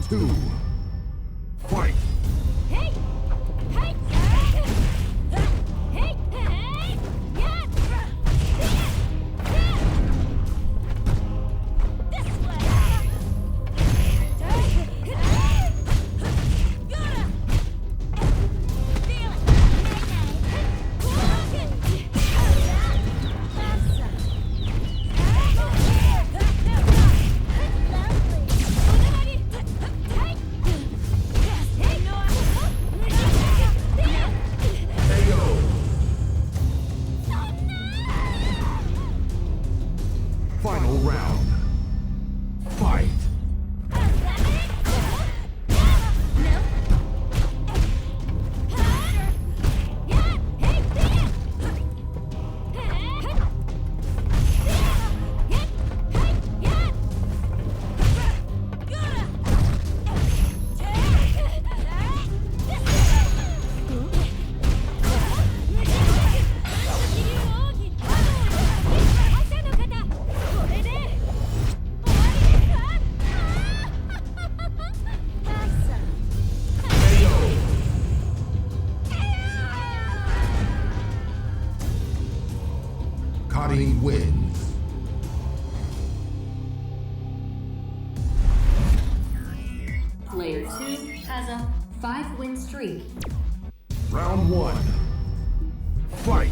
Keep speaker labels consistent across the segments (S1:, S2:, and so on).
S1: two. Fight!
S2: Hey! Hey! Hey! Hey! Yeah! This way! Feel it!
S1: Final round. Fight! Cutting wins.
S3: Player 2 has a 5-win streak.
S1: Round one. Fight!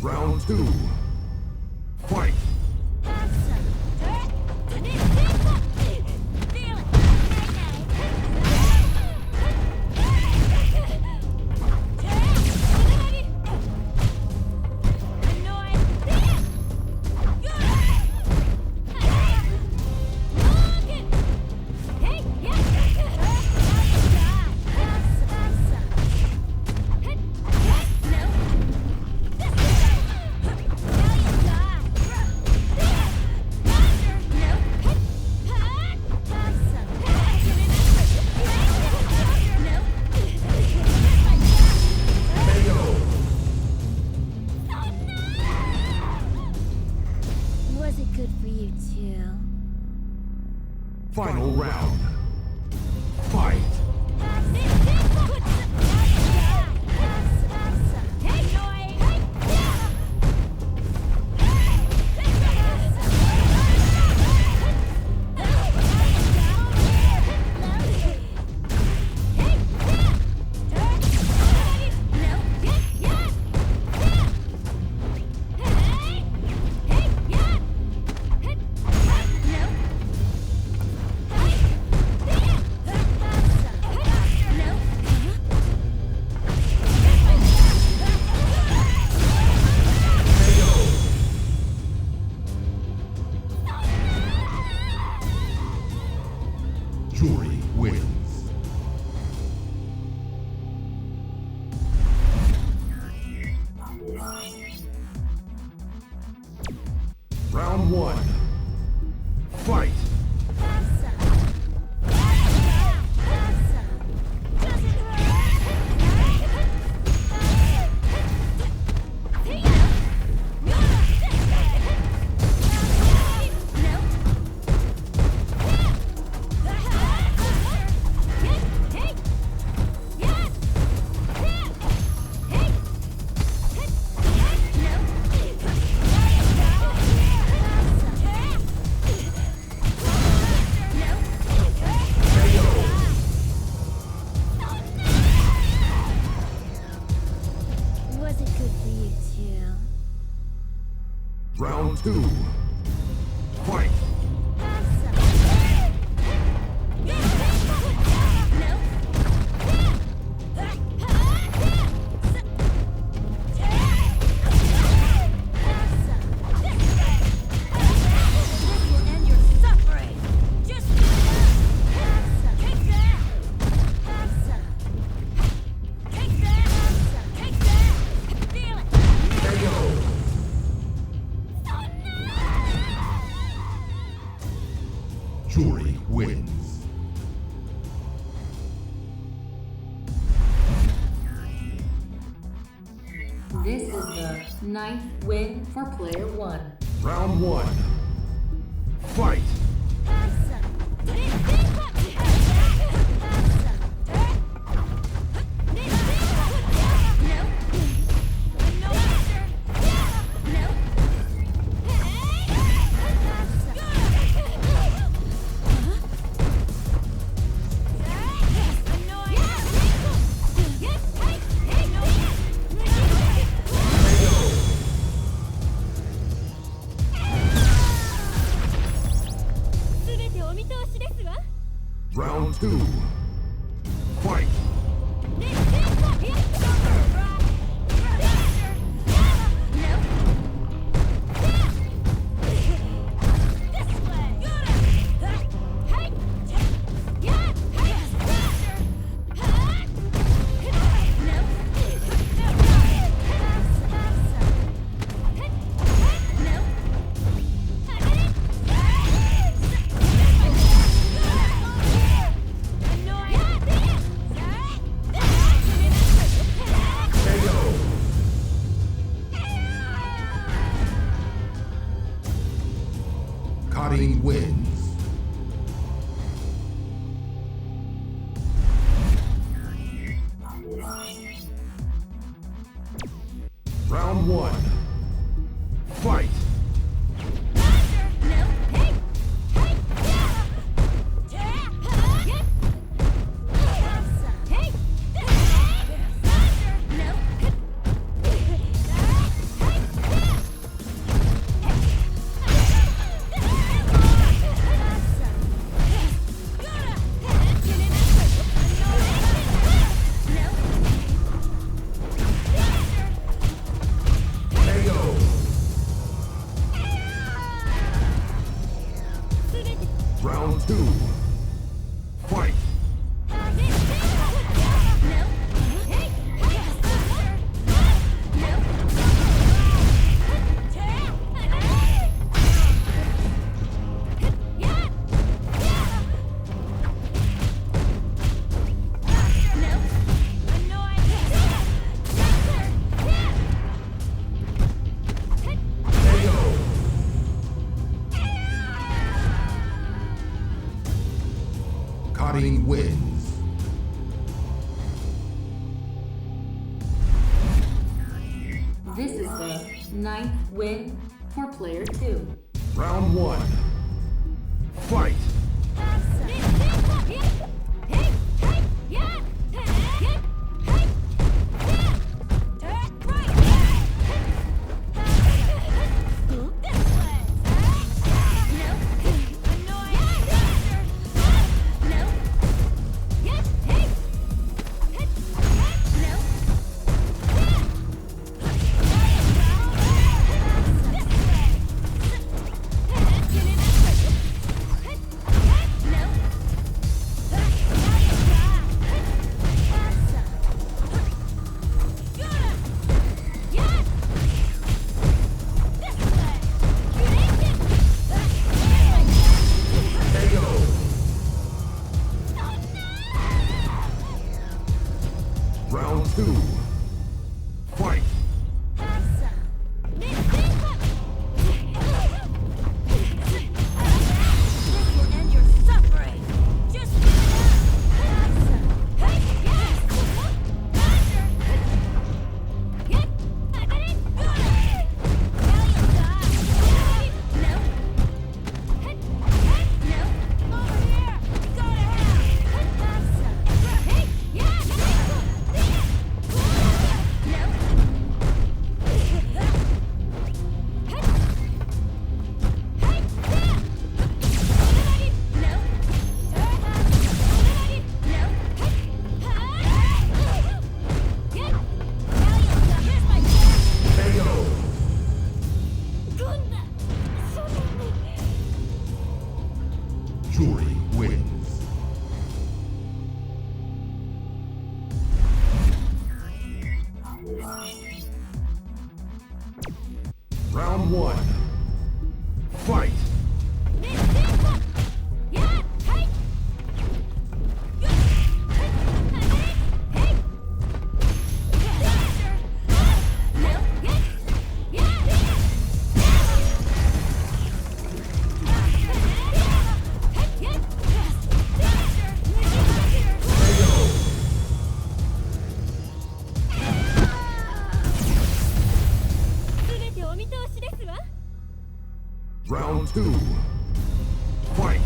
S1: Round two. Fight!
S2: Was it good for you too?
S1: Final round. Fight! Jury wins. Round one. Fight!
S2: Was it good for you too?
S1: Round two. Fight!
S3: ninth win for player 1.
S1: Round 1. Fight! Round 2. Fight! Cutting wins. Round 1. Fight! Round 2. Fight! Cutting wins.
S3: This is the ninth win for player 2.
S1: Round 1. Fight! Round 2. Fight! Jury wins. Round 1. Fight! two. Fight!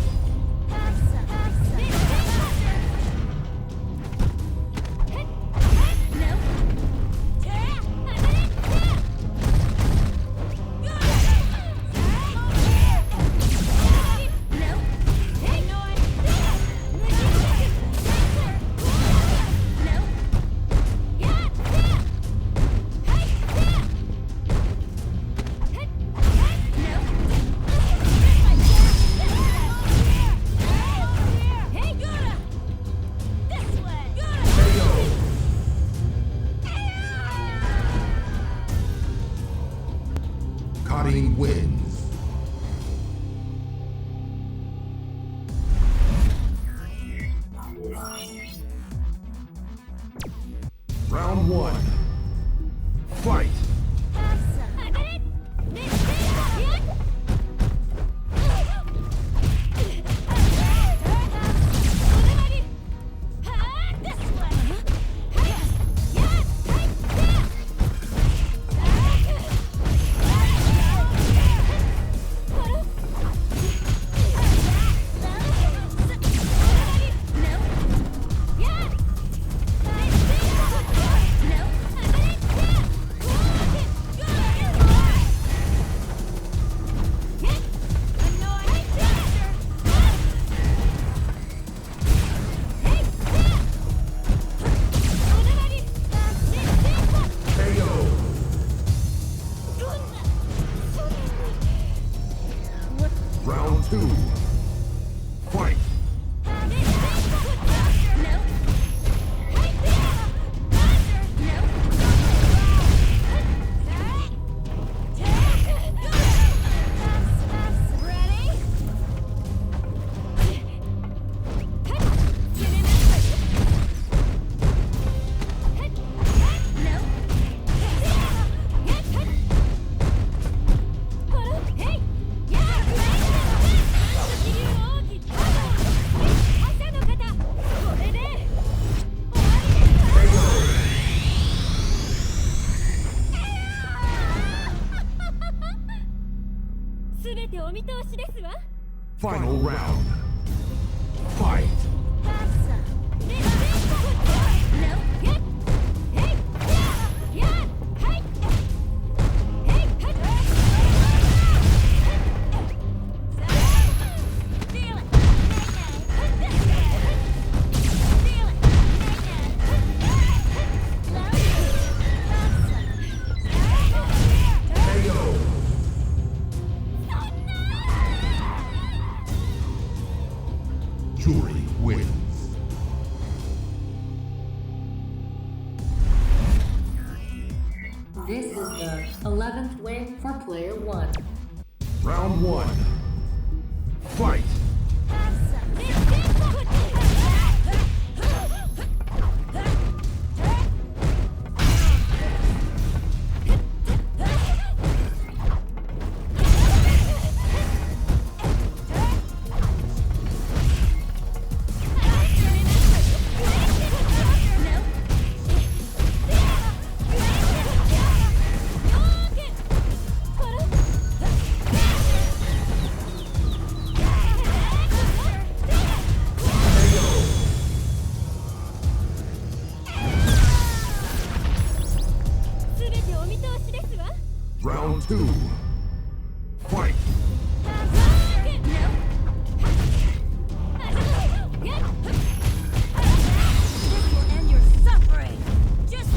S1: Cutting wins. Round one. Fight! Round two. Fight! Final round. Fight! Jury wins.
S3: This is the 11th win for player 1.
S1: Round one. Fight! Round two. Fight!
S2: This will end your suffering. Just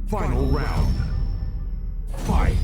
S1: Final round. Fight!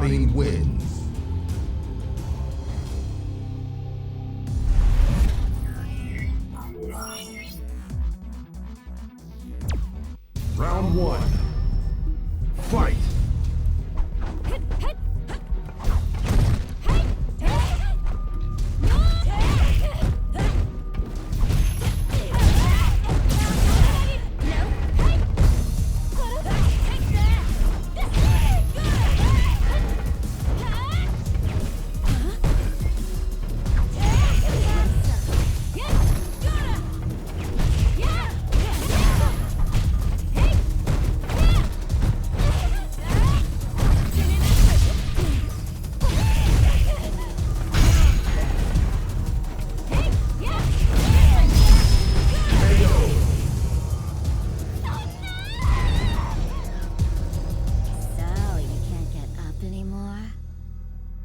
S1: Cutting wins. Round one. Fight!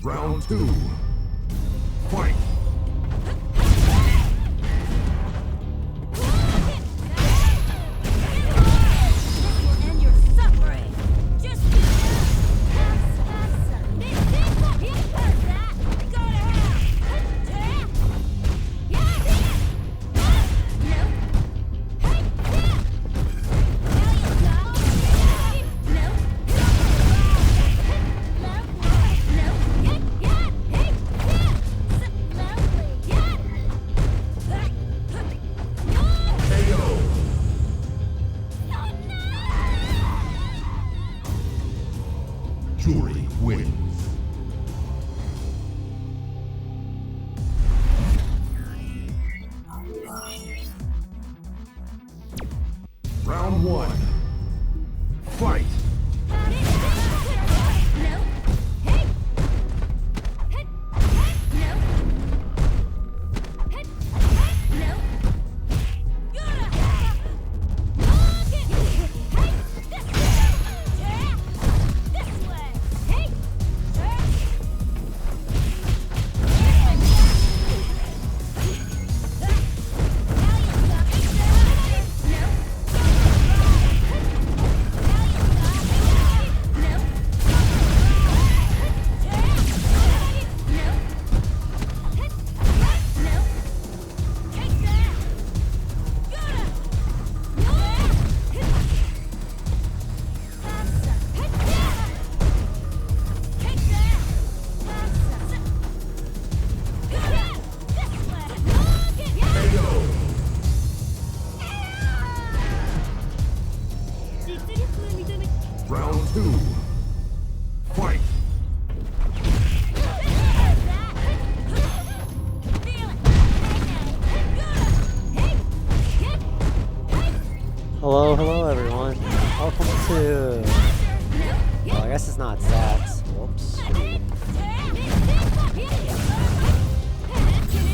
S1: Round two. Fight!
S2: And you're suffering. Just
S1: Jury wins. Round one. Fight! Round two. Fight!
S4: Hello everyone. Welcome to... Well, I guess it's not Zach's. Whoops.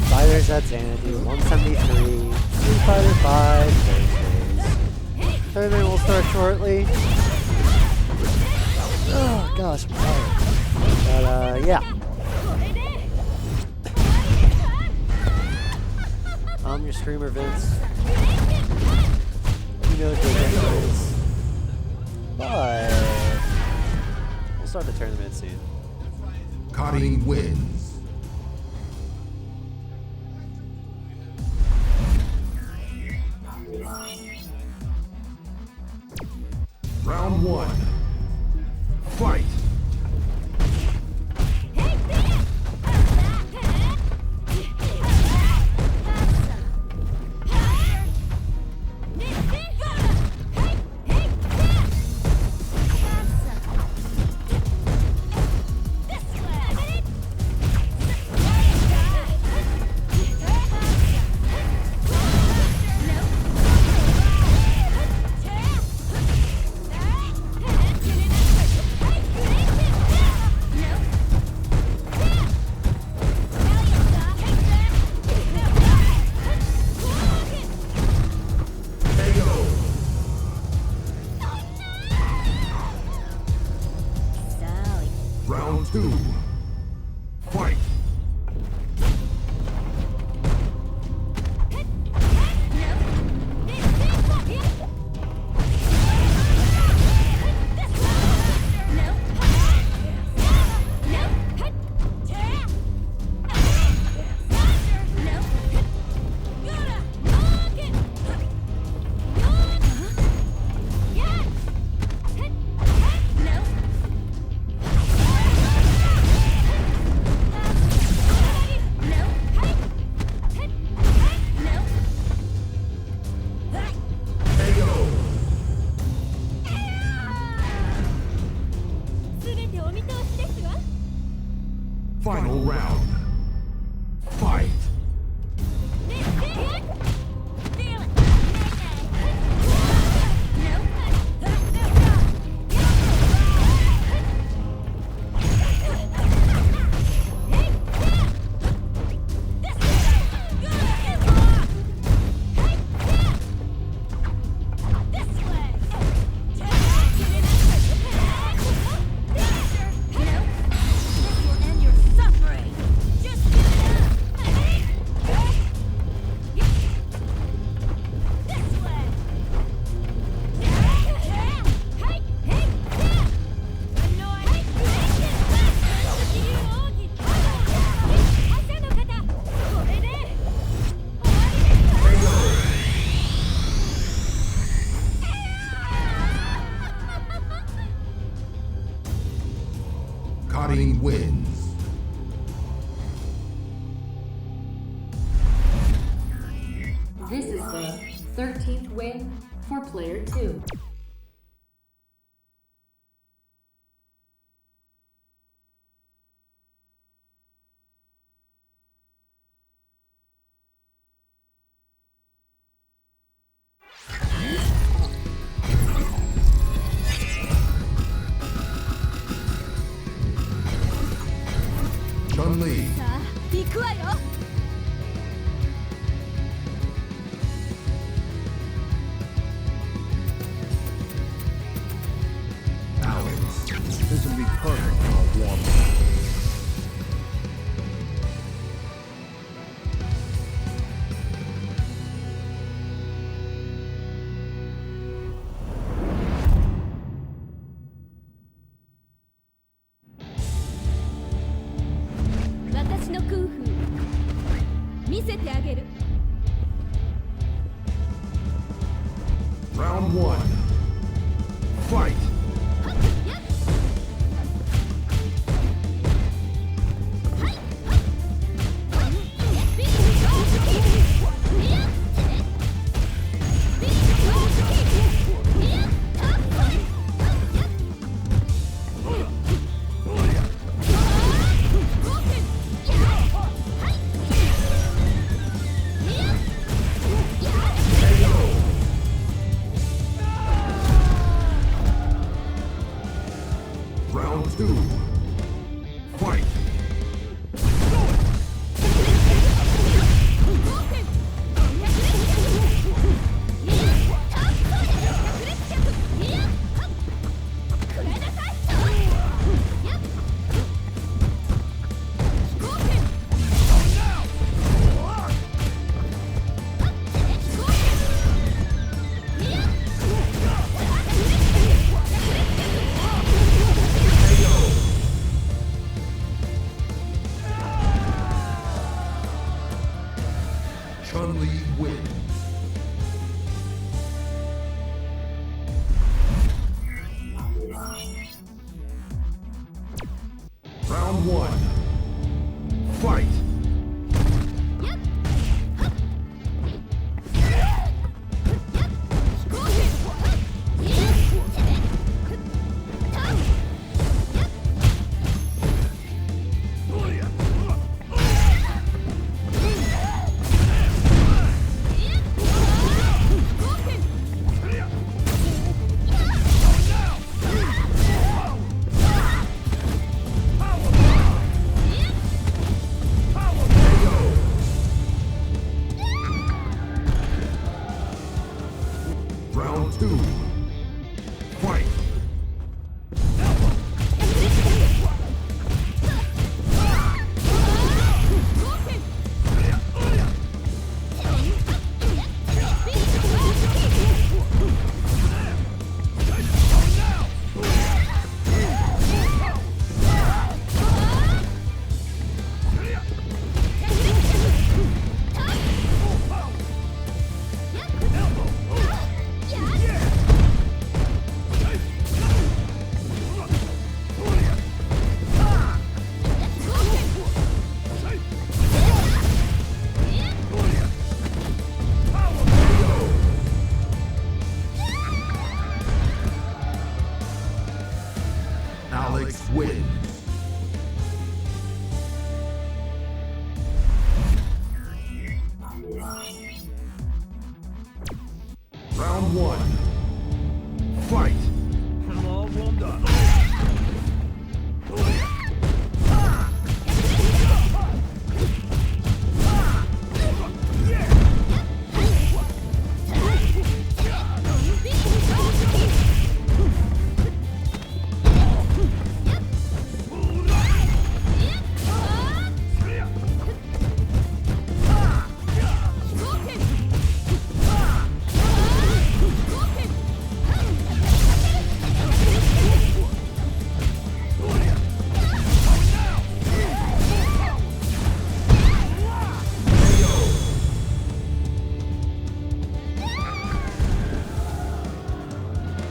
S4: Fighters at Xanadu 173. Street Fighter 5 Thursdays. Tournament will start shortly. Oh gosh, I'm tired. But yeah. I'm your streamer Vince. You know what the agenda is. But we'll start the tournament soon.
S1: Cutting wins. Round one. Fight! Round two. Fight! round. Fight! Cutting wins.
S3: This is the 13th win for player 2.
S1: Chun-Li.
S2: さあ行くわよ
S1: Alex. This'll be perfect for a warm-up. Round 1. Fight! Round 2. Fight! Chun-Li wins. Round 1. Fight! Round 2. Fight! Alex wins. Fight! I'm all warmed up.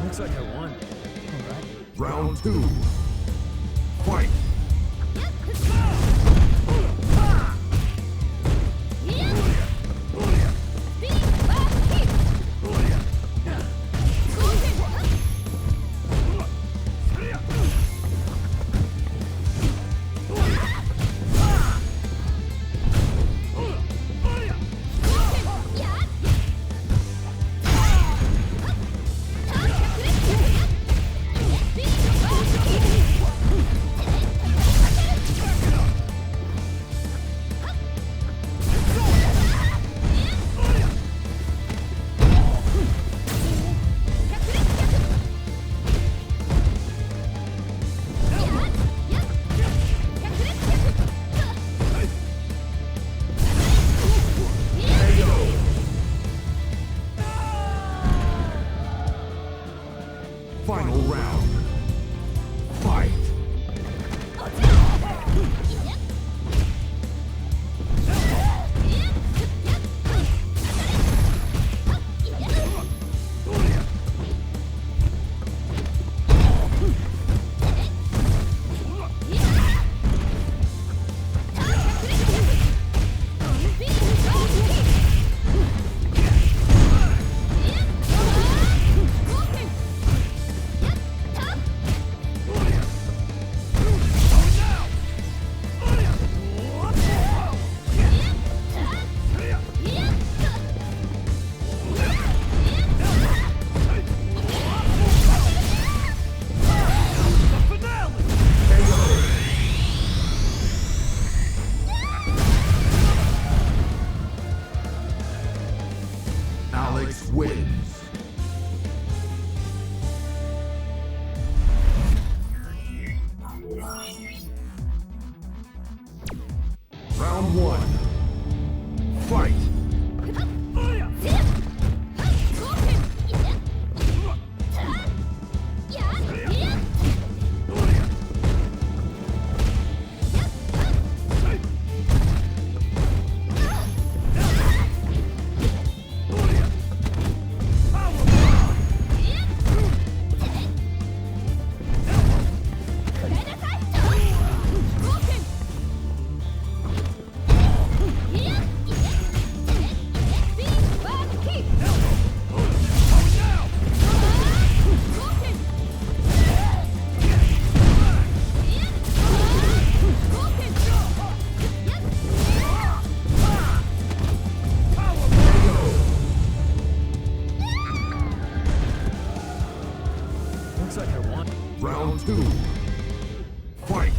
S5: Looks like I won. Alright.
S1: Round 2. Fight! Final round. Fight! Alex wins. Round 1. Fight!
S5: Looks like I won.
S1: Round 2. Fight!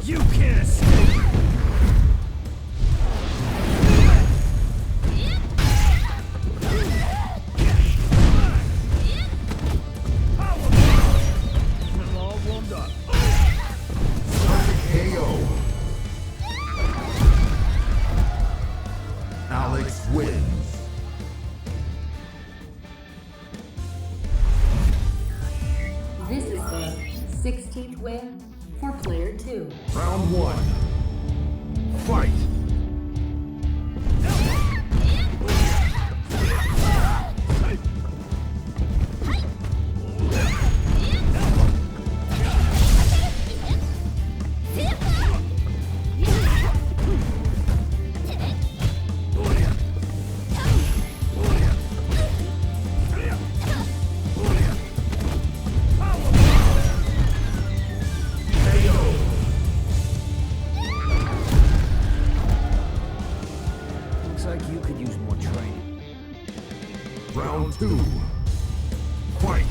S5: You can't escape! I'm all warmed up.
S1: KO. Alex wins.
S3: This is the 16th win for player 2.
S1: Round 1. Fight!
S5: Looks like you could use more training.
S1: Round 2. Fight!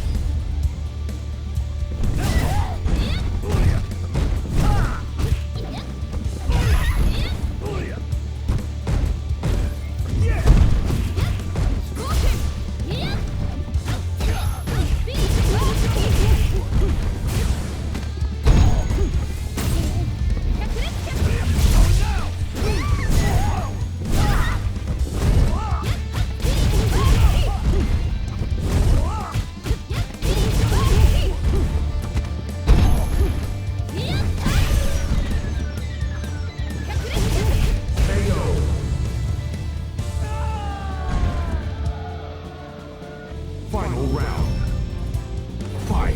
S1: Final round. Fight!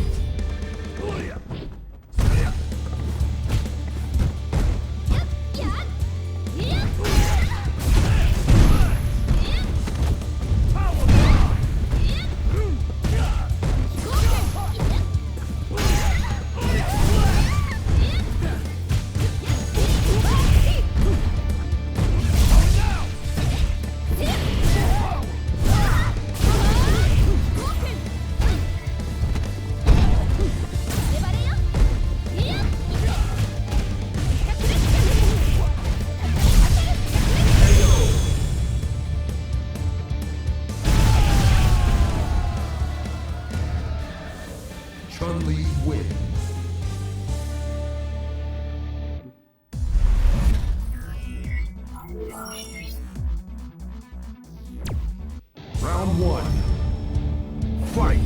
S1: Chun-Li wins. Round 1. Fight!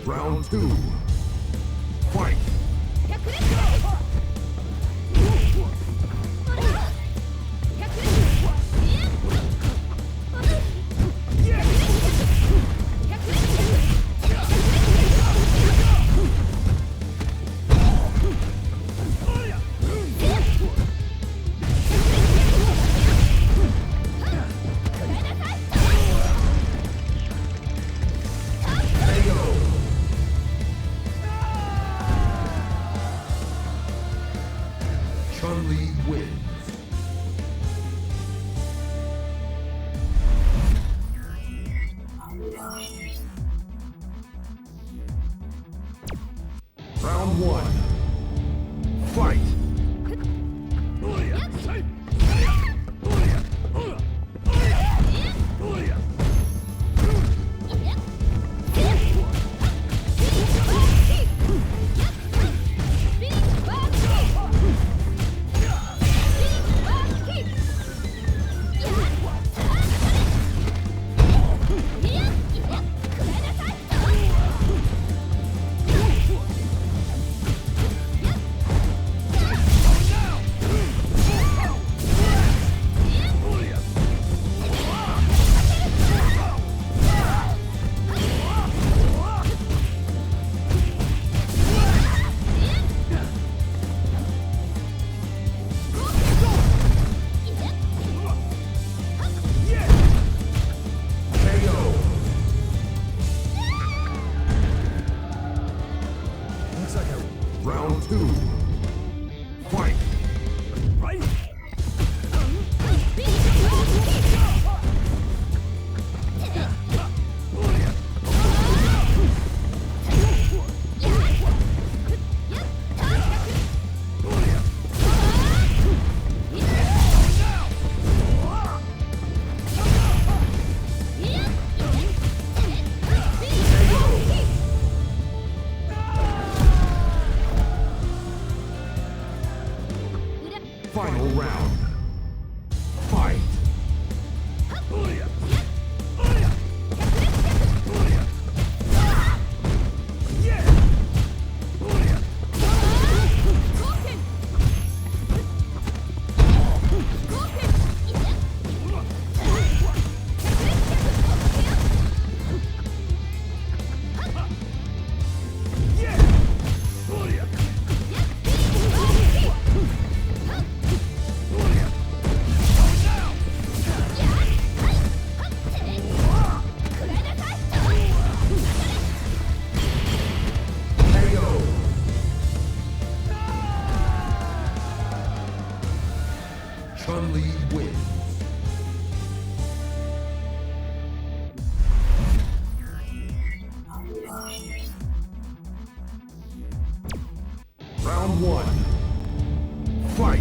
S1: Round 2. Fight! Chun-Li wins. Round 1. Fight! Round 2. Fight!
S5: Right?
S2: Yeah.
S1: round. Fight. Chun-Li wins. Round one. Fight.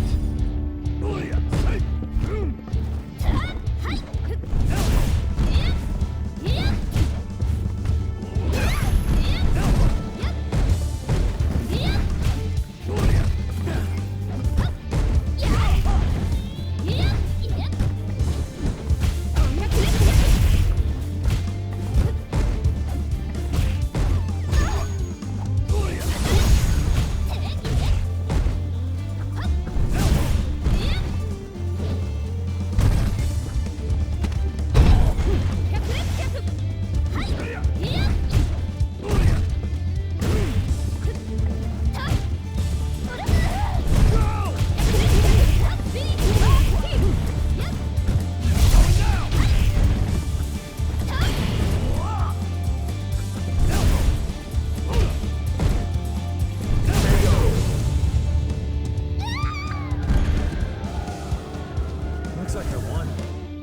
S5: Looks like I won.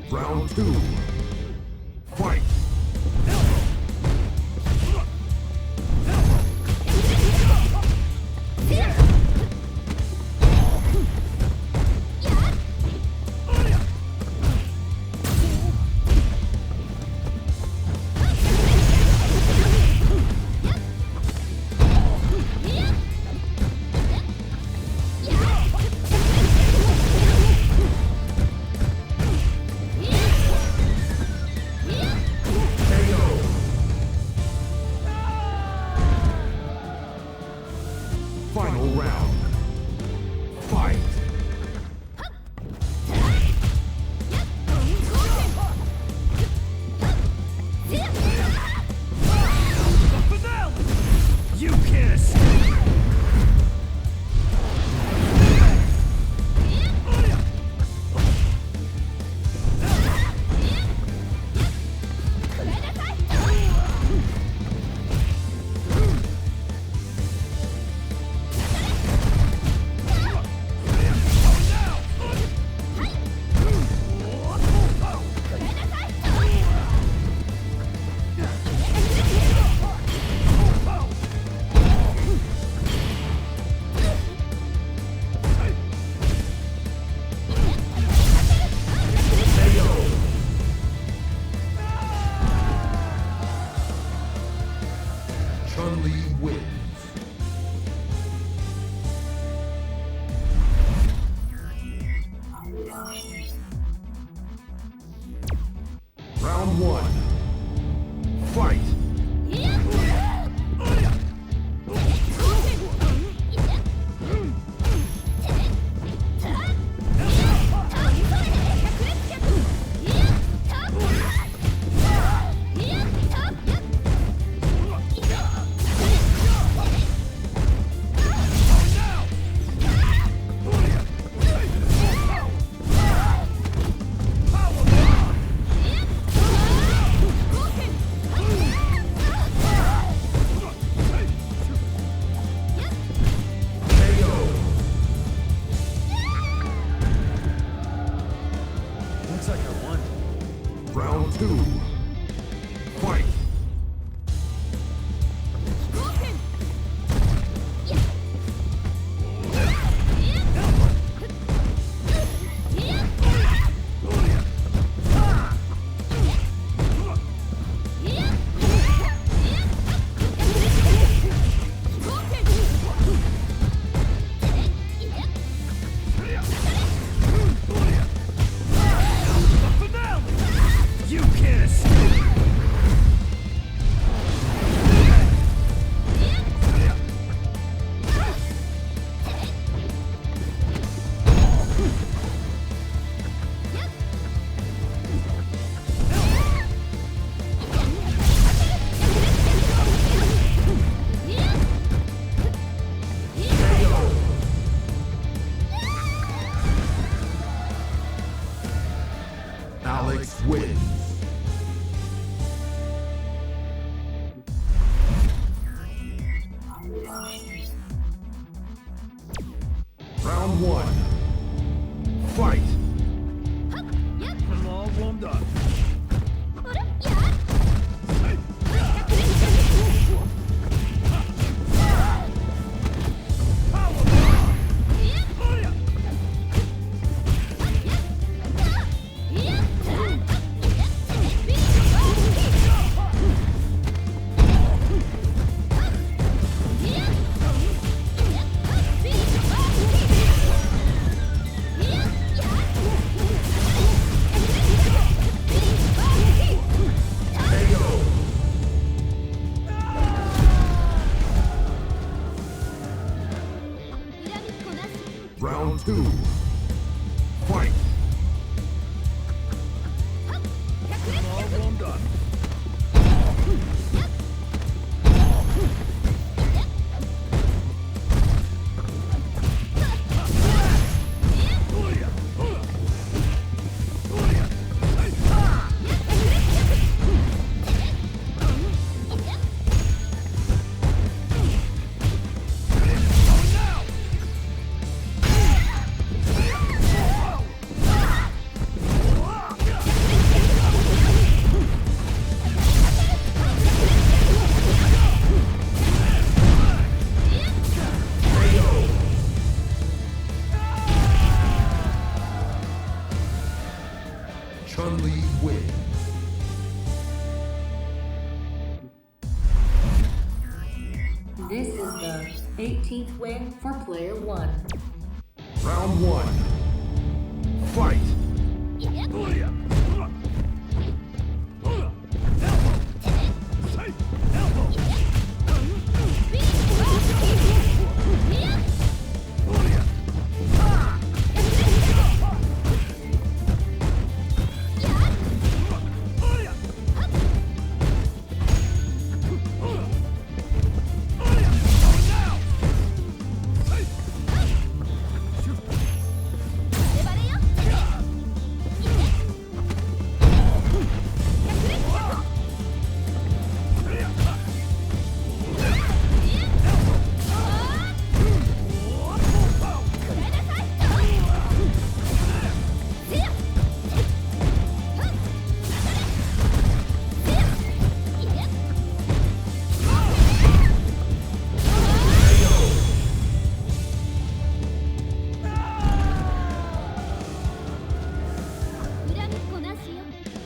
S1: Round two. Fight. Final round. Fight.
S5: You can't escape!
S1: Round one. Fight!
S5: I'm all warmed up.
S1: Round two. Fight!
S5: I'm all warmed up.
S1: Chun-Li wins.
S3: This is the 18th win for player 1.
S1: Round one. Fight!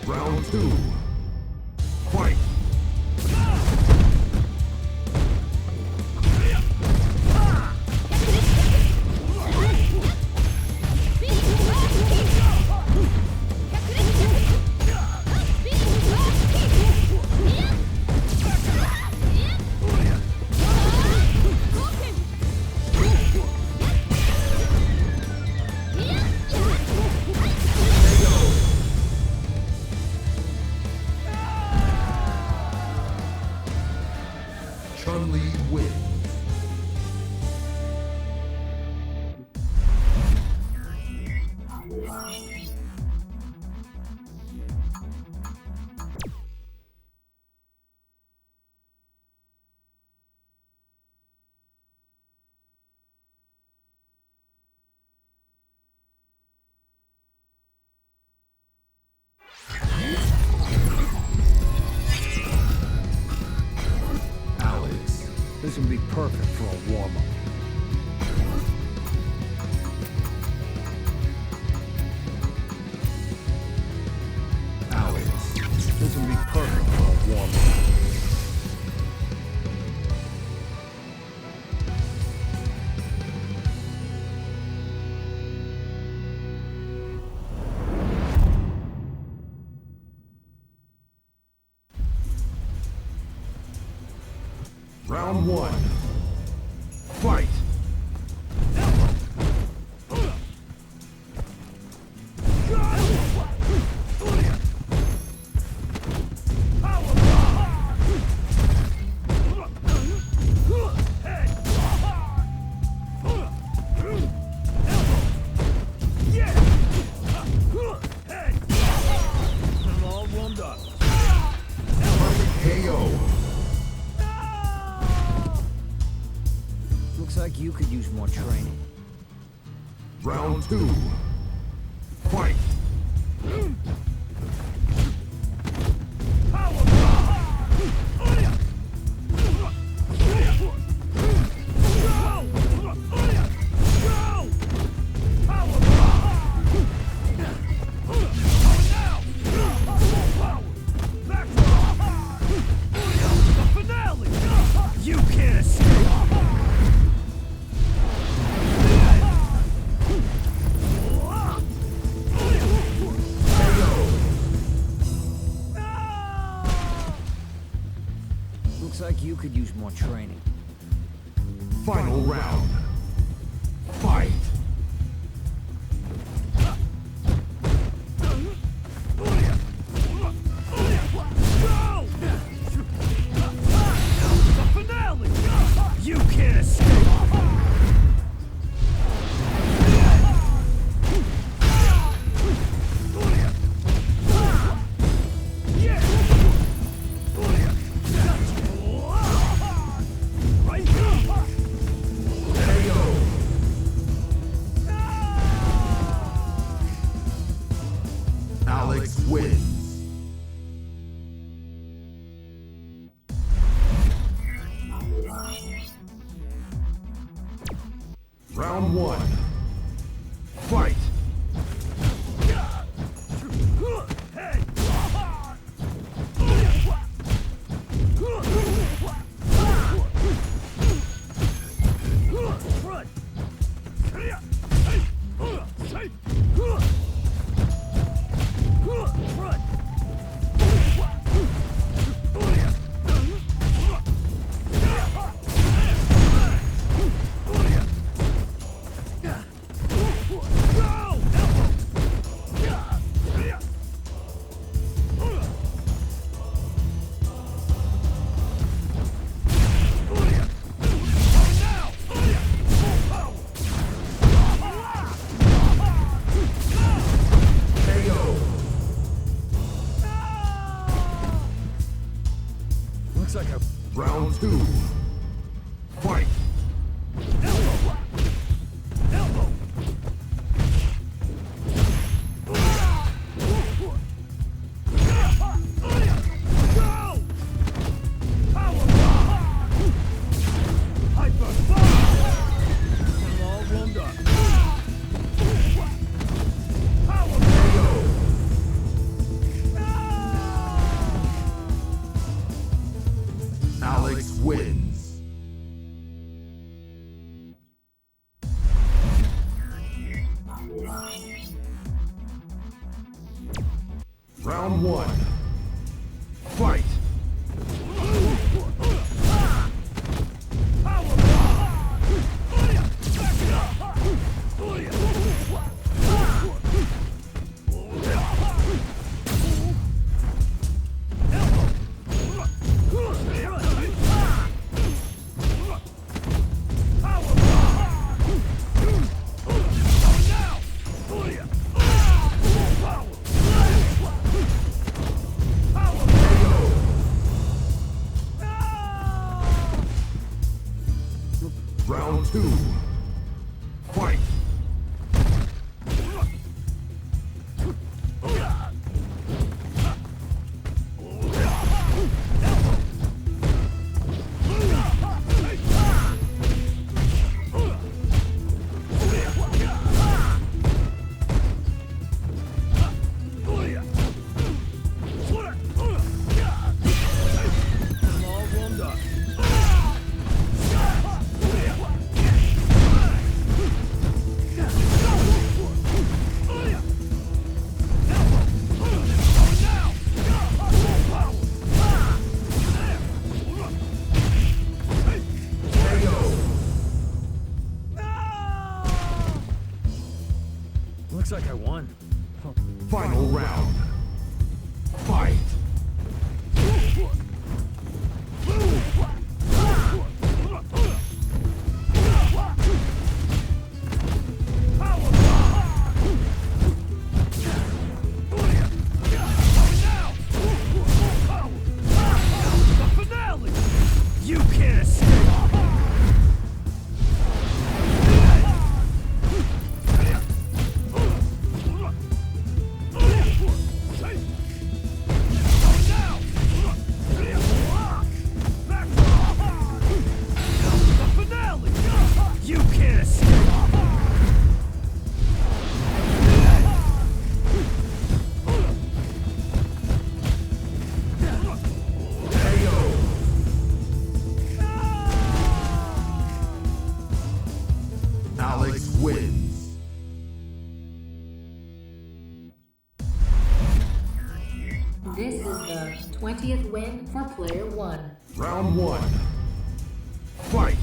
S1: Round two. Fight! Chun-Li wins. Alex, this will be perfect for a warm-up. Alex, this will be perfect for a warm-up. Round one. Fight!
S5: I'm all warmed up.
S1: Perfect KO.
S5: Looks like you could use more training.
S1: Round 2. Fight!
S5: You can't escape! Looks like you could use more training.
S1: Final round. Fight!
S5: The finale! You can't escape!
S1: Alex wins. Round 1. Fight!
S5: Looks like a
S1: Round 2. Fight! Alex wins. Round 1. Fight! Round 2. Fight!
S5: Looks like I won.
S1: Final round. Fight!
S5: The finale! You can't escape!
S1: Alex wins.
S3: This is the 20th win for player 1.
S1: Round 1. Fight!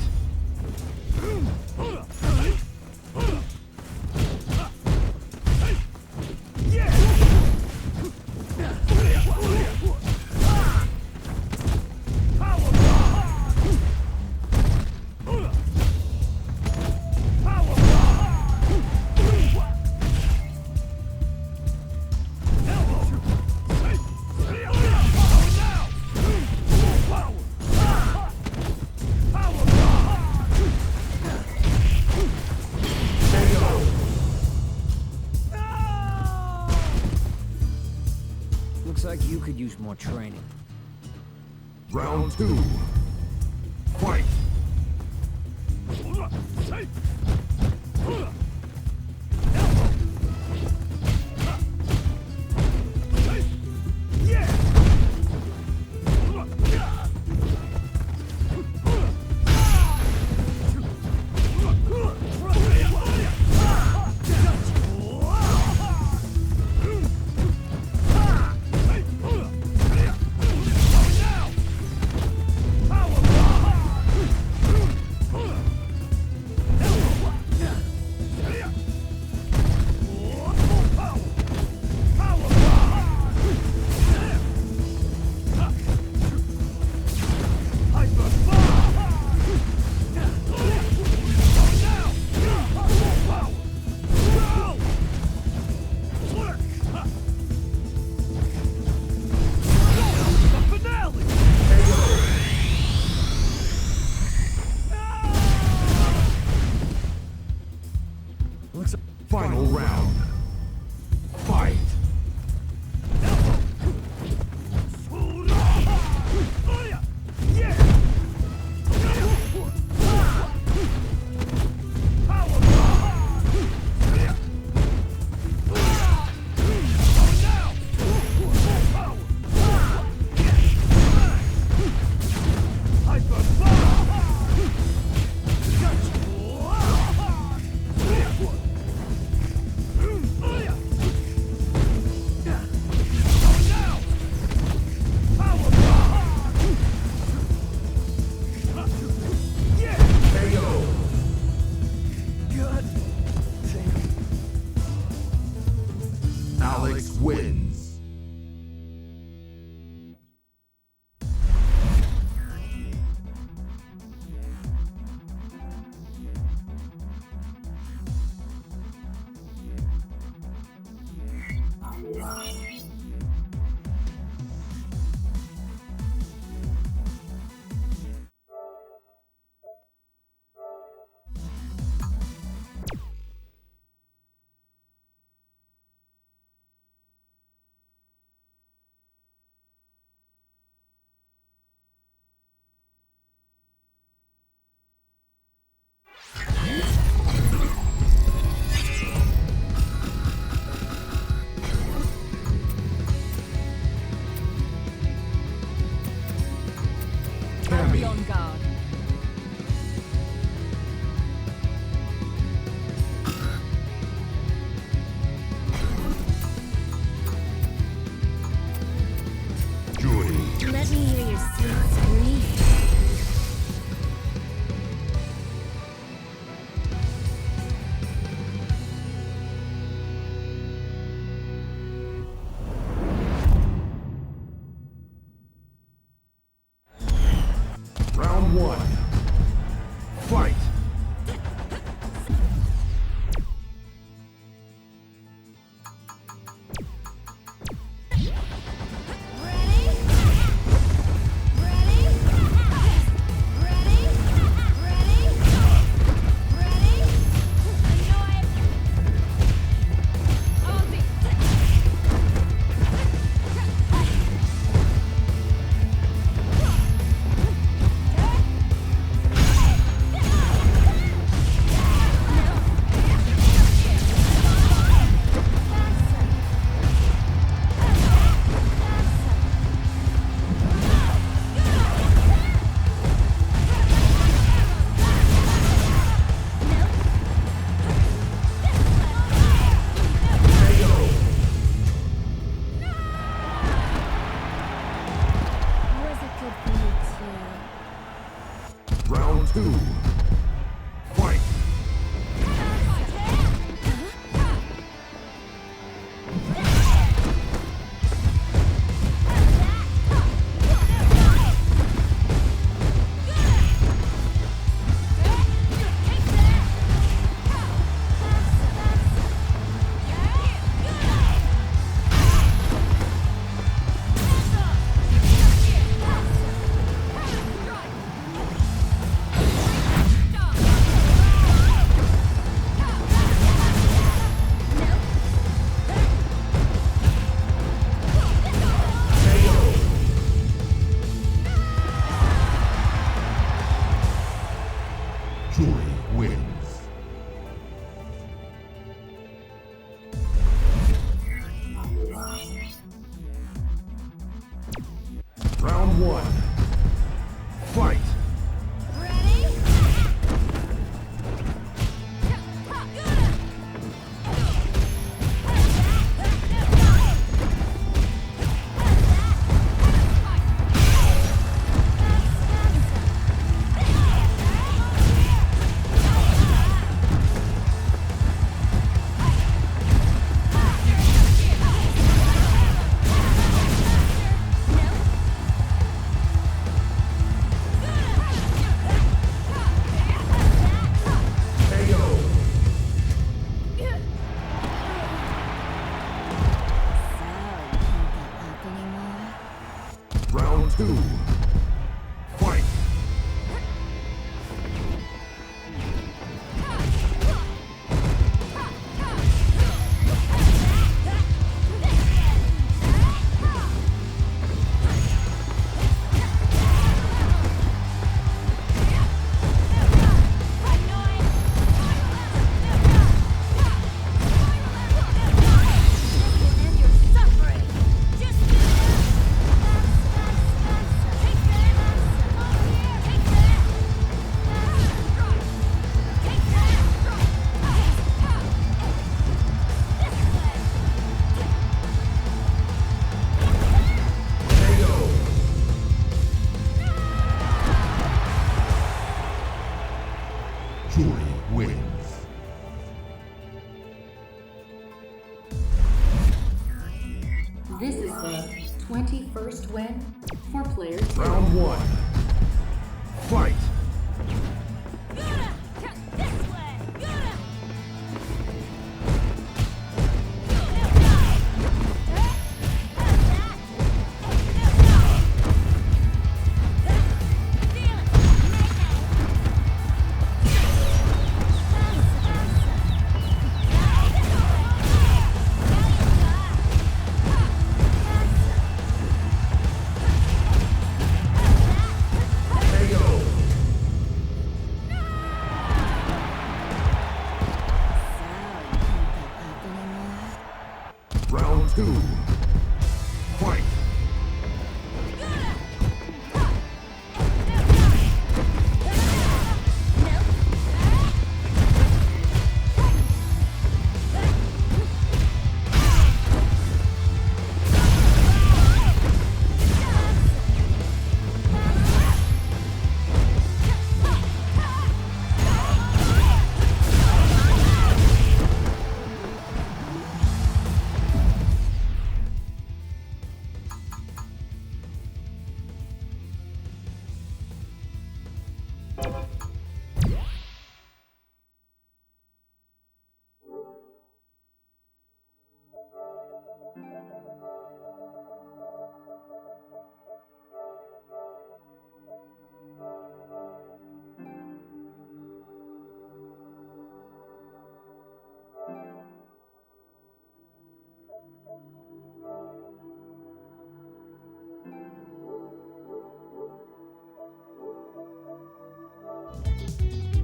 S5: Looks like you could use more training.
S1: Round 2. Fight! Final round. Fight! Alex wins.
S2: Be on guard.
S1: Judy.
S2: Let me hear your sweet scream.
S1: Round 1. Fight! Jury wins.
S3: This is the 21st win for player 2.
S1: Round 1. Fight! Round 2. Fight!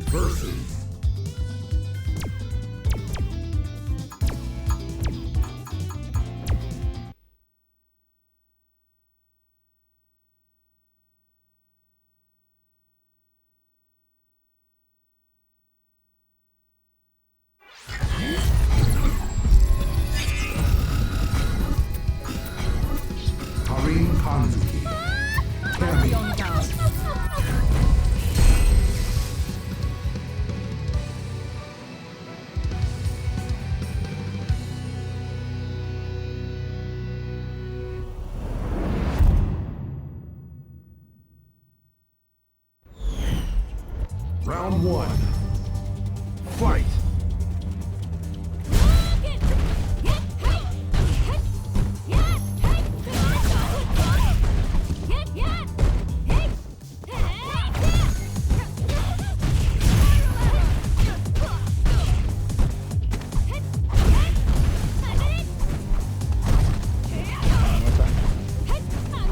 S1: Versus Kanzuki. Kami. Round 1. Fight!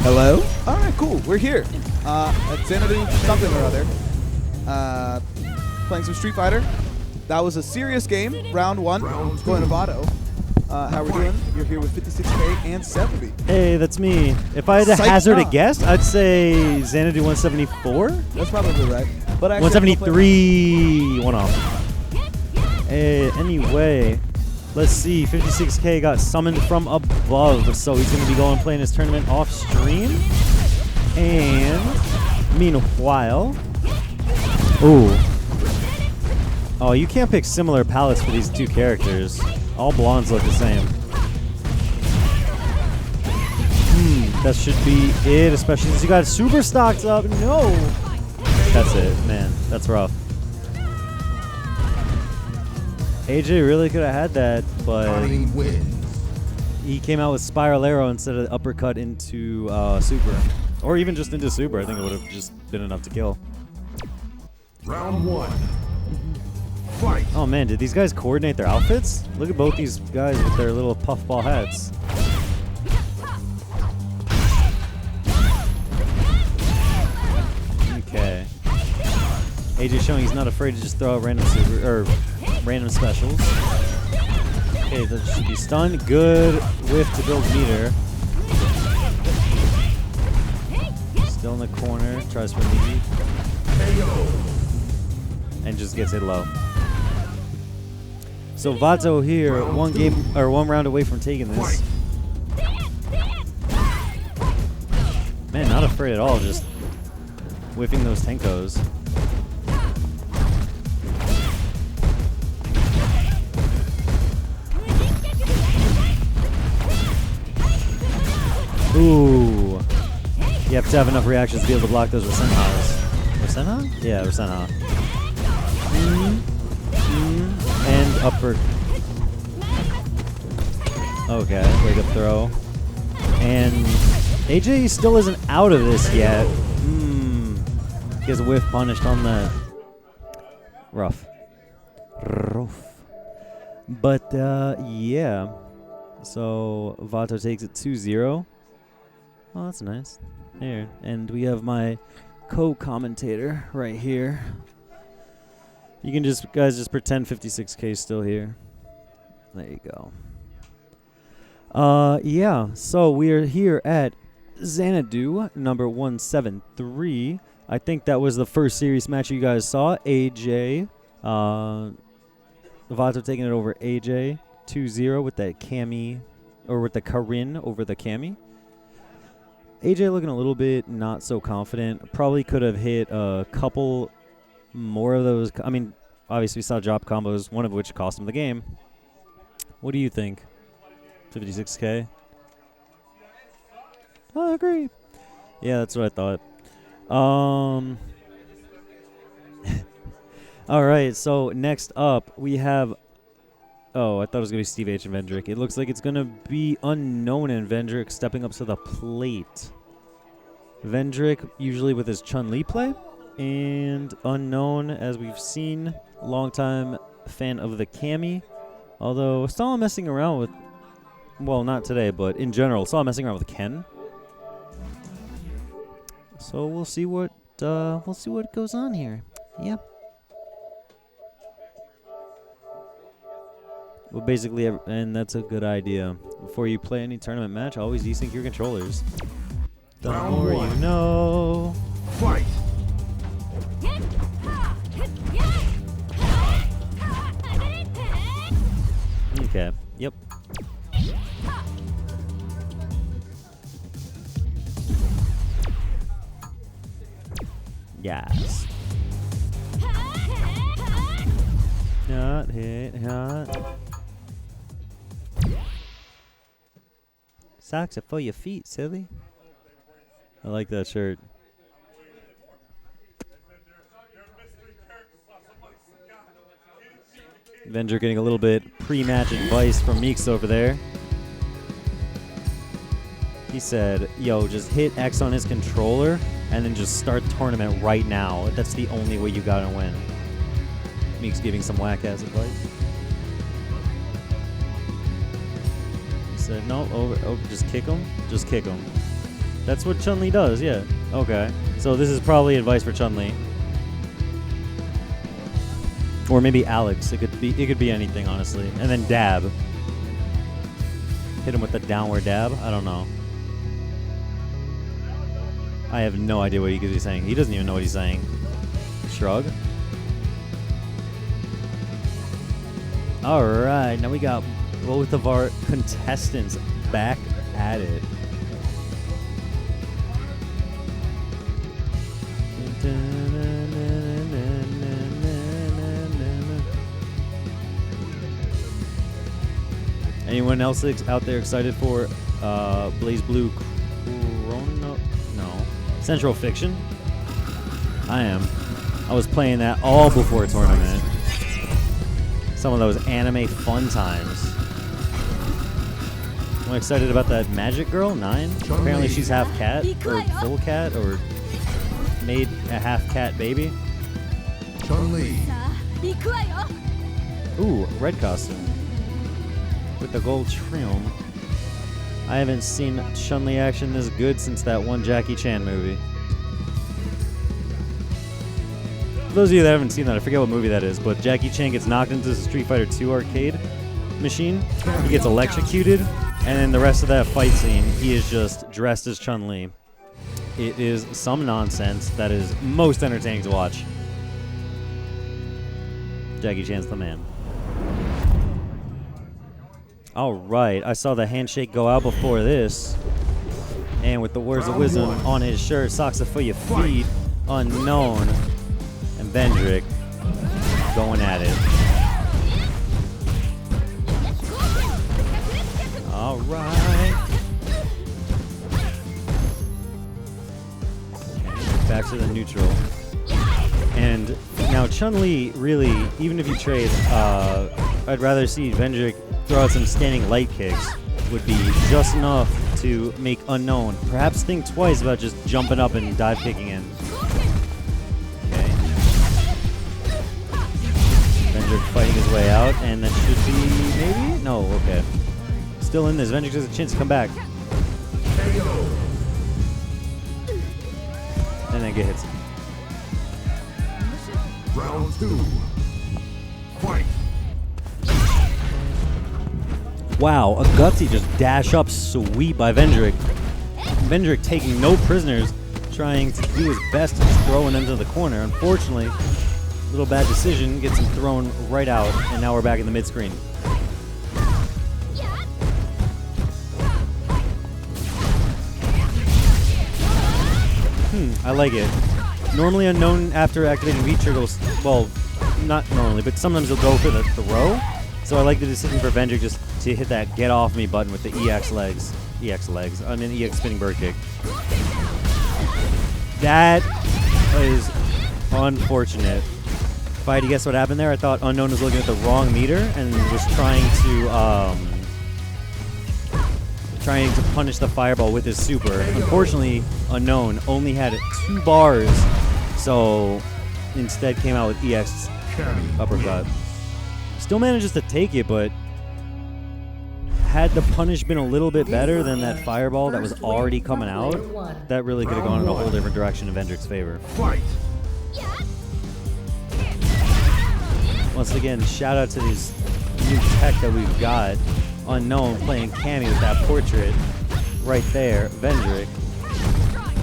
S6: Hello? Alright, cool. We're here. At Xanadu something or other. Playing some Street Fighter. That was a serious game. Round 1.
S1: Round
S6: Going to
S1: 2.
S6: Votto. How we doing? You're here with 56K and 70.
S7: Hey, that's me. If I had to
S6: Psych
S7: hazard a
S6: up.
S7: guess, I'd say Xanadu 174.
S6: That's probably right. But actually, I'm gonna play-
S7: 173, one off. Hey, anyway, let's see. 56K got summoned from above, so he's going to be going playing his tournament off stream. And meanwhile, oh, you can't pick similar palettes for these two characters. All blondes look the same. That should be it, especially since you got super stocks up. No. That's it, man. That's rough. AJ really could have had that, but
S1: Kami wins.
S7: he came out with Spiral Arrow instead of uppercut into super. Or even just into super. I think it would have just been enough to kill.
S1: Round 1. Fight!
S7: Oh man, did these guys coordinate their outfits? Look at both these guys with their little puffball hats. Okay. AJ showing he's not afraid to just throw out random random specials. Okay, that should be stunned. Good whiff to build meter. Still in the corner, tries for meaty. And just gets it low. So Vato here, one round away from taking this. Man, not afraid at all, just whiffing those Tenkos. Ooh. You have to have enough reactions to be able to block those Rasenhas. Rasenha? Yeah, Rasenha. And upper. Okay, wake up throw. And AJ still isn't out of this yet. Gets whiff punished on that. Rough. But, yeah. So, Vato takes it 2-0. Oh, that's nice. Here. And we have my co-commentator right here. You can just, guys, just pretend 56K is still here. There you go. Yeah. So, we are here at Xanadu, number 173. I think that was the first series match you guys saw. AJ. Vato taking it over AJ. 2-0 with that Cammy, or with the Karin over the Cammy. AJ looking a little bit not so confident. Probably could have hit a couple more of those. I mean, obviously we saw drop combos, one of which cost him the game. What do you think? 56K? I agree. Yeah, that's what I thought. All right, so next up we have. Oh, I thought it was gonna be Steve H and Vendrick. It looks like it's gonna be Unknown and Vendrick stepping up to the plate. Vendrick usually with his Chun-Li play, and Unknown, as we've seen, longtime fan of the Cammy. Although saw him messing around with, well, not today, but in general, saw him messing around with Ken. So we'll see what goes on here. Yeah. Well, basically, and that's a good idea. Before you play any tournament match, always desync your controllers. The more you know.
S1: Fight!
S7: Okay. Yep. Yes. Hot hit, hot. Socks are for your feet, silly. I like that shirt. Vendor getting a little bit pre-match advice from Meeks over there. He said, yo, just hit X on his controller and then just start tournament right now. That's the only way you gotta win. Meeks giving some whack-ass advice. He said, no, just kick him. Just kick him. That's what Chun-Li does, yeah. Okay. So this is probably advice for Chun-Li. Or maybe Alex. It could be anything, honestly. And then dab. Hit him with the downward dab. I don't know. I have no idea what he could be saying. He doesn't even know what he's saying. Shrug. All right, now we got both of our contestants back at it. Anyone else out there excited for Blaze Blue Chrono? No. Central Fiction? I am. I was playing that all before tournament. Some of those anime fun times. I'm excited about that Magic Girl, 9. Apparently she's half cat, or full cat, or made a half cat baby.
S1: Chun-Li.
S7: Ooh, red costume. With the gold trim. I haven't seen Chun-Li action this good since that one Jackie Chan movie. For those of you that haven't seen that, I forget what movie that is, but Jackie Chan gets knocked into the Street Fighter 2 arcade machine. He gets electrocuted, and then the rest of that fight scene, he is just dressed as Chun-Li. It is some nonsense that is most entertaining to watch. Jackie Chan's the man. All right, I saw the handshake go out before this. And with the words of wisdom on his shirt, socks are for your feet, Unknown, and Vendrick going at it. All right. Chun-Li, really, even if you trade, I'd rather see Vendrick throw out some standing light kicks. Would be just enough to make Unknown perhaps think twice about just jumping up and dive kicking in. Okay. Vendrick fighting his way out, and that should be maybe? No, okay. Still in this. Vendrick has a chance to come back. And then get hits.
S1: Round 2. Fight.
S7: Wow, a gutsy just dash up sweep by Vendrick. Vendrick taking no prisoners, trying to do his best to just throw him into the corner. Unfortunately, little bad decision gets him thrown right out, and now we're back in the mid-screen. I like it. Normally Unknown after activating V-Trigger will, well, not normally, but sometimes he'll go for the throw. So I like the decision for Vendrick just to hit that get off me button with the EX legs. EX spinning bird kick. That is unfortunate. If I had to guess what happened there, I thought Unknown was looking at the wrong meter and was trying to punish the fireball with his super. Unfortunately, Unknown only had 2 bars, so instead came out with EX uppercut. Still manages to take it, but had the punish been a little bit better than that fireball that was already coming out, that really could have gone in a whole different direction in Vendrick's favor.
S1: Fight.
S7: Once again, shout out to these new tech that we've got. Unknown playing Cammy with that portrait right there. Vendrick,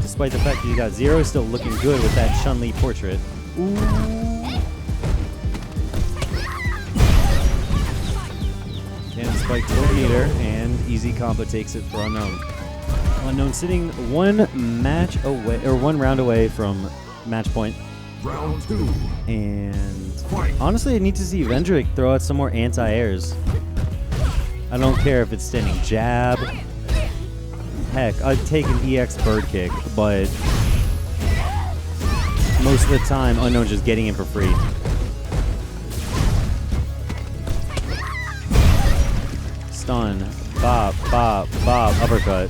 S7: despite the fact that you got 0, still looking good with that Chun-Li portrait. Ooh. And spike to meter, and easy combo takes it for Unknown. Unknown sitting one round away from match point.
S1: Round 2.
S7: And
S1: Fight.
S7: honestly, I need to see Vendrick throw out some more anti-airs. I don't care if it's standing jab. Heck, I'd take an EX bird kick, but most of the time, Unknown's just getting in for free. Stun, bop, bop, bop, uppercut.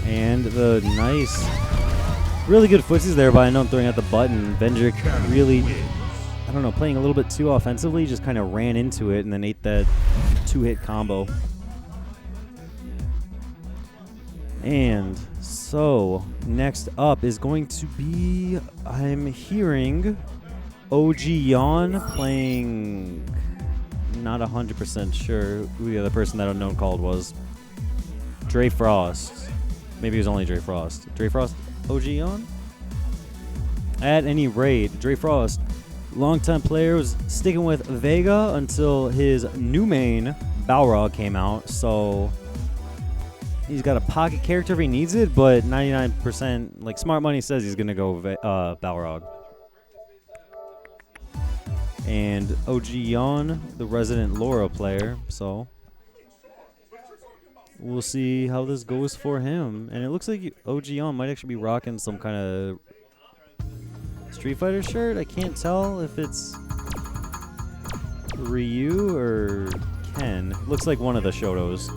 S7: And the nice, really good footsies there by Unknown throwing out the button. Vendrick really, I don't know, playing a little bit too offensively, just kind of ran into it and then ate that 2-hit combo. And so, next up is going to be, I'm hearing OG Yawn playing, not 100% sure who the other person that Unknown called was. Dre Frost. Maybe it was only Dre Frost. Dre Frost, OG Yawn? At any rate, Dre Frost, longtime player, was sticking with Vega until his new main, Balrog, came out. So he's got a pocket character if he needs it, but 99%, like Smart Money says, he's going to go Balrog. And OG Yawn, the resident Laura player, so we'll see how this goes for him. And it looks like OG Yawn might actually be rocking some kind of Street Fighter shirt. I can't tell if it's Ryu or Ken. Looks like one of the Shotos.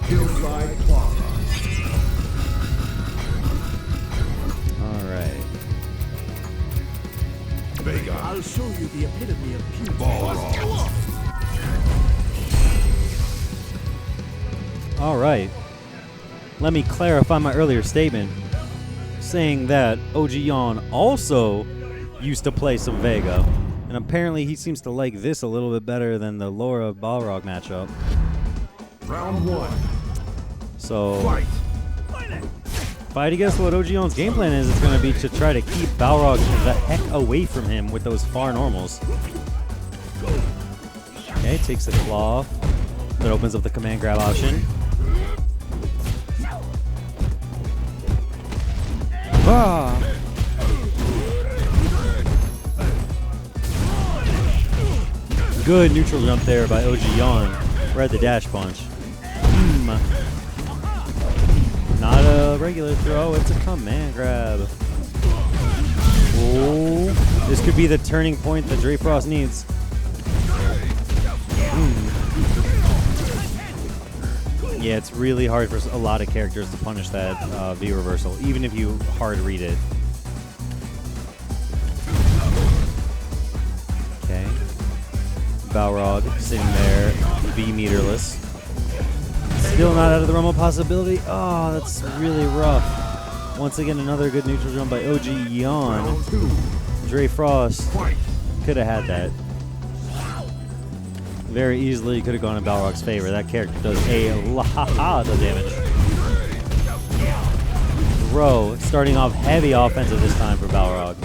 S1: Hillside Plaza.
S7: Alright.
S1: Vega.
S5: I'll show you the epitome of beauty.
S1: Balrog.
S7: Alright. Let me clarify my earlier statement, saying that OG Yawn also used to play some Vega. And apparently he seems to like this a little bit better than the Laura Balrog matchup.
S1: Round 1.
S7: So
S1: Fight.
S7: If I had to guess what OGion's game plan is, it's going to be to try to keep Balrog the heck away from him with those far normals. Okay, takes the claw off. That opens up the command grab option. Ah! Good neutral jump there by OGion. Read the dash punch. Not a regular throw, it's a command grab. Oh, this could be the turning point that Dre Frost needs. Yeah, it's really hard for a lot of characters to punish that V reversal, even if you hard read it. Okay. Balrog sitting there, V meterless. Still not out of the realm of possibility. Oh, that's really rough. Once again, another good neutral jump by OGion. Dre Frost could have had that. Very easily could have gone in Balrog's favor. That character does a lot of damage. Throw, starting off heavy offensive this time for Balrog.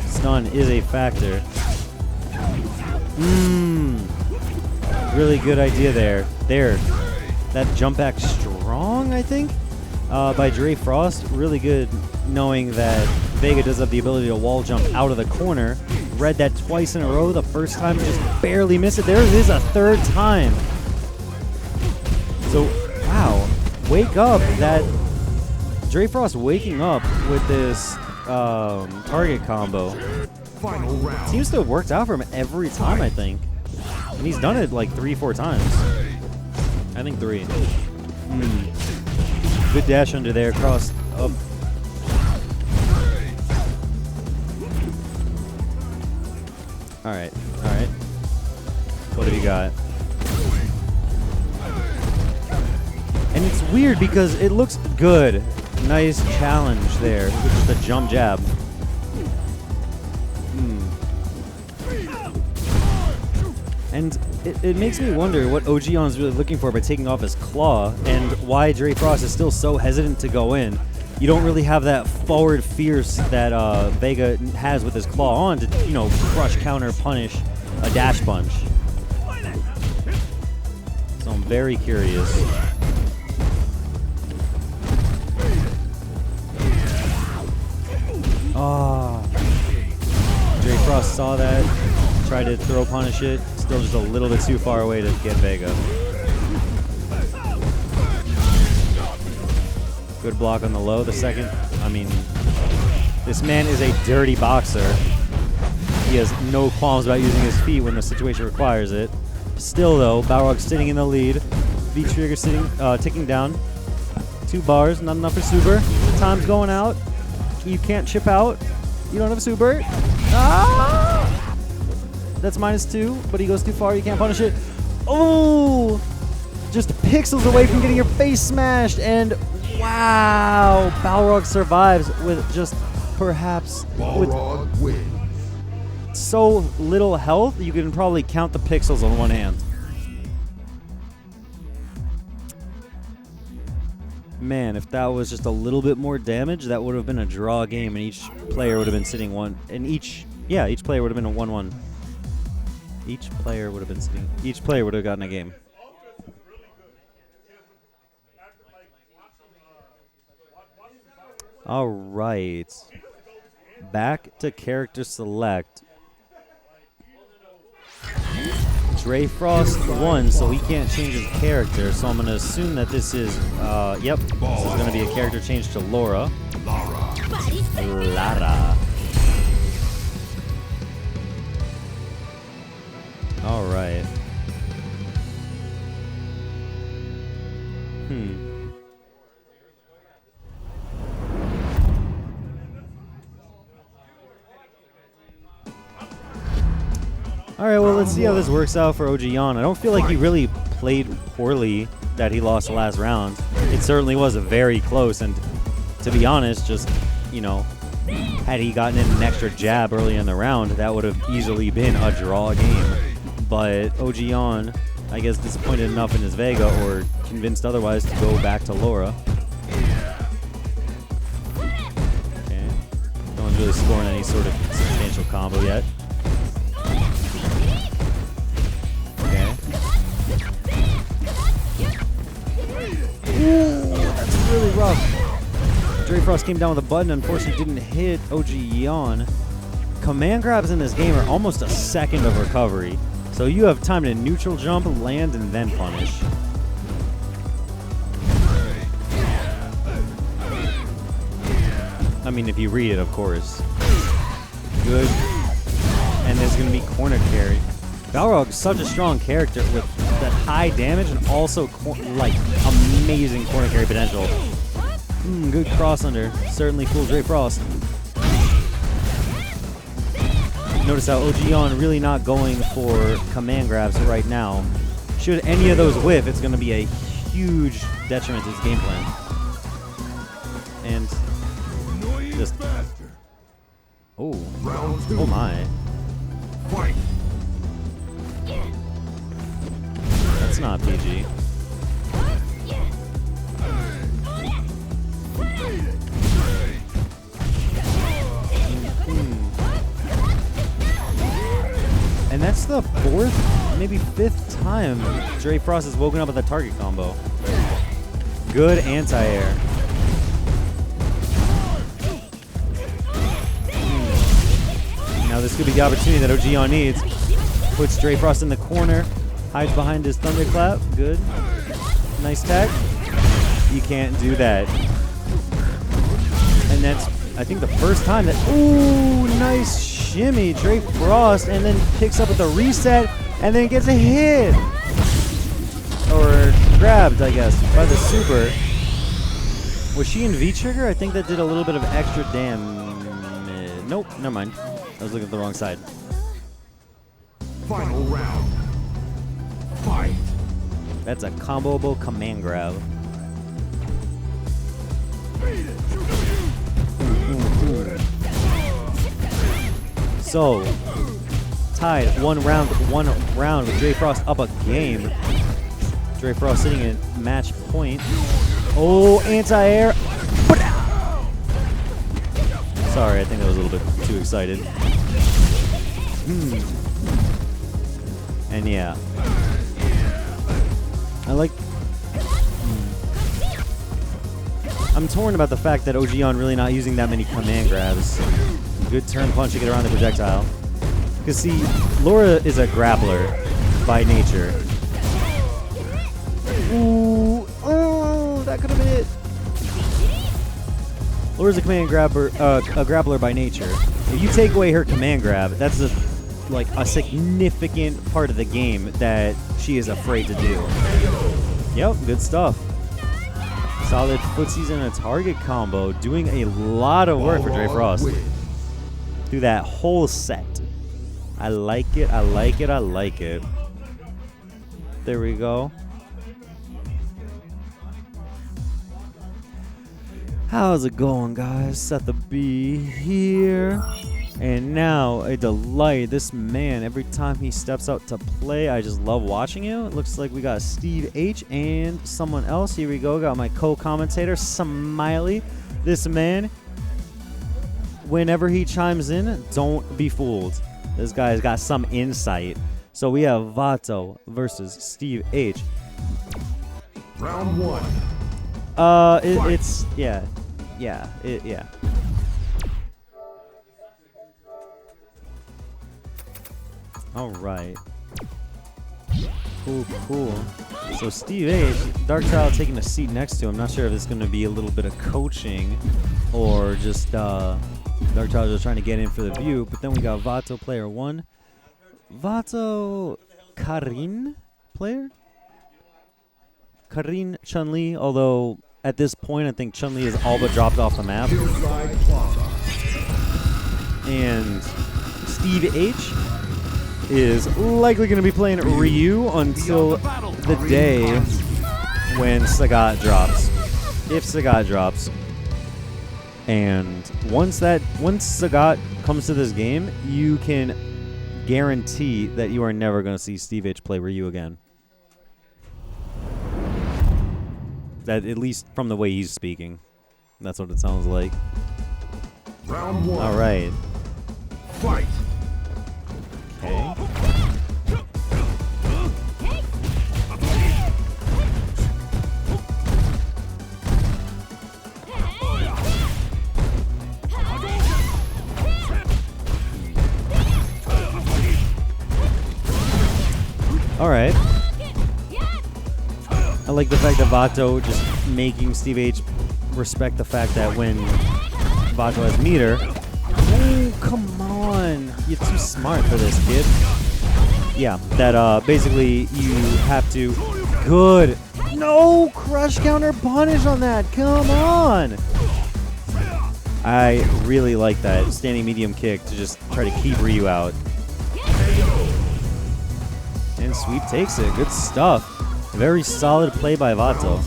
S7: Stun is a factor. Really good idea there. That jump back strong, I think, by Dre Frost. Really good knowing that Vega does have the ability to wall jump out of the corner. Read that twice in a row. The first time just barely missed it. There it is a third time. So, wow. Wake up. That Dre Frost waking up with this target combo seems to have worked out for him every time, I think. And he's done it like 3-4 times. I think 3. Good dash under there, cross up. Alright. What have you got? And it's weird because it looks good. Nice challenge there with just a jump jab. And it makes me wonder what OGion is really looking for by taking off his claw, and why Dre Frost is still so hesitant to go in. You don't really have that forward fierce that Vega has with his claw on to, crush, counter, punish a dash punch. So I'm very curious. Oh. Dre Frost saw that, tried to throw punish it. Still just a little bit too far away to get Vega. Good block on the low. The second, this man is a dirty boxer. He has no qualms about using his feet when the situation requires it. Still though, Balrog sitting in the lead. V-trigger ticking down. 2 bars, not enough for super. Time's going out. You can't chip out. You don't have a super. Ah! That's -2, but he goes too far. You can't punish it. Oh! Just pixels away from getting your face smashed. And wow! Balrog survives with just perhaps
S1: Balrog wins.
S7: so little health, you can probably count the pixels on one hand. Man, if that was just a little bit more damage, that would have been a draw game, and each player would have been sitting one. And each player would have been a 1-1. Each player would have gotten a game. All right. Back to character select. Dre Frost won, so he can't change his character. So I'm going to assume that this is, this is going to be a character change to Lara. All right. All right, well, let's see how this works out for OGion. I don't feel like he really played poorly that he lost the last round. It certainly was very close, and to be honest, just, had he gotten in an extra jab early in the round, that would have easily been a draw game. But OGion, I guess, disappointed enough in his Vega, or convinced otherwise, to go back to Lara. really scoring any sort of substantial combo yet. Okay. Ooh, that's really rough. Dre Frost came down with a button, unfortunately didn't hit OG Yawn. Command grabs in this game are almost a second of recovery. So you have time to neutral jump, land, and then punish. I mean, if you read it, of course. Good. And there's going to be corner carry. Balrog's such a strong character with that high damage and also, like, amazing corner carry potential. Good cross under. Certainly fooled Dre Frost. Notice how OG really not going for command grabs right now. Should any of those whiff, it's going to be a huge detriment to his game plan. And just... Oh. Oh my. That's not PG. And that's the fourth, maybe fifth time Dre Frost has woken up with a target combo. Good anti-air. Now this could be the opportunity that OG needs. Puts Dre Frost in the corner, hides behind his thunderclap. Good. Nice tag. You can't do that. And that's, I think, the first time that... Ooh, nice shimmy. Dre Frost, and then picks up with the reset, and then gets a hit. Or grabbed, I guess, by the super. Was she in V-trigger? I think that did a little bit of extra damage. Nope, never mind. I was looking at the wrong side.
S1: Final round. Fight.
S7: That's a comboable command grab. So, tied one round with Dre Frost up a game. Dre Frost sitting at match point. Oh, anti-air. Sorry, I think that was a little bit too excited. And yeah. I like... I'm torn about the fact that OG really not using that many command grabs. Good turn punch to get around the projectile. Because see, Laura is a grappler by nature. Ooh, oh, that could have been it. Laura's a command grabber, a grappler by nature. If you take away her command grab, that's like a significant part of the game that she is afraid to do. Yep, good stuff. Solid footsies and a target combo, doing a lot of work for Dre Frost through that whole set. I like it, I like it, I like it. There we go. How's it going, guys? Set the B here. And now, a delight. This man, every time he steps out to play, I just love watching him. It looks like we got Steve H and someone else. Here we go. Got my co-commentator, Smiley. This man, whenever he chimes in, don't be fooled. This guy's got some insight. So we have Vato versus Steve H.
S1: Round one.
S7: It's yeah. All right. Cool. So Steve H, Dark Child taking a seat next to him. Not sure if it's going to be a little bit of coaching or just Dark Child just trying to get in for the view. But then we got Vato player one. Vato Karin player? Karin Chun-Li, although at this point I think Chun-Li is all but dropped off the map. And Steve H is likely going to be playing Ryu until the day when Sagat drops. If Sagat drops. And once Sagat comes to this game, you can guarantee that you are never going to see Steve H play Ryu again. That, at least from the way he's speaking. That's what it sounds like.
S1: Round one.
S7: All right.
S1: Fight.
S7: Okay. All right. I like the fact that Vato just making Steve H respect the fact that when Vato has meter. Oh, come on. You're too smart for this, kid. Yeah, that basically you have to. Good. No crush counter punish on that. Come on. I really like that standing medium kick to just try to keep Ryu out. And Sweep takes it. Good stuff. Very solid play by Vato.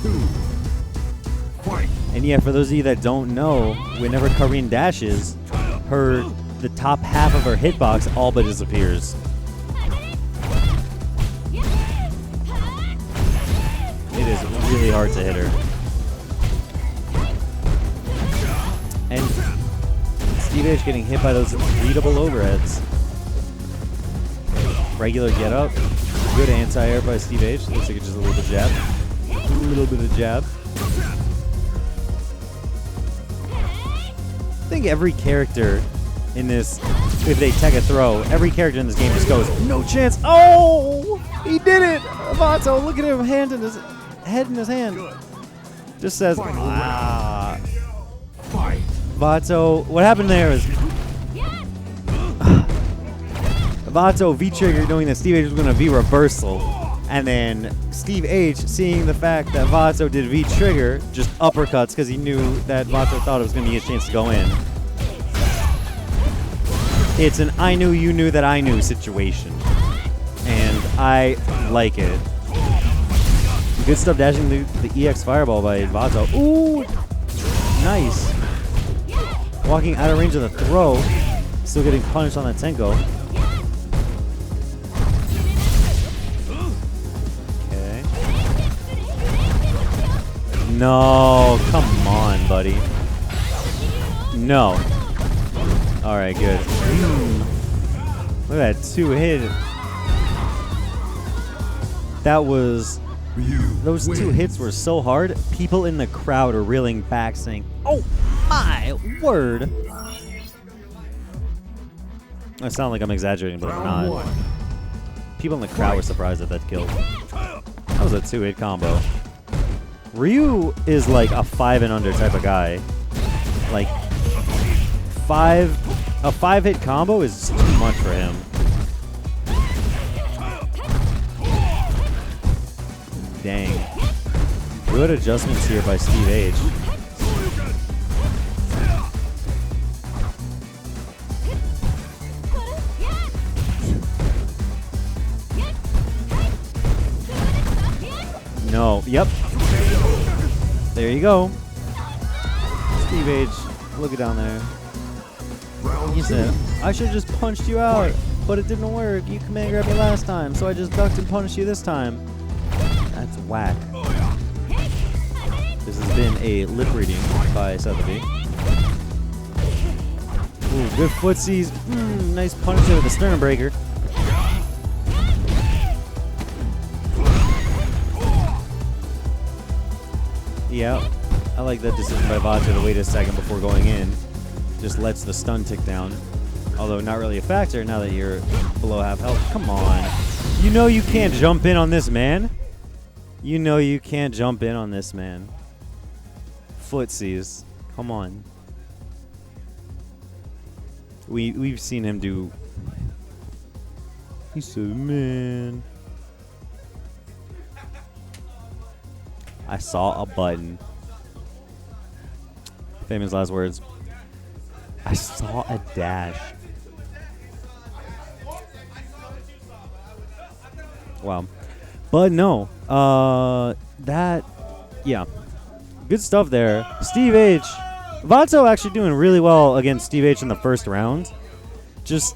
S7: And yeah, for those of you that don't know, whenever Karine dashes, the top half of her hitbox all but disappears. It is really hard to hit her. And Steve H getting hit by those readable overheads. Regular get up. Good anti-air by Steve H. Looks like it's just a little bit of jab. A little bit of jab. I think every character in this, if they tech a throw, every character in this game just goes, no chance. Oh! He did it! Vato, look at him, head in his hand. Just says, ah. Vato, what happened there is Vato V-trigger knowing that Steve H was going to V-reversal. And then Steve H, seeing the fact that Vato did V-trigger, just uppercuts because he knew that Vato thought it was going to be his chance to go in. It's an I knew you knew that I knew situation. And I like it. Good stuff dashing the EX Fireball by Vato. Ooh! Nice. Walking out of range of the throw. Still getting punished on that Tenko. No, come on, buddy. No. All right, good. Look at that 2-hit. That was... Those 2 hits were so hard, people in the crowd are reeling back saying, oh my word. I sound like I'm exaggerating, but I'm not. People in the crowd were surprised at that kill. That was a 2-hit combo. Ryu is like a 5 and under type of guy. Like, a 5-hit combo is too much for him. Dang. Good adjustments here by Steve H. No. Yep. There you go. Steve H, look it down there. He said, I should have just punched you out, but it didn't work. You command grabbed me last time, so I just ducked and punished you this time. That's whack. This has been a lip reading by SFV. Ooh, good footsies. Nice punish there with the sternum breaker. Yeah, I like that decision by Vato to wait a second before going in. Just lets the stun tick down. Although not really a factor now that you're below half health. Come on. You know you can't jump in on this, man. You know you can't jump in on this, man. Footsies. Come on. We've seen him do... He said, man... I saw a button. Famous last words. I saw a dash. Wow. But no. Yeah. Good stuff there. Steve H. Vato actually doing really well against Steve H in the first round. Just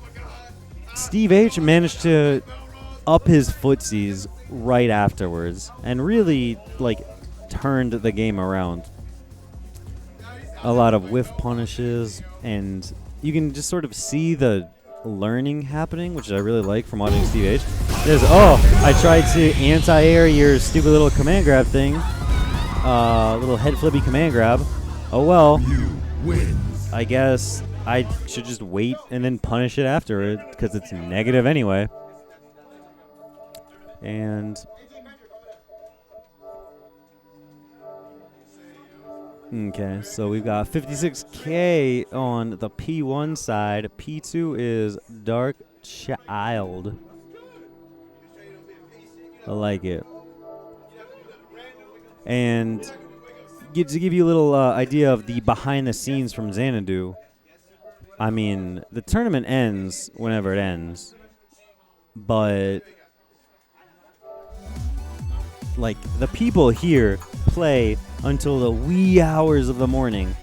S7: Steve H managed to up his footsies right afterwards and really, like, turned the game around. a lot of whiff punishes, and you can just sort of see the learning happening, which I really like from watching Steve H. There's, oh, I tried to anti-air your stupid little command grab thing. Little head flippy command grab. Oh well. I guess I should just wait and then punish it after it, because it's negative anyway. And okay, so we've got 56K on the P1 side. P2 is Dark Child. I like it. And to give you a little idea of the behind the scenes from Xanadu, I mean, the tournament ends whenever it ends, but like the people here play until the wee hours of the morning.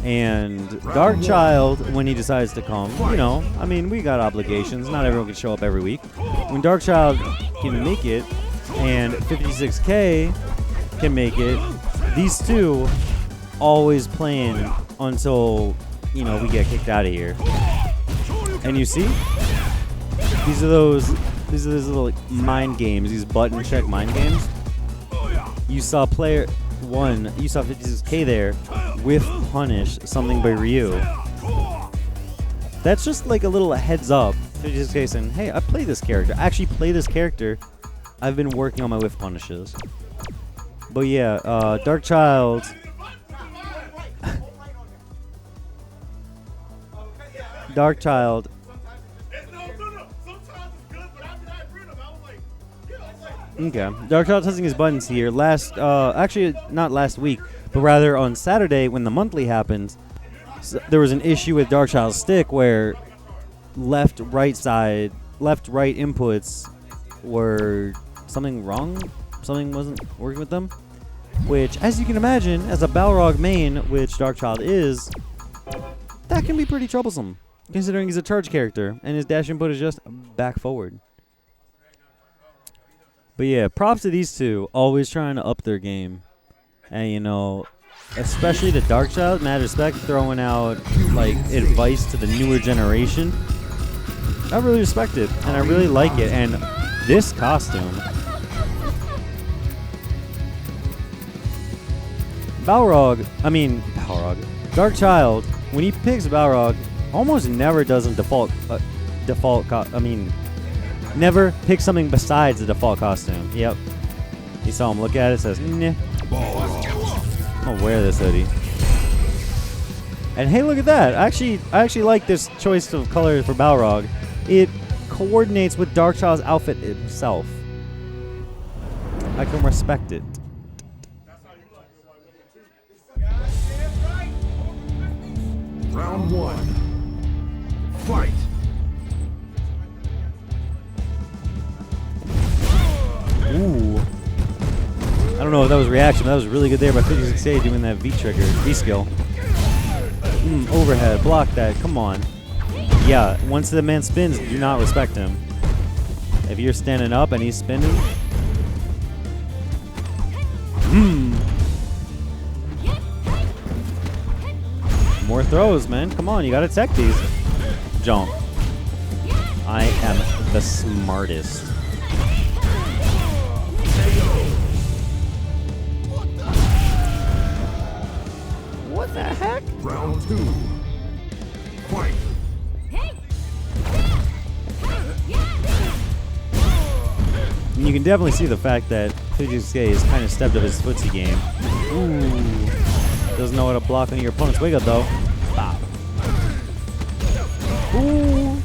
S7: And Dark Child, when he decides to come, you know, I mean, we got obligations. Not everyone can show up every week. When Dark Child can make it and 56K can make it, these two always playing until, you know, we get kicked out of here. And you see, these are those little mind games, these button check mind games. You saw player 1, you saw 56K there with punish something by Ryu. That's just like a little heads up. 56K saying, hey, I play this character. I actually play this character. I've been working on my whiff punishes. But yeah, Dark Child. Dark Child. Okay, Dark Child testing his buttons here. Actually, not last week, but rather on Saturday when the monthly happened, there was an issue with Dark Child's stick where left, right inputs were something wrong. Something wasn't working with them. Which, as you can imagine, as a Balrog main, which Dark Child is, that can be pretty troublesome, considering he's a charge character and his dash input is just back forward. But yeah, props to these two, always trying to up their game. And you know, especially the Dark Child, mad respect, throwing out like advice to the newer generation. I really respect it, and I really like it. And this costume, Balrog, Dark Child, when he picks Balrog, almost never does a never pick something besides the default costume. Yep. You saw him look at it, says, nah. I'm gonna wear this hoodie. And hey, look at that. I actually like this choice of color for Balrog. It coordinates with Dark Child's outfit itself. I can respect it.
S1: Round 1. Fight.
S7: Ooh. I don't know if that was reaction, but that was really good there by 56A doing that V-trigger, V-skill. Overhead, block that, come on. Yeah, once the man spins, do not respect him. If you're standing up and he's spinning. More throws, man. Come on, you gotta tech these. Jump. I am the smartest. What the heck?
S1: Round 2. Fight.
S7: And you can definitely see the fact that 56K has kind of stepped up his footsie game. Ooh. Doesn't know how to block on your opponent's wiggle though. Bop. Ooh.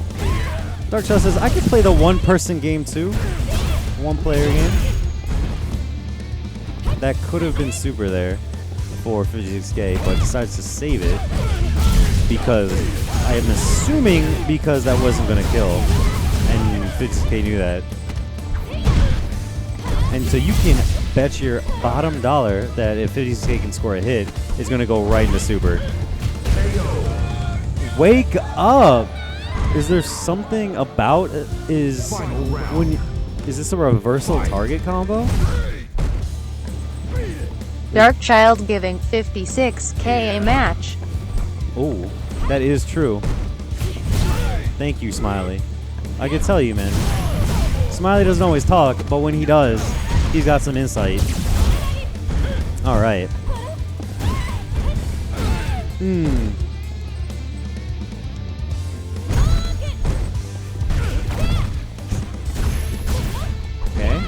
S7: Dark Child says, I could play the one-person game too. One-player game. That could have been super there for 56K, but decides to save it because I am assuming because that wasn't going to kill. And 56K knew that. And so you can bet your bottom dollar that if 56K can score a hit, it's going to go right into super. Wake up! Is there something about is this a reversal target combo?
S8: Dark Child giving 56K a match.
S7: Oh, that is true. Thank you, Smiley. I can tell you, man. Smiley doesn't always talk, but when he does, he's got some insight. All right. Okay.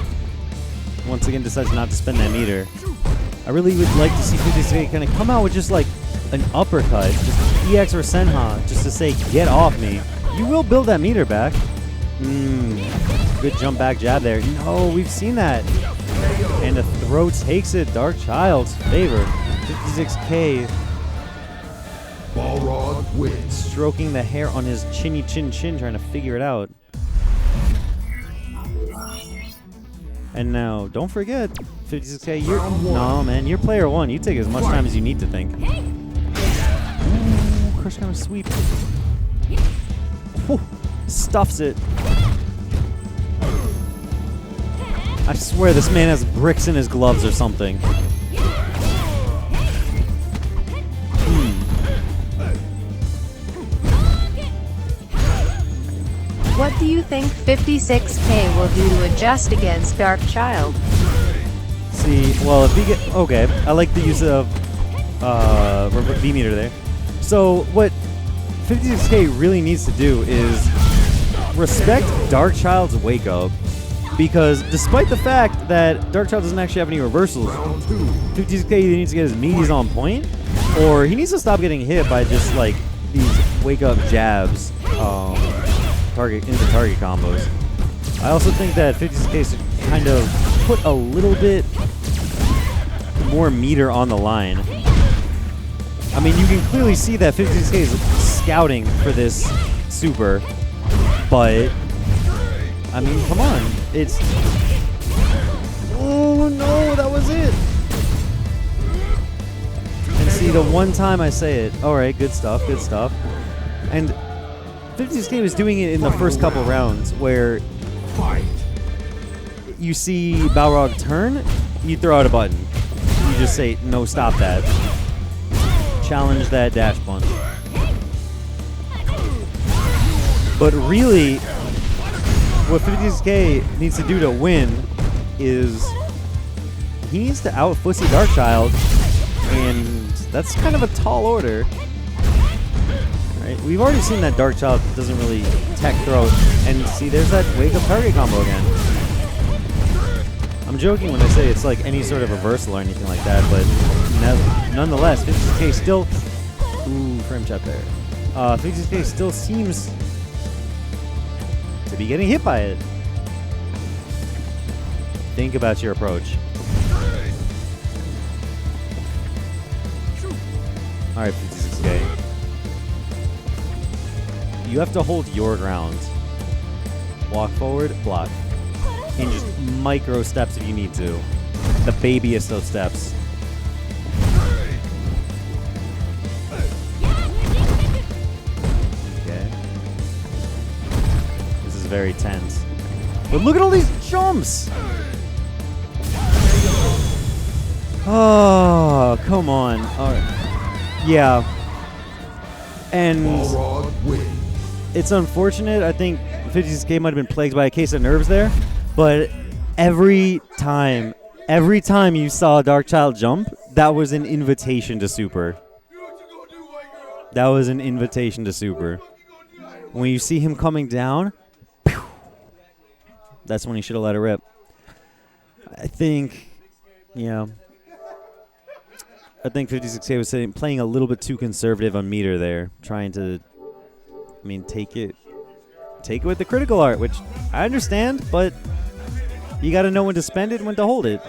S7: Once again, decides not to spend that meter. I really would like to see 56K kind of come out with just like an uppercut, just EX or Senha, just to say, get off me. You will build that meter back. Good jump back jab there. No, we've seen that. And the throw takes it. Dark Child's favor. 56K.
S1: Balrog wins.
S7: Stroking the hair on his chinny chin, trying to figure it out. And now, don't forget, 56K, you're... No, man, you're player one. You take as much time as you need to think. Ooh, crush counter sweep. Whew, stuffs it. I swear this man has bricks in his gloves or something.
S8: What do you think 56K will do to adjust against Dark Child?
S7: See, well, if he get... Okay, I like the use of V-meter there. So, what 56K really needs to do is respect Dark Child's wake up. Because despite the fact that Dark Child doesn't actually have any reversals, 56K either needs to get his meaties on point, or he needs to stop getting hit by just, like, these wake-up jabs into target combos. I also think that 56K should kind of put a little bit more meter on the line. I mean, you can clearly see that 56K is scouting for this super, but I mean, come on. It's... Oh, no, that was it. And see, the one time I say it, all right, good stuff, good stuff. And 56K was doing it in the first couple rounds where you see Balrog turn, you throw out a button. You just say, no, stop that. Challenge that dash punch. But really, what 56K needs to do to win is he needs to out-fussy Dark Child, and that's kind of a tall order. Right? We've already seen that Dark Child doesn't really tech throw, and see, there's that wake-up target combo again. I'm joking when I say it's like any sort of reversal or anything like that, but nonetheless, 56K still... Ooh, frame chat there. 56K still seems to be getting hit by it. Think about your approach. Alright, 56K. You have to hold your ground. Walk forward, block. In just micro steps if you need to. The babiest of steps. Okay. This is very tense. But look at all these jumps! Oh, come on. Yeah. And it's unfortunate. I think 56K might have been plagued by a case of nerves there. But every time you saw Dark Child jump, that was an invitation to super. That was an invitation to super. When you see him coming down, pew, that's when he should have let it rip. I think, yeah. I think 56K was playing a little bit too conservative on meter there, trying to, I mean, take it with the critical art, which I understand, but you got to know when to spend it and when to hold it.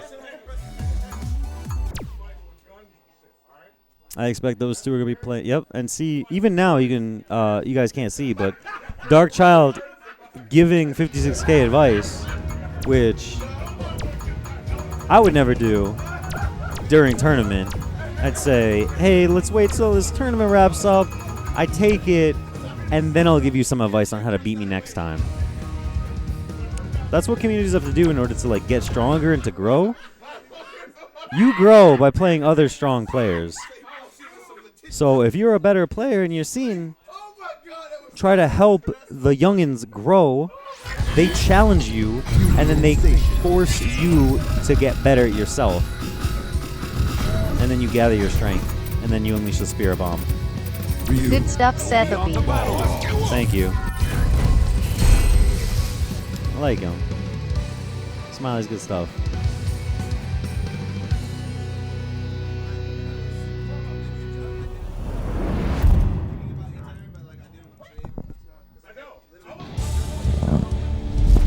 S7: I expect those two are going to be playing. Yep, and see, even now you can, you guys can't see, but Dark Child giving 56K advice, which I would never do during tournament. I'd say, hey, let's wait till this tournament wraps up. I take it, and then I'll give you some advice on how to beat me next time. That's what communities have to do in order to like get stronger and to grow. You grow by playing other strong players. So if you're a better player in your scene, try to help the youngins grow. They challenge you, and then they force you to get better at yourself. And then you gather your strength, and then you unleash the Spirit Bomb.
S8: Good stuff, SFV.
S7: Thank you. I like him. Smiley's good stuff.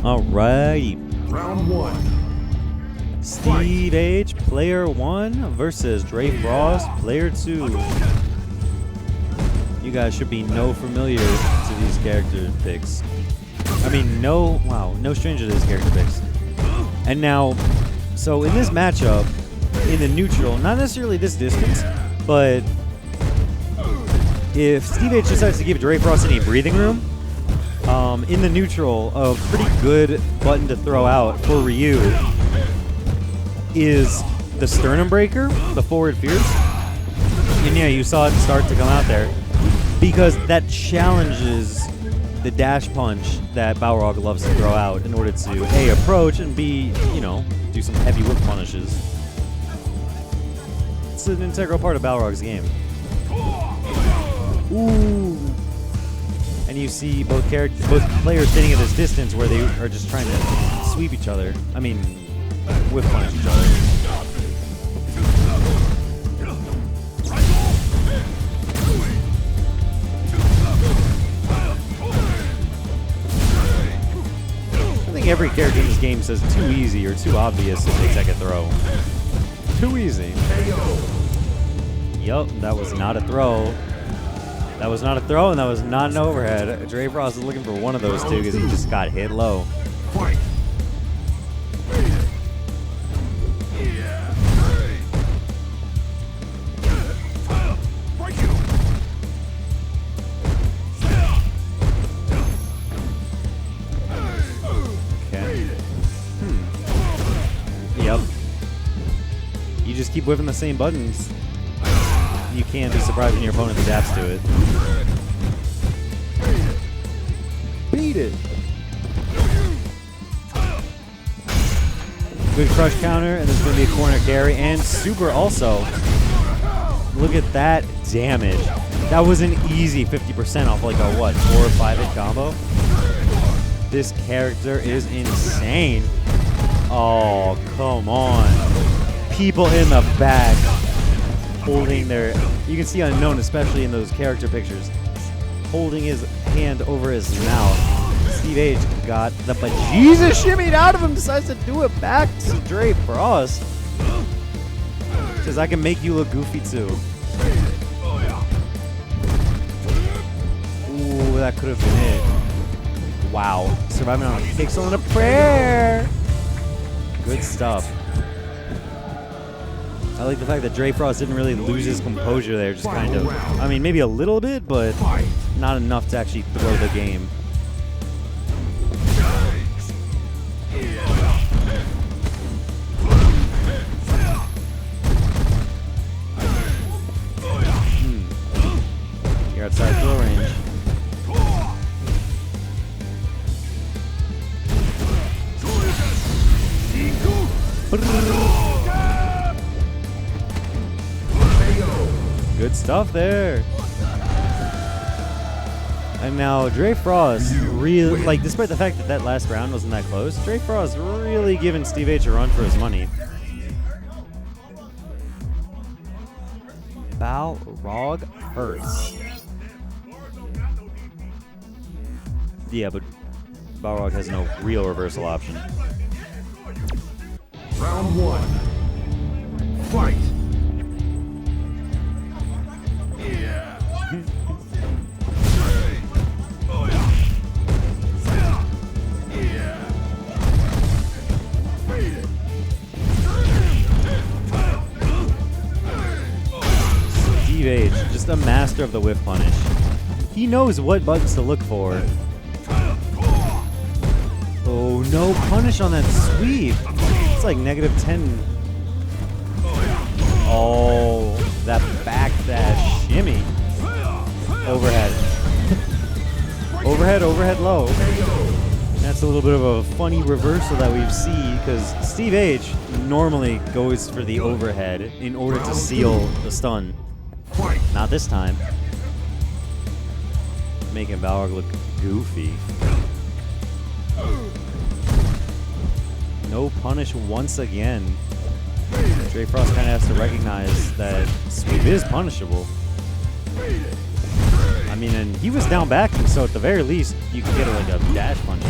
S7: Alrighty.
S1: Round 1.
S7: Steve H, player 1 versus Dre Frost, player 2. You guys should be familiar to these character picks. I mean, no stranger to these character picks. And now, so in this matchup, in the neutral, not necessarily this distance, but if Steve H decides to give Dre Frost any breathing room, in the neutral, a pretty good button to throw out for Ryu is the Sternum Breaker, the forward fierce. And yeah, you saw it start to come out there because that challenges the dash punch that Balrog loves to throw out in order to A, approach, and B, do some heavy whip punishes. It's an integral part of Balrog's game. Ooh. And you see both players sitting at this distance where they are just trying to sweep each other. I mean, whip punish each other. I think every character in this game says too easy or too obvious if they take a throw. Too easy. Yup, that was not a throw. That was not a throw, and that was not an overhead. Dre Frost is looking for one of those two because he just got hit low.
S1: Fight.
S7: Okay. Yep. You just keep whipping the same buttons. You can't be surprised when your opponent adapts to it.
S6: Beat it.
S7: Good crush counter, and there's going to be a corner carry, and super also. Look at that damage. That was an easy 50% off like a, 4 or 5 hit combo? This character is insane. Oh, come on. People in the back holding their, you can see Unknown, especially in those character pictures, holding his hand over his mouth. Steve H got the bejesus shimmied out of him, decides to do it back to Dre Frost. Says, I can make you look goofy too. Ooh, that could have been it. Wow. Surviving on a pixel and a prayer. Good stuff. I like the fact that Dre Frost didn't really lose his composure there, just kind of, I mean, maybe a little bit, but not enough to actually throw the game. You're outside throw range. Good stuff there. And now Dre Frost really, like, despite the fact that that last round wasn't that close, Dre Frost really giving Steve H a run for his money. Balrog hurts. Yeah, but Balrog has no real reversal option.
S1: Round 1. Fight.
S7: Steve H, just a master of the whiff punish. He knows what buttons to look for. Oh, no punish on that sweep. It's like -10. Oh, that back dash shimmy. Overhead. Overhead low. That's a little bit of a funny reversal that we've seen because Steve H normally goes for the overhead in order to seal the stun. Not this time. Making Balrog look goofy. No punish once again. Dre Frost kind of has to recognize that sweep is punishable. I mean, and he was down backing, so at the very least, you could get like a dash punch.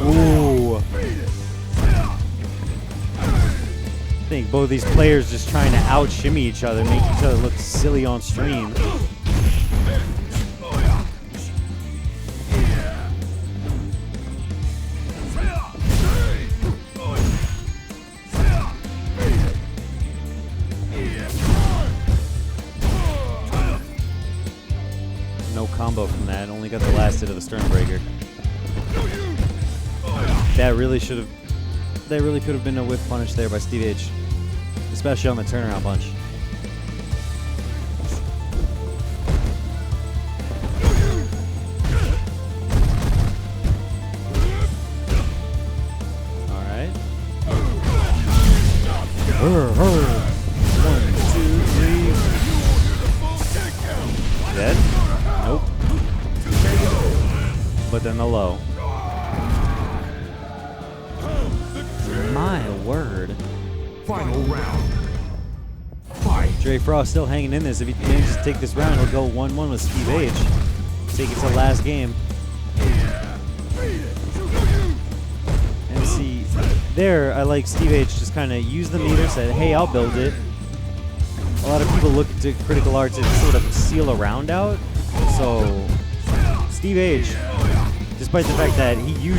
S7: Ooh. I think both these players just trying to out-shimmy each other, make each other look silly on stream. No combo from that, only got the last hit of the stern breaker. That really could have been a whiff punish there by Steve H. Especially on the turnaround punch. Alright. 1, 2, 3. Dead? Nope. But then the low. My word.
S1: Final round. Fight.
S7: Dre Frost still hanging in this. If he manages to take this round, he'll go 1-1 with Steve H. Take it to the last game. And see, there, I like Steve H just kind of used the meter, said, hey, I'll build it. A lot of people look to critical art to sort of seal a round out. So, Steve H, despite the fact that you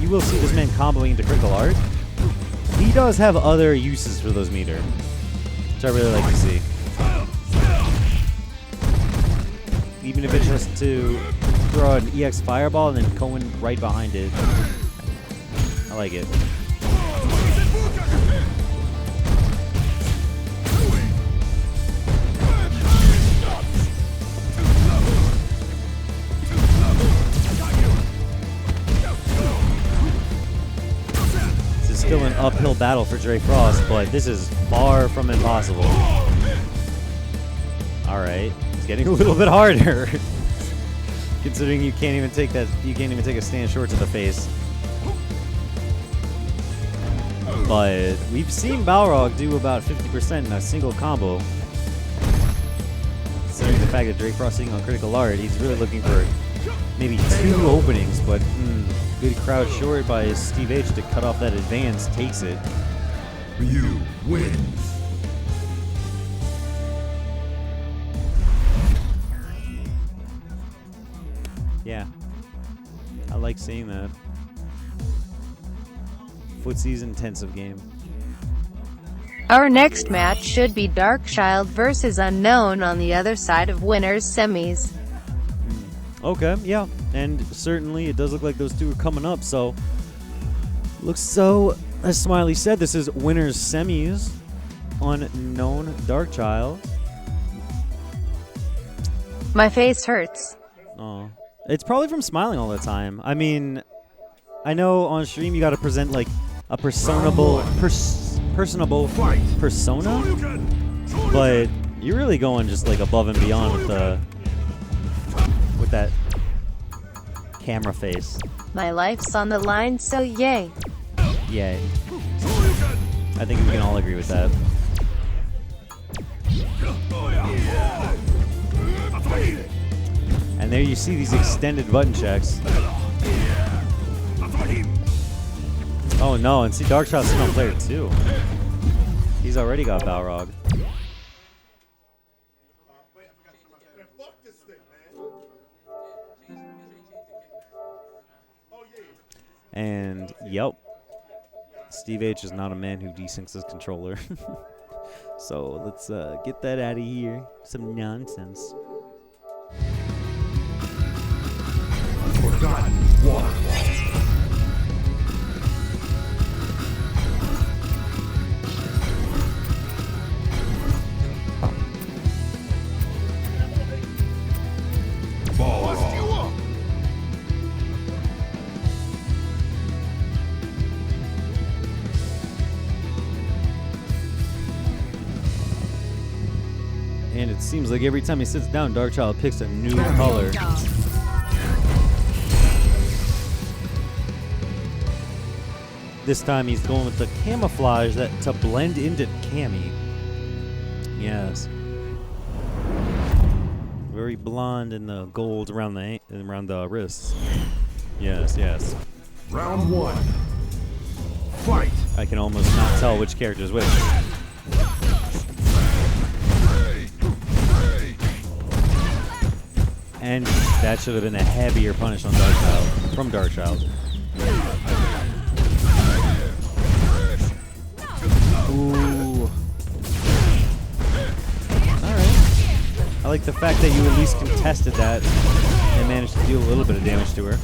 S7: will see this man comboing into critical art, he does have other uses for those meter, which I really like to see. Even if it's just to throw an EX fireball and then Cohen right behind it. I like it. Still an uphill battle for Dre Frost, but this is far from impossible. Alright, it's getting a little bit harder. Considering you can't even take a stand short to the face. But we've seen Balrog do about 50% in a single combo. Considering the fact that Dre Frost sitting on critical art, he's really looking for maybe 2 openings, but good crowd short by Steve H to cut off that advance, takes it.
S1: Ryu wins.
S7: Yeah, I like seeing that. Footsie's intensive game.
S8: Our next match should be Darkchild versus Unknown on the other side of winners semis.
S7: Okay, yeah, and certainly it does look like those two are coming up, so looks so, as Smiley said, this is winners semis. Unknown Darkchild.
S8: My face hurts.
S7: Oh, it's probably from smiling all the time. I mean, I know on stream you got to present like a personable persona, but you're really going just like above and beyond with that camera face.
S8: My life's on the line, so yay.
S7: Yay. I think we can all agree with that. And there you see these extended button checks. Oh no, and see Darkshot's sitting on player 2. He's already got Balrog. And yep, Steve H is not a man who desyncs his controller. So let's get that out of here. Some nonsense.
S1: Forgotten waterfall.
S7: It seems like every time he sits down, Darkchild picks a new color. This time he's going with the camouflage to blend into Cammy. Yes. Very blonde and the gold around the wrists. Yes, yes.
S1: Round 1. Fight.
S7: I can almost not tell which character is which. And that should have been a heavier punish on Darkchild from Darkchild. Ooh. Alright. I like the fact that you at least contested that and managed to do a little bit of damage to her.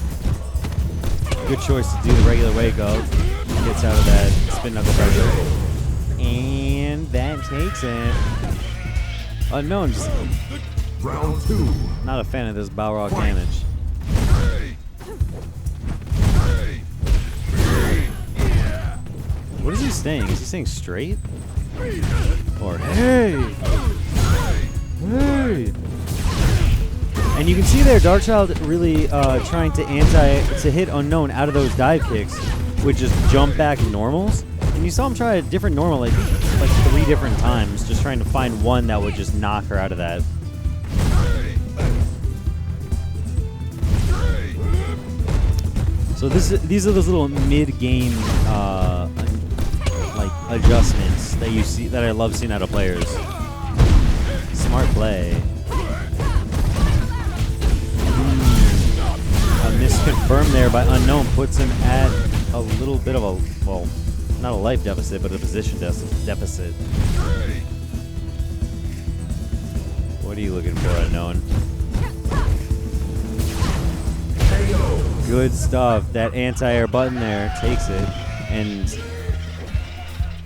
S7: Good choice to do the regular way go. Gets out of that spin knuckle pressure. And that takes it. Unknown, just
S1: Round 2.
S7: not a fan of this Balrog damage. What is he saying? Is he saying straight? Or hey? Hey! And you can see there, Darkchild really trying to hit Unknown out of those dive kicks with just jump back normals. And you saw him try a different normal like 3 different times, just trying to find one that would just knock her out of that. So these are those little mid-game like adjustments that you see that I love seeing out of players. Smart play. A misconfirm there by Unknown puts him at a little bit of a, well, not a life deficit, but a position deficit. What are you looking for, Unknown? Good stuff. That anti-air button there takes it. And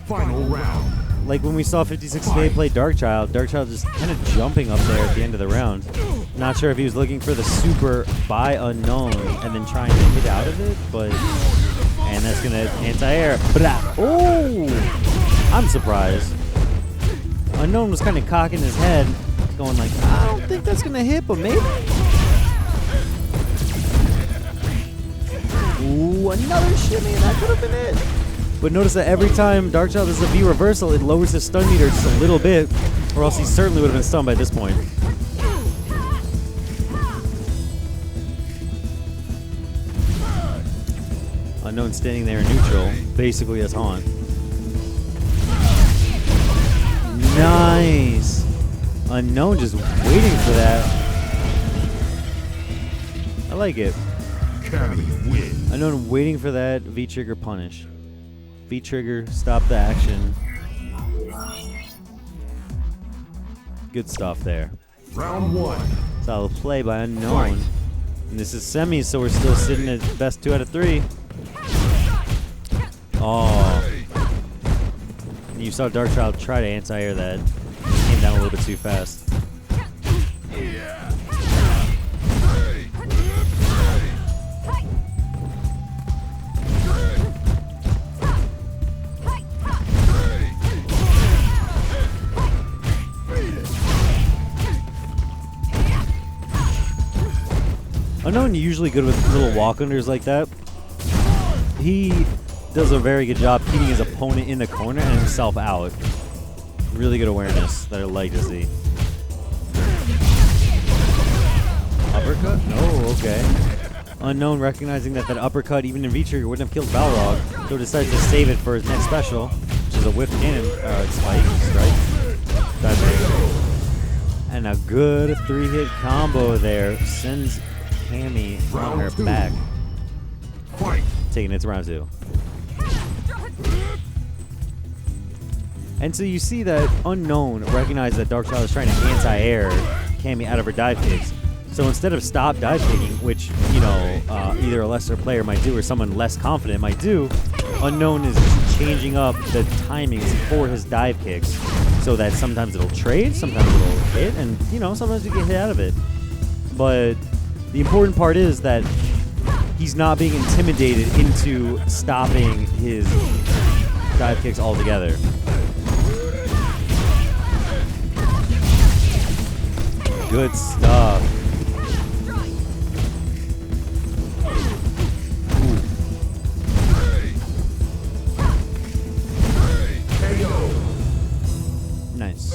S1: Final round.
S7: like when we saw 56K play Darkchild just kind of jumping up there at the end of the round. Not sure if he was looking for the super by Unknown and then trying to hit out of it, but... And that's going to anti-air. Oh! I'm surprised. Unknown was kind of cocking his head, going like, I don't think that's going to hit, but maybe... Ooh, another shimmy, and that could have been it. But notice that every time Darkchild does a V reversal, it lowers his stun meter just a little bit, or else he certainly would have been stunned by this point. Unknown standing there in neutral, basically as Haunt. Nice! Unknown just waiting for that. I like it.
S1: Cammy win.
S7: Unknown waiting for that V-trigger punish. V-trigger, stop the action. Good stuff there.
S1: Round 1.
S7: Solid play by Unknown. And this is semis, so we're still sitting at best 2 out of 3. Oh. And you saw Darkchild try to anti-air that. Came down a little bit too fast. Unknown usually good with little walk-unders like that. He does a very good job keeping his opponent in the corner and himself out. Really good awareness that I like to see. Uppercut? No, okay. Unknown recognizing that uppercut, even in V-trigger, wouldn't have killed Balrog, so decides to save it for his next special, which is a whiff cannon, strike. And a good 3-hit combo there sends Cammy on her back.
S1: Fight.
S7: Taking it to round 2. And so you see that Unknown recognized that Darkchild is trying to anti-air Cammy out of her dive kicks. So instead of stop dive kicking, which, you know, either a lesser player might do or someone less confident might do, Unknown is changing up the timings for his dive kicks so that sometimes it'll trade, sometimes it'll hit, and, you know, sometimes you get hit out of it. But the important part is that he's not being intimidated into stopping his dive kicks altogether. Good stuff. Nice.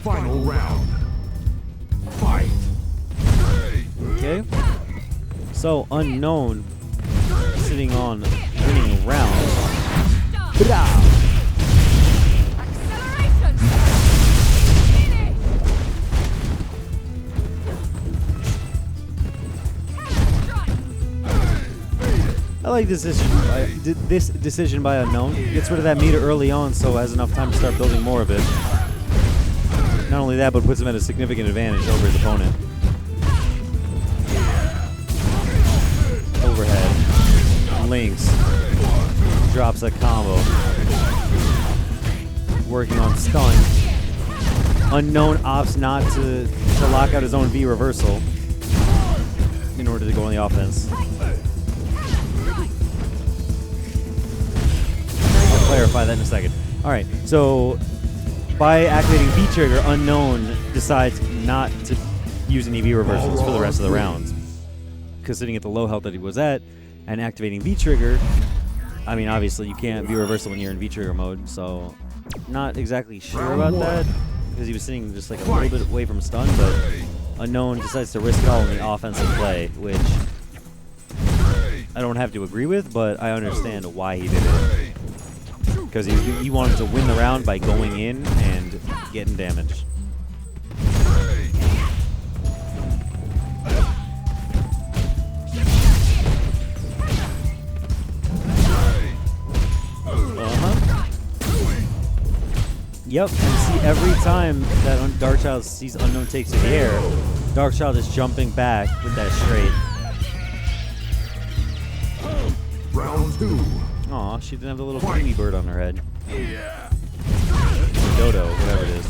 S1: Final round. Fight.
S7: Okay. So Unknown sitting on winning round.
S2: Acceleration!
S7: I like this decision by Unknown. Gets rid of that meter early on, so has enough time to start building more of it. Not only that, but puts him at a significant advantage over his opponent. Overhead. Links. Drops a combo. Working on stun. Unknown opts not to lock out his own V reversal in order to go on the offense. I'll clarify that in a second. Alright, so by activating V trigger, Unknown decides not to use any V reversals for the rest of the rounds. Because sitting at the low health that he was at and activating V trigger, I mean, obviously you can't V reversal when you're in V trigger mode, so not exactly sure about that because he was sitting just like a little bit away from stun, but Unknown decides to risk it all in the offensive play, which I don't have to agree with, but I understand why he did it. Because he wanted to win the round by going in and getting damage. Yep, and see every time that Darkchild sees Unknown takes the air, Darkchild is jumping back with that straight.
S1: Round 2.
S7: Aw, she didn't have the little baby bird on her head. Or dodo, whatever it is.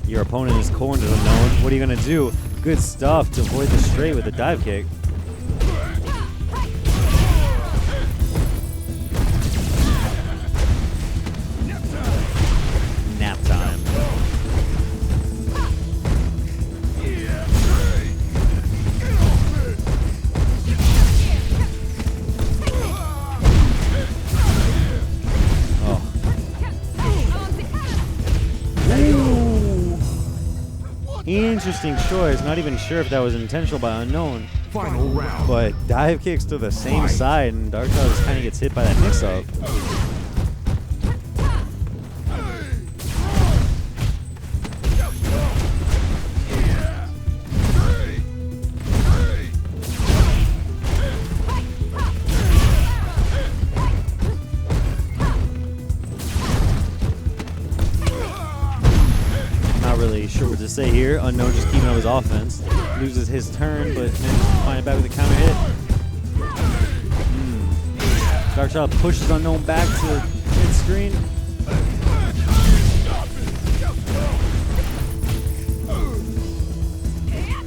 S7: Your opponent is cornered, Unknown. What are you gonna do? Good stuff to avoid the straight with a dive kick. Nap time. Interesting choice. Not even sure if that was intentional by Unknown.
S1: Final round.
S7: But dive kicks to the same side, and Darkchild just kind of gets hit by that mix-up. Sure what to say here. Unknown just keeping up his offense. Loses his turn, but manages to find it back with a counter hit. Darkchild pushes Unknown back to mid-screen.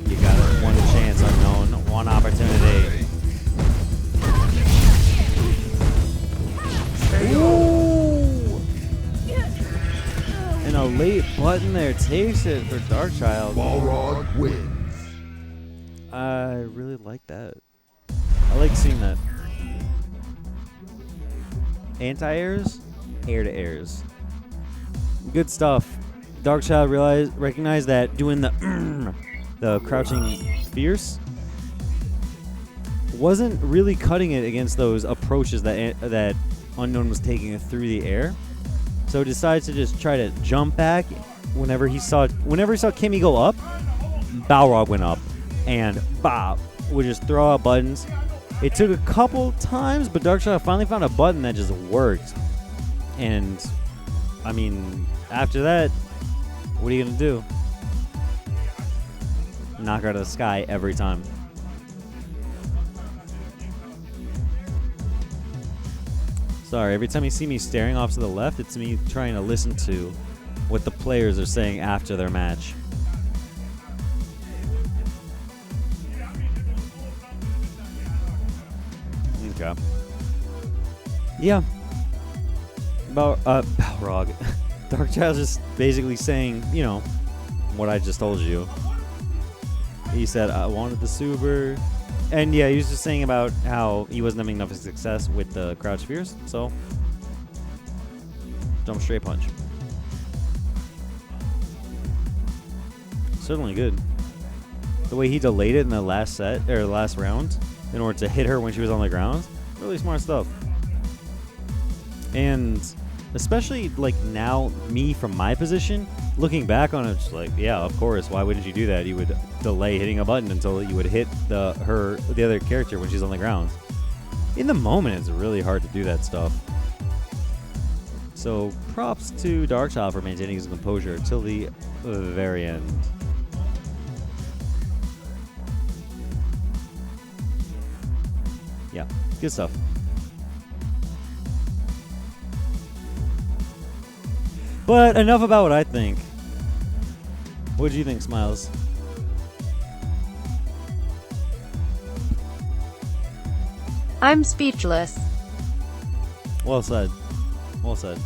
S7: You got it. One chance, Unknown. One opportunity. And a late button there takes it for Darkchild.
S1: Balrog wins.
S7: I really like that. I like seeing that. Anti-airs, air-to-airs. Good stuff. Darkchild recognized that doing the crouching fierce wasn't really cutting it against those approaches that Unknown was taking through the air. So decides to just try to jump back. Whenever he saw Kimmy go up, Balrog went up, and Bob would just throw out buttons. It took a couple times, but Darkchild finally found a button that just worked. And I mean, after that, what are you gonna do? Knock her out of the sky every time. Sorry, every time you see me staring off to the left, it's me trying to listen to what the players are saying after their match. Okay. Yeah. Balrog. Darkchild just basically saying, you know, what I just told you. He said, I wanted the super. And yeah, he was just saying about how he wasn't having enough success with the crouch spheres, so jump straight punch. Certainly good. The way he delayed it in the last set or last round in order to hit her when she was on the ground, really smart stuff. And especially like now, me from my position, looking back on it, just like, yeah, of course. Why wouldn't you do that? You would delay hitting a button until you would hit the other character when she's on the ground. In the moment, it's really hard to do that stuff. So props to Darkchild for maintaining his composure till the very end. Yeah, good stuff. But enough about what I think. What do you think, Smiles?
S8: I'm speechless.
S7: Well said. Well said.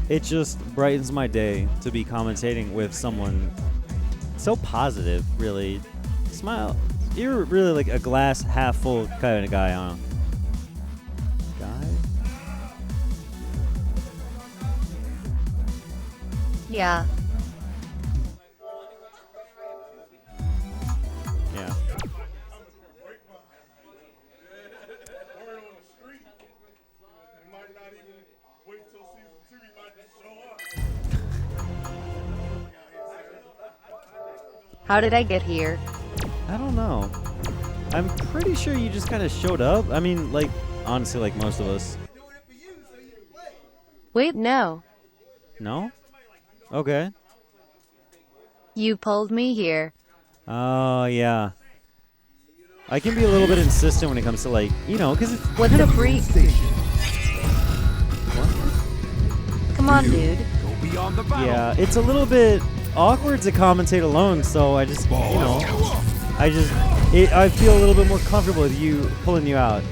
S7: It just brightens my day to be commentating with someone so positive, really. Smile. You're really like a glass half full kind of guy, huh?
S8: Yeah.
S7: Yeah.
S8: How did I get here?
S7: I don't know. I'm pretty sure you just kind of showed up. I mean, like, honestly, like most of us.
S8: Wait, no.
S7: No? Okay.
S8: You pulled me here.
S7: Oh, yeah. I can be a little bit insistent when it comes to, like, you know, because it's...
S8: What the freak? Come on, dude.
S7: Yeah, it's a little bit awkward to commentate alone, so I just, you know, I feel a little bit more comfortable with you pulling you out.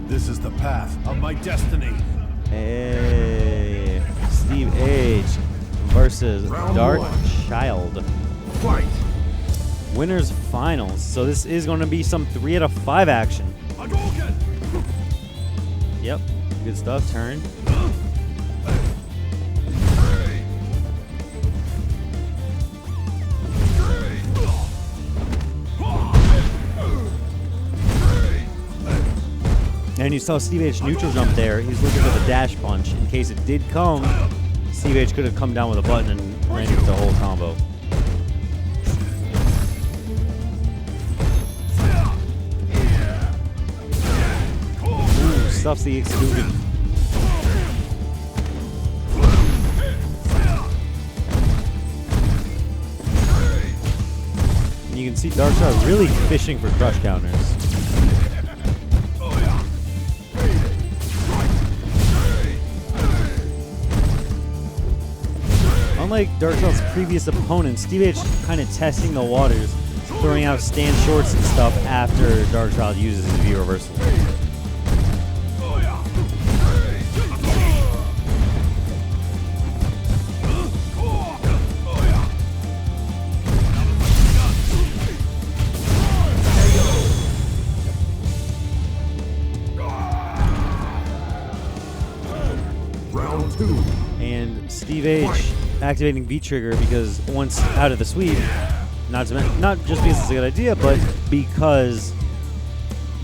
S1: This is the path of my destiny.
S7: Hey, Steve H versus Darkchild.
S1: Fight.
S7: Winners finals. So this is going to be some 3 out of 5 action. Yep, good stuff. Turn. And you saw Steve H neutral jump there. He was looking for the dash punch. In case it did come, Steve H could have come down with a button and ran into the whole combo. Ooh, stuffs the Hadouken. And you can see Darkchild really fishing for crush counters. Unlike Darkchild's previous opponent, Steve H kind of testing the waters, throwing out stand shorts and stuff after Darkchild uses his V reversal.
S1: Round 2.
S7: And Steve H activating V trigger because once out of the sweep, not just because it's a good idea, but because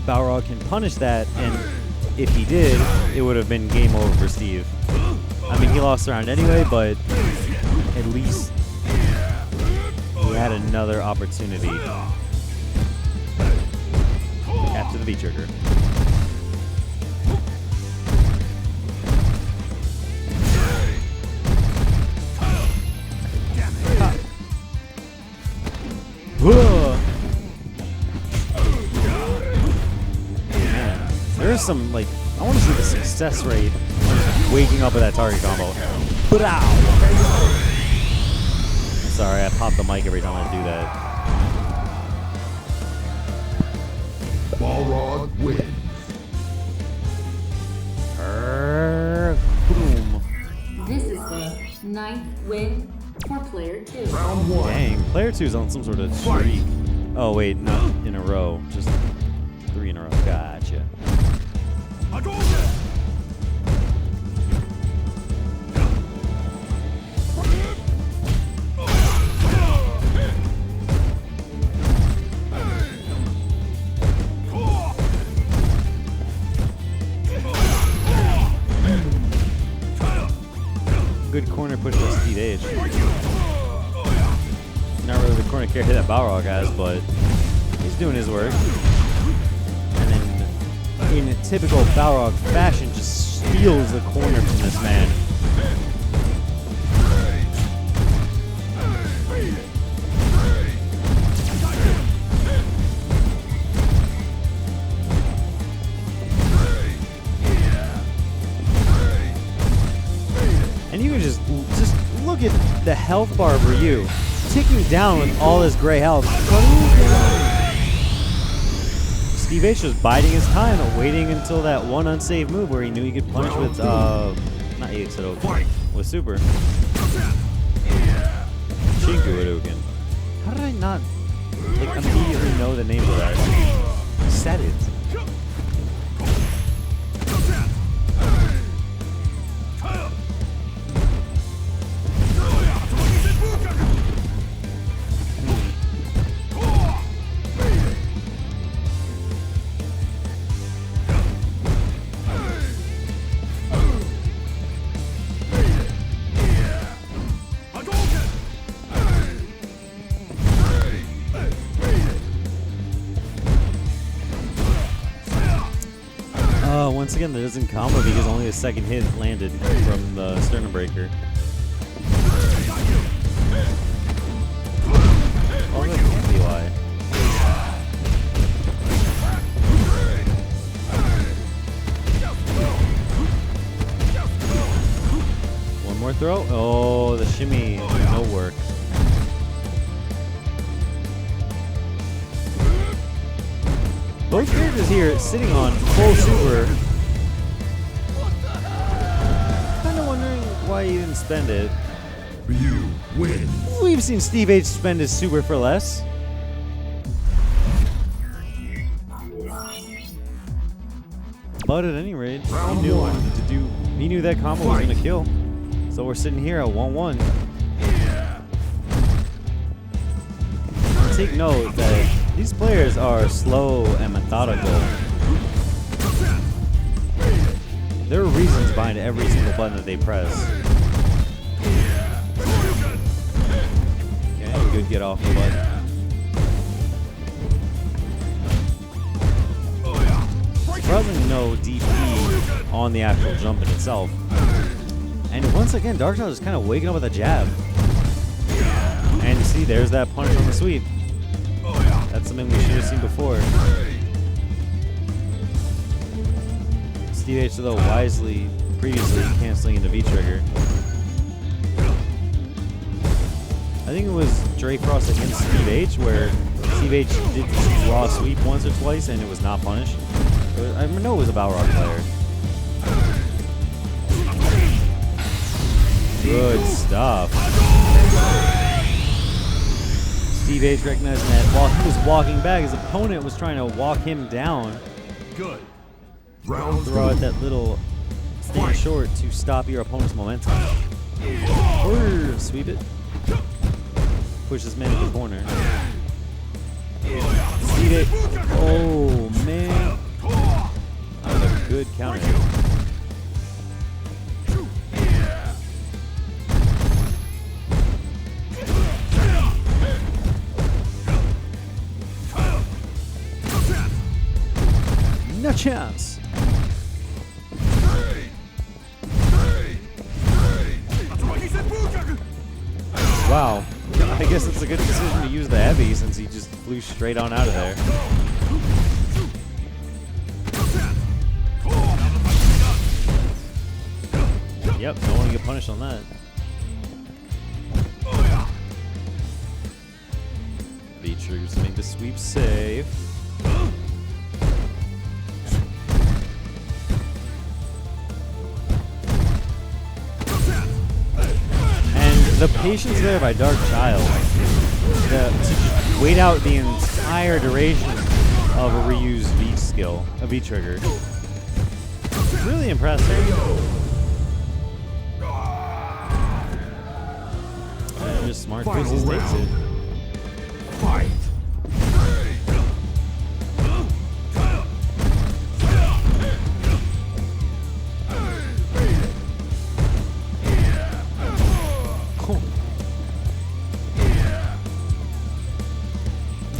S7: Balrog can punish that, and if he did, it would have been game over for Steve. I mean, he lost the round anyway, but at least he had another opportunity after the V trigger. Where's some, like, I want to see the success rate on waking up with that target combo. Pow! Sorry, I pop the mic every time I do that.
S1: Balrog wins.
S7: Boom.
S3: This is the 9th win for player 2.
S1: Round 1.
S7: Dang, player 2's on some sort of streak. Oh, wait, not in a row. Just 3 in a row. Gotcha. Good corner push by Steve H. Not really the corner care that Balrog has, but he's doing his work. And then, in typical Balrog fashion, just steals the corner from this man. And you can just look at the health bar for you, ticking down with all this gray health. Steve H was biding his time, waiting until that one unsaved move where he knew he could punish with, not Ace Hadouken, with Super. Shinku Hadouken. How did I not, like, immediately know the name of that? I said it. Once again, that doesn't combo because only the second hit landed from the sternum breaker. Oh, that can't be why. One more throw. Oh, the shimmy. No work. Both characters here sitting on full super. Kind of wondering why he didn't spend it.
S1: Ryu wins.
S7: We've seen Steve H spend his super for less. But at any rate, he knew that combo was gonna kill. So we're sitting here at 1-1. Take note that these players are slow and methodical. There are reasons behind every single button that they press. Okay, good get off the button. Surprisingly no DP on the actual jump in itself. And once again, Darkchild is kind of waking up with a jab. And you see, there's that punch on the sweep. That's something we should have seen before. Steve H, though, wisely previously canceling into V-trigger. I think it was Drake Frost against Steve H, where Steve H did raw sweep once or twice and it was not punished. I know it was a Balrog player. Good stuff. Steve H recognizing that while he was walking back, his opponent was trying to walk him down.
S1: Good. Round
S7: Throw out
S1: 2.
S7: that little stand short to stop your opponent's momentum. Or sweep it. Push this man into the corner. Steve H. Oh, man. That was a good counter. No chance. Wow. I guess it's a good decision to use the heavy since he just flew straight on out of there. Yep, no one get punished on that. V triggers to make the sweep safe. And the patience there by Dark Child to wait out the entire duration of a reused V skill, a V trigger. Really impressive. And just smart Pussies takes it.
S1: Fight.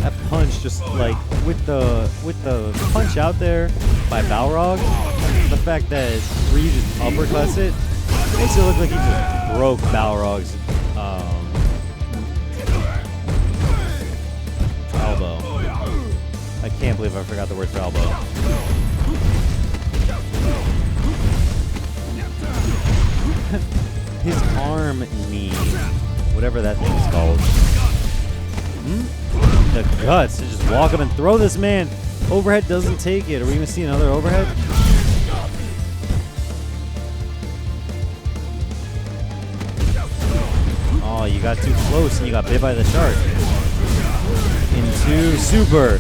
S7: That punch, just like with the punch out there by Balrog, the fact that Ryu just uppercuts it makes it look like he just broke Balrog's elbow. I can't believe I forgot the word for elbow. His arm knee, whatever that thing is called. The guts to just walk up and throw this man. Overhead doesn't take it. Are we going to see another overhead? Oh, you got too close and you got bit by the shark. Into super.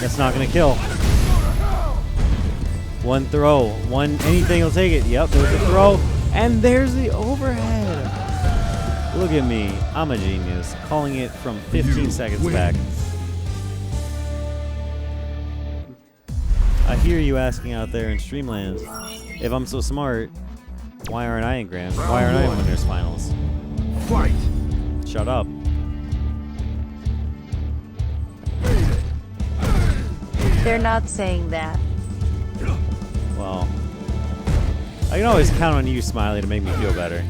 S7: That's not going to kill. One throw. Anything will take it. Yep, there's a throw. And there's the overhead. Look at me. I'm a genius. Calling it from 15 seconds back. I hear you asking out there in Streamland, if I'm so smart, why aren't I in Why aren't I in Winners Finals?
S1: Fight.
S7: Shut up.
S8: They're not saying that.
S7: Well, I can always count on you, Smiley, to make me feel better.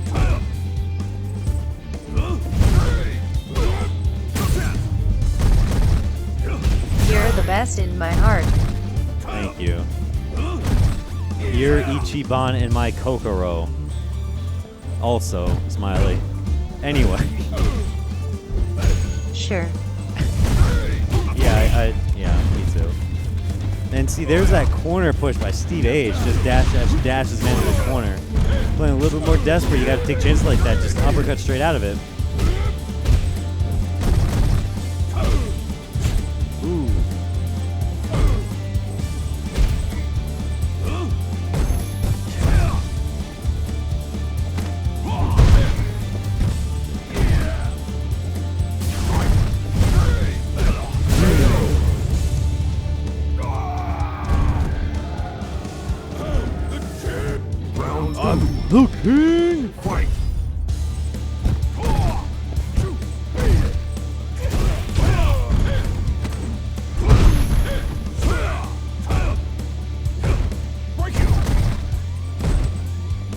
S8: You're the best in my heart.
S7: Thank you. You're Ichiban in my Kokoro. Also, Smiley. Anyway.
S8: Sure.
S7: Yeah, me too. And see, there's that corner push by Steve H. Just dash his man to the corner. Playing a little bit more desperate, you gotta take chances like that. Just uppercut straight out of it. Ooh. The king!
S1: Fight.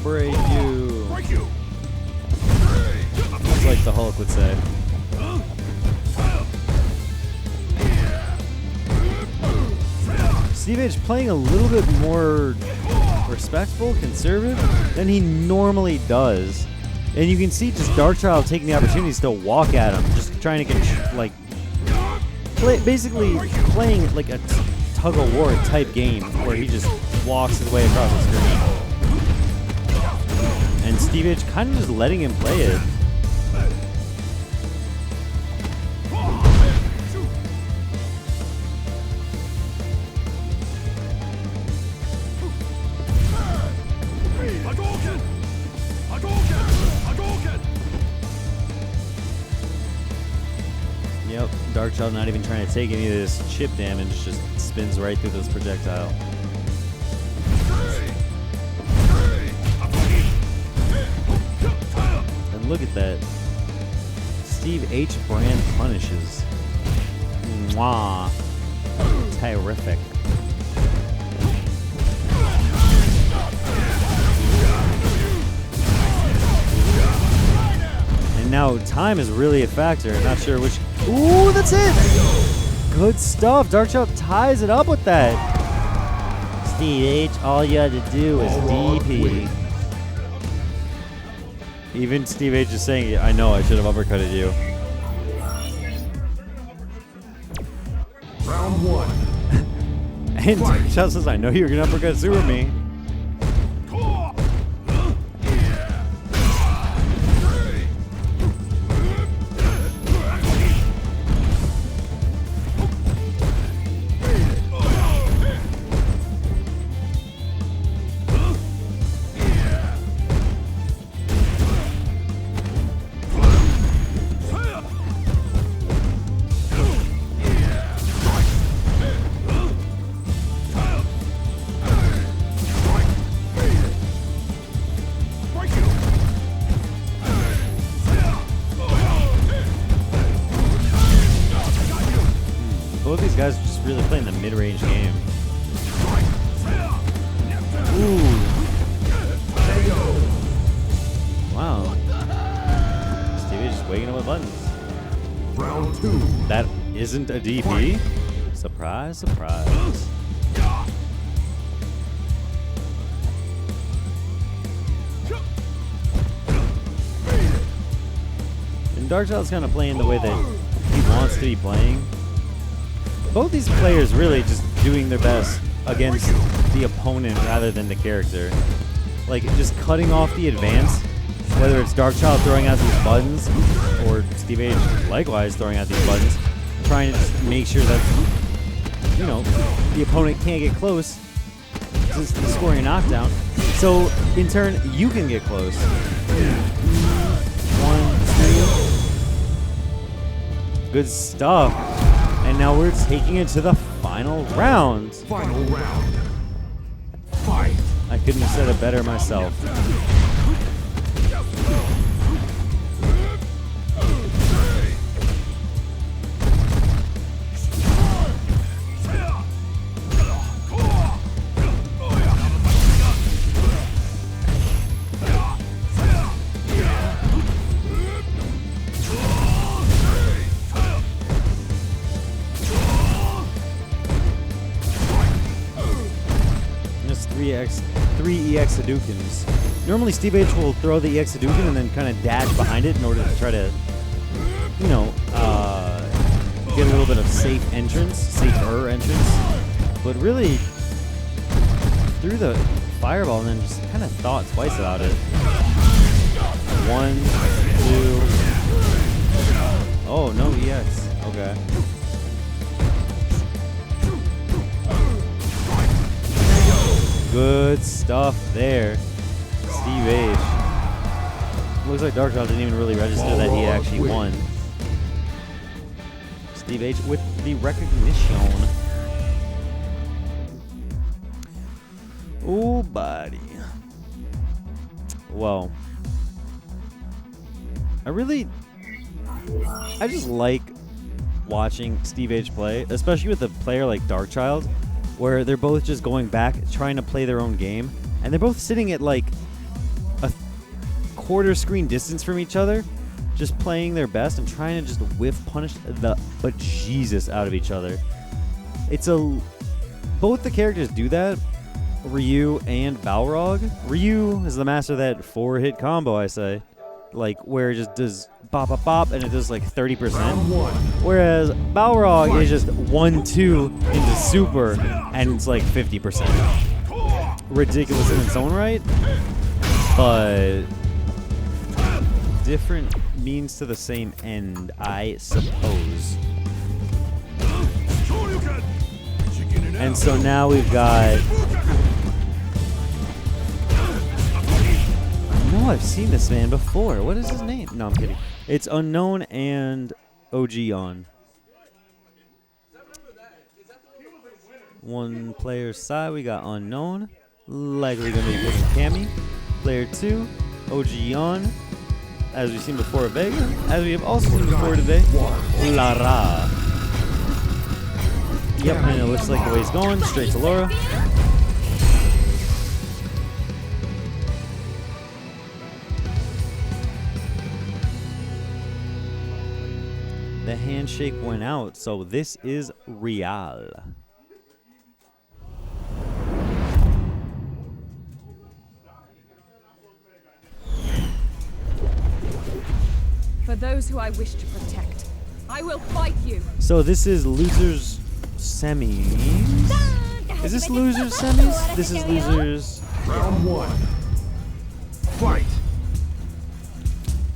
S7: Break you.
S1: Break you.
S7: Just like the Hulk would say. Steve H playing a little bit more respectful, conservative than he normally does. And you can see just Darkchild taking the opportunity to still walk at him, just trying to get, like, basically playing it like a tug-of-war type game where he just walks his way across the screen. And Steve H kind of just letting him play it. Yep, Darkchild not even trying to take any of this chip damage, just spins right through this projectile. And look at that. Steve H. brand punishes. Mwah. Terrific. And now time is really a factor. Not sure which. Ooh, that's it! Good stuff. Darkchild ties it up with that. Steve H, all you had to do was DP. Even Steve H is saying, I know I should have uppercutted you.
S1: Round one.
S7: And Darkchild says, I know you were going to uppercut Super me. Both these guys are just really playing the mid-range game. Ooh. Wow. Stevie just waking up with buttons.
S1: Round two.
S7: That isn't a DP? Surprise, surprise. And Darkchild's kind of playing the way that he wants to be playing. Both these players really just doing their best against the opponent rather than the character. Like, just cutting off the advance, whether it's Darkchild throwing out these buttons, or Steve H likewise throwing out these buttons, trying to just make sure that, you know, the opponent can't get close to scoring a knockdown. So, in turn, you can get close. 1, 2. Good stuff. And now we're taking it to the final round.
S1: Final round. Fight.
S7: I couldn't have said it better myself. Three EX Hadoukens. Normally Steve H will throw the EX Hadouken and then kind of dash behind it in order to try to, you know, get a little bit of safer entrance. But really threw the fireball and then just kind of thought twice about it. 1, 2. Oh, no EX. Okay. Good stuff there, Steve H. Looks like Darkchild didn't even really register that he actually won. Steve H with the recognition. Oh, buddy. Well, I just like watching Steve H play, especially with a player like Darkchild, where they're both just going back, trying to play their own game. And they're both sitting at like a quarter screen distance from each other, just playing their best and trying to just whiff punish the bejesus out of each other. Both the characters do that, Ryu and Balrog. Ryu is the master of that 4-hit combo, I say. Like, where it just does bop, bop, bop, and it does like 30%. Whereas Balrog is just 1-2 into super, and it's like 50%. Ridiculous in its own right, but different means to the same end, I suppose. And so now we've got... No, I've seen this man before. What is his name? No, I'm kidding. It's Unknown and OG on. One player side, we got Unknown. Likely going to be picking Cammy. Player 2, OG on. As we've seen before, Vega. As we have also seen before today, Lara. Yep, and it looks like the way he's going. Straight to Laura. The handshake went out, so this is Real.
S2: For those who I wish to protect, I will fight you.
S7: So this is losers semis. Is this losers semis? This is losers
S1: Round 1. Fight.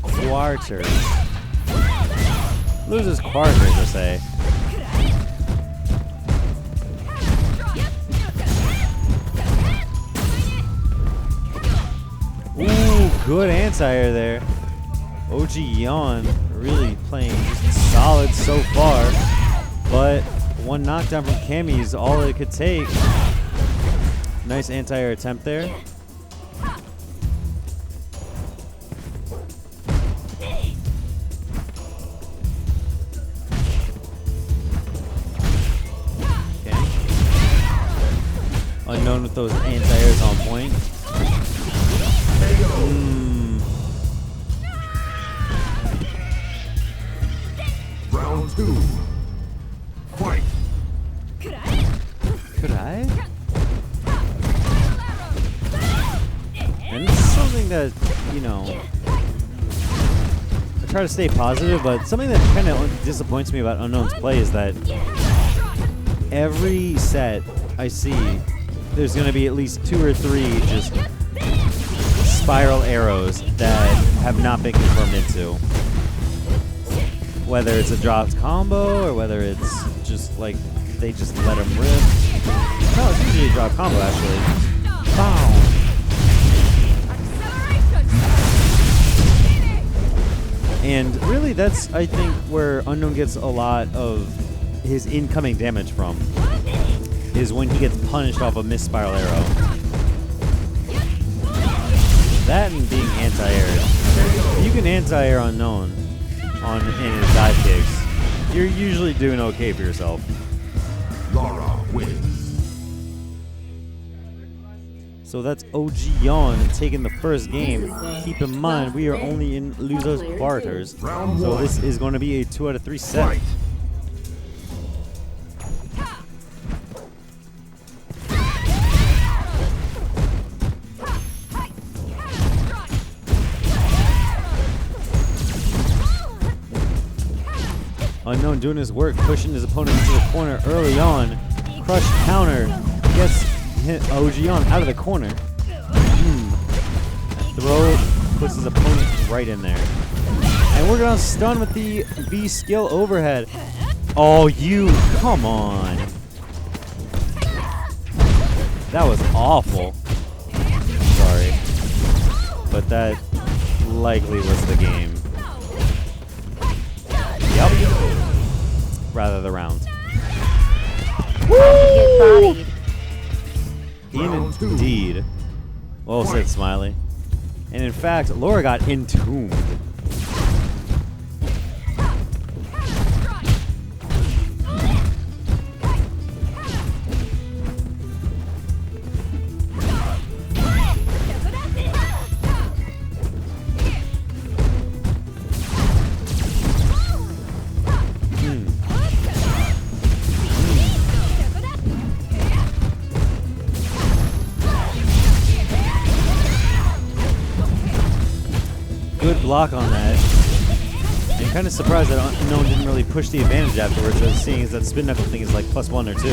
S7: quarters. Losers quarters, I say. Ooh, good anti-air there. OG Yawn really playing just solid so far, but one knockdown from Cammy is all it could take. Nice anti-air attempt there. Okay. Unknown with those anti-airs on point.
S1: Round 2. Fight.
S7: Could I? And this is something that, you know, I try to stay positive, but something that kind of disappoints me about Unknown's play is that every set I see, there's going to be at least 2 or 3 just spiral arrows that have not been confirmed into. Whether it's a dropped combo or whether it's just like they just let him rip. No, it's usually a drop combo actually. Boom. And really that's, I think, where Unknown gets a lot of his incoming damage from, is when he gets punished off a missed spiral arrow. That and being anti-aired. You can anti-air Unknown in his dive kicks. You're usually doing okay for yourself.
S1: Lara wins.
S7: So that's OG Yawn taking the first game. Keep in mind, we are only in losers quarters. So this is going to be a 2 out of 3 set.
S1: Fight.
S7: Unknown doing his work, pushing his opponent into the corner early on. Crush counter gets OG on out of the corner. That throw puts his opponent right in there. And we're gonna stun with the V skill overhead. Oh, you, come on. That was awful. Sorry. But that likely was the game. Yep. Rather the round.
S8: Get bodied.
S7: Indeed. Well said, Smiley. And in fact, Laura got entombed. Good block on that. I'm kind of surprised that Unknown didn't really push the advantage afterwards, as seeing as that spin knuckle thing is like +1 or 2.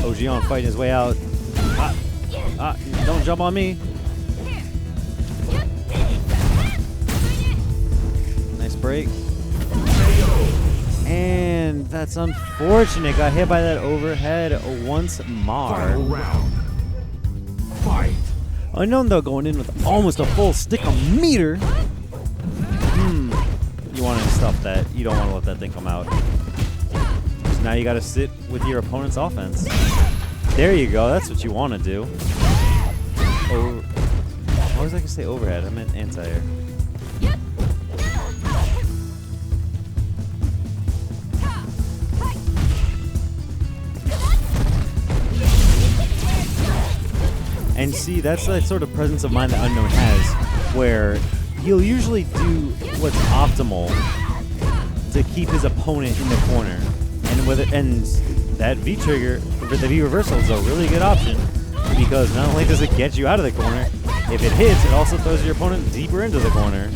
S7: OG on fighting his way out. Don't jump on me. Nice break. And that's unfortunate. Got hit by that overhead once more.
S1: Final round. Fight.
S7: Unknown though going in with almost a full stick of meter. You want to stuff that. You don't want to let that thing come out. So now you got to sit with your opponent's offense. There you go. That's what you want to do. Oh, why was I gonna say overhead? I meant anti-air. And see, that's that sort of presence of mind that Unknown has, where he'll usually do what's optimal to keep his opponent in the corner. And that V trigger, the V reversal, is a really good option, because not only does it get you out of the corner, If it hits, it also throws your opponent deeper into the corner.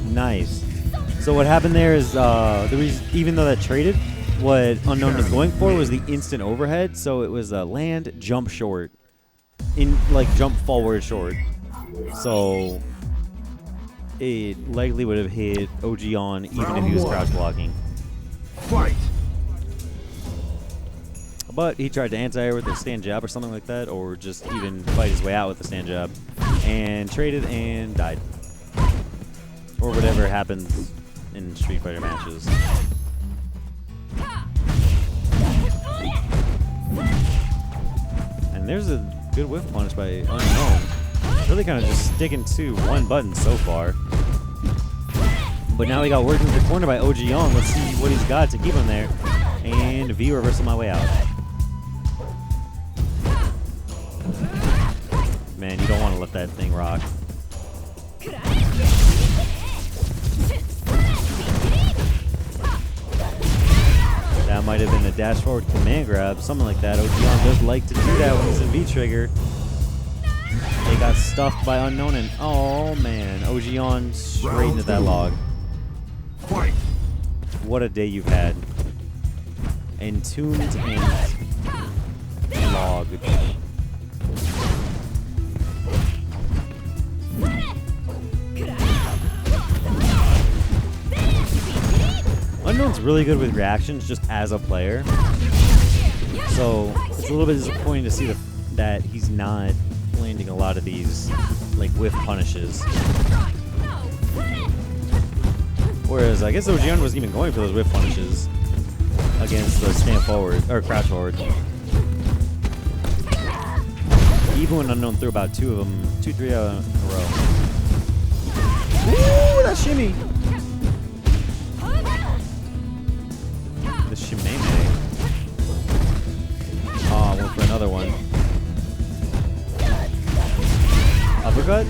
S7: Nice. So what happened there is, even though that traded, what Unknown was going for was the instant overhead. So it was a land, jump short. Jump forward short. So it likely would have hit OG on even if he was crouch blocking.
S1: Fight!
S7: But he tried to anti-air with a stand jab or something like that, or just even fight his way out with the stand jab, and traded and died. Or whatever happens in Street Fighter matches. And there's a good whiff punch by Unknown. Really kind of just sticking to one button so far. But now he got worked into the corner by OG Young. Let's see what he's got to keep him there. And V reversal my way out. Man, you don't want to let that thing rock. That might have been a dash forward command grab, something like that. OG Young does like to do that when he's in V trigger. They got stuffed by Unknown, and oh man, OG on straight into that log.
S1: Fight!
S7: What a day you've had. Entombed and log. Unknown's really good with reactions just as a player. So it's a little bit disappointing to see that he's not landing a lot of these like whiff punishes. Whereas I guess OG wasn't even going for those whiff punishes against the stand forward or crouch forward. Even when Unknown threw about 3 in a row. Ooh, that shimmy! The shimmy. Oh, went for another one. Uppercut?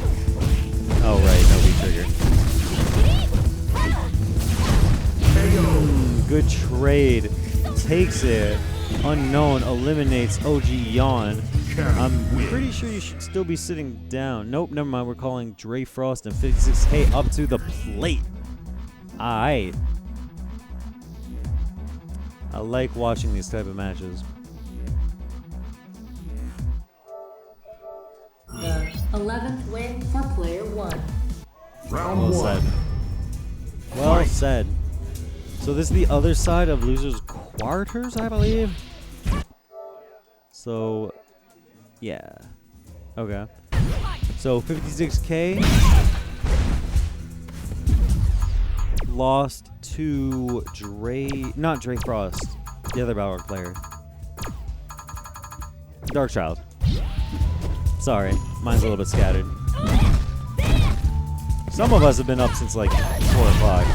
S7: Oh right, no V trigger. Good trade. Takes it. Unknown eliminates OG Yawn. I'm pretty sure you should still be sitting down. Nope, never mind. We're calling Dre Frost and 56K up to the plate. Alright. I like watching these type of matches.
S3: The 11th win for player 1.
S1: Round
S7: Well
S1: 1.
S7: said. Well said. So this is the other side of losers quarters, I believe. So, yeah. Okay. So 56K lost to not Dre Frost, the other Balrog player. Darkchild. Sorry, mine's a little bit scattered. Some of us have been up since like 4 o'clock.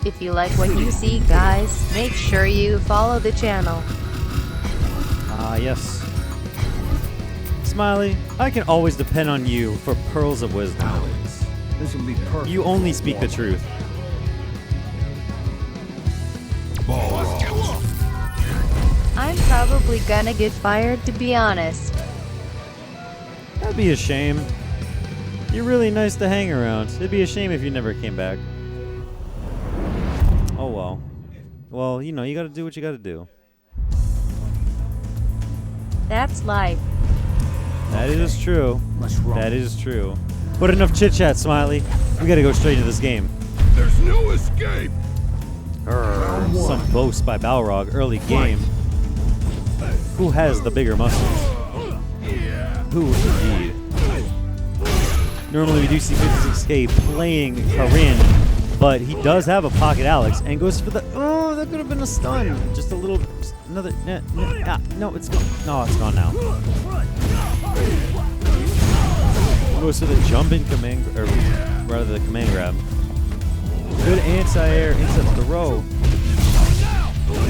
S8: If you like what you see, guys, make sure you follow the channel.
S7: Yes. Smiley, I can always depend on you for pearls of wisdom.
S1: Alex, this will be perfect.
S7: You only speak the truth.
S1: Balrog.
S8: I'm probably gonna get fired, to be honest.
S7: That'd be a shame. You're really nice to hang around. It'd be a shame if you never came back. Oh well. Well, you know, you gotta do what you gotta do.
S8: That's life.
S7: That is true.
S1: What's wrong?
S7: That is true. But enough chit chat, Smiley. We gotta go straight to this game.
S1: There's no escape. Round 1.
S7: Some boast by Balrog early game. Who has the bigger muscles? Who indeed? Normally we do see 56K playing Karin, but he does have a pocket Alex and goes for the that could have been a stun. Just a little, just another. No, it's gone. No, it's gone now. Goes for the jump in command, or rather the command grab. Good anti-air into throw.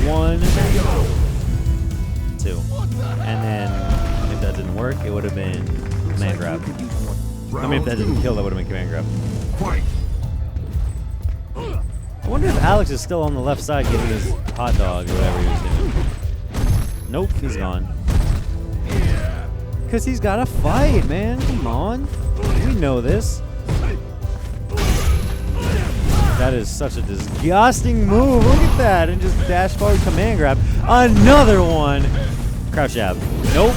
S7: 1, 2. And then if that didn't work, it would have been command grab. I mean, if that didn't kill, that would have been command grab.
S1: Fight.
S7: I wonder if Alex is still on the left side getting his hot dog or whatever he was doing. Nope, he's gone. Because he's got to fight, man. Come on. We know this. That is such a disgusting move. Look at that. And just dash forward command grab. Another one. Crouch jab. Nope.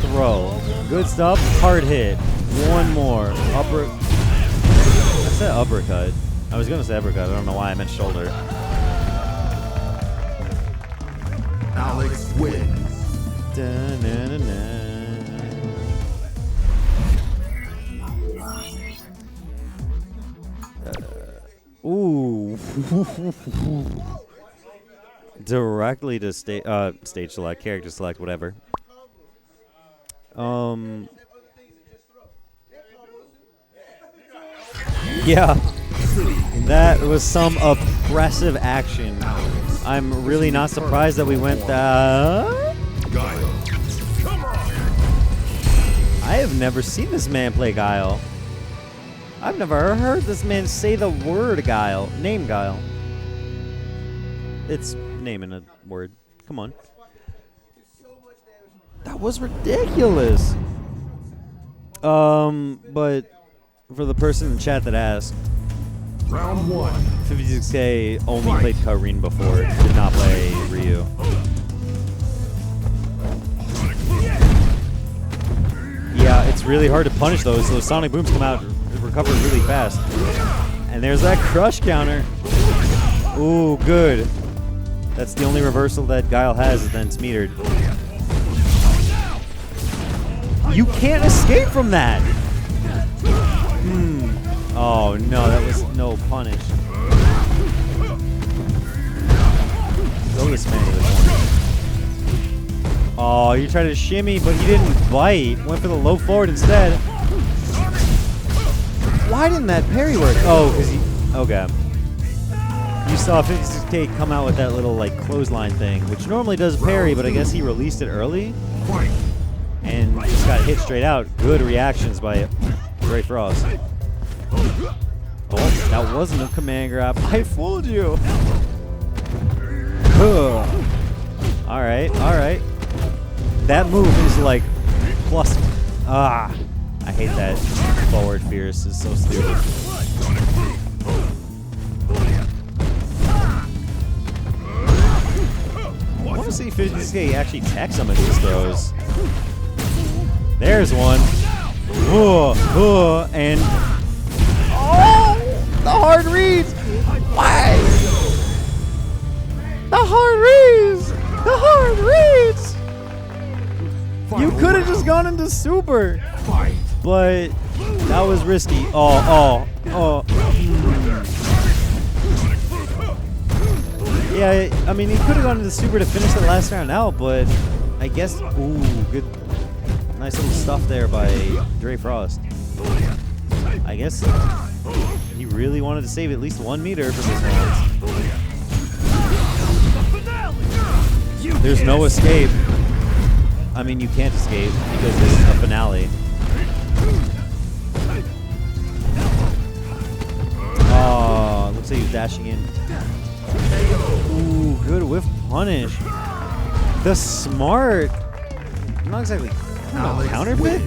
S7: Throw. Good stuff. Hard hit. One more. Upper. I said uppercut. I was going to say uppercut. I don't know why I meant shoulder.
S1: Alex wins.
S7: Da-na-na-na. Ooh. Directly to stage select, character select, whatever. Yeah. That was some aggressive action. I'm really not surprised that we went that. I have never seen this man play Guile. I've never heard this man say the word Guile. Name Guile. It's naming a word. Come on. That was ridiculous. But for the person in chat that asked,
S1: Round 1.
S7: 56K only played Kareen before, did not play Ryu. Yeah, it's really hard to punish those. Those Sonic Booms come out and recover really fast. And there's that crush counter. Ooh, good. That's the only reversal that Guile has, and then it's metered. You can't escape from that! Oh no, that was no punish. Go this man with one. Oh, you tried to shimmy, but he didn't bite. Went for the low forward instead. Why didn't that parry work? Oh, because he... Okay. You saw 56K come out with that little, like, clothesline thing, which normally does parry, but I guess he released it early. And just got hit straight out. Good reactions by Ray Frost. Oh, that wasn't a command grab. I fooled you. Alright, alright. That move is like plus. I hate that. Forward fierce is so stupid. I want to see 56K actually tech some of these throws. There's one. And oh, the hard reads. Why? The hard reads. The hard reads. You could have just gone into super, but that was risky. Oh. Yeah, I mean, he could have gone into super to finish the last round out, but I guess, ooh, good. Nice little stuff there by Dre Frost. I guess he really wanted to save at least 1 meter from his rounds. There's no escape. I mean, you can't escape because this is a finale. Oh, looks like he's dashing in. Ooh, good whiff punish. The smart. Not exactly. Counter pick?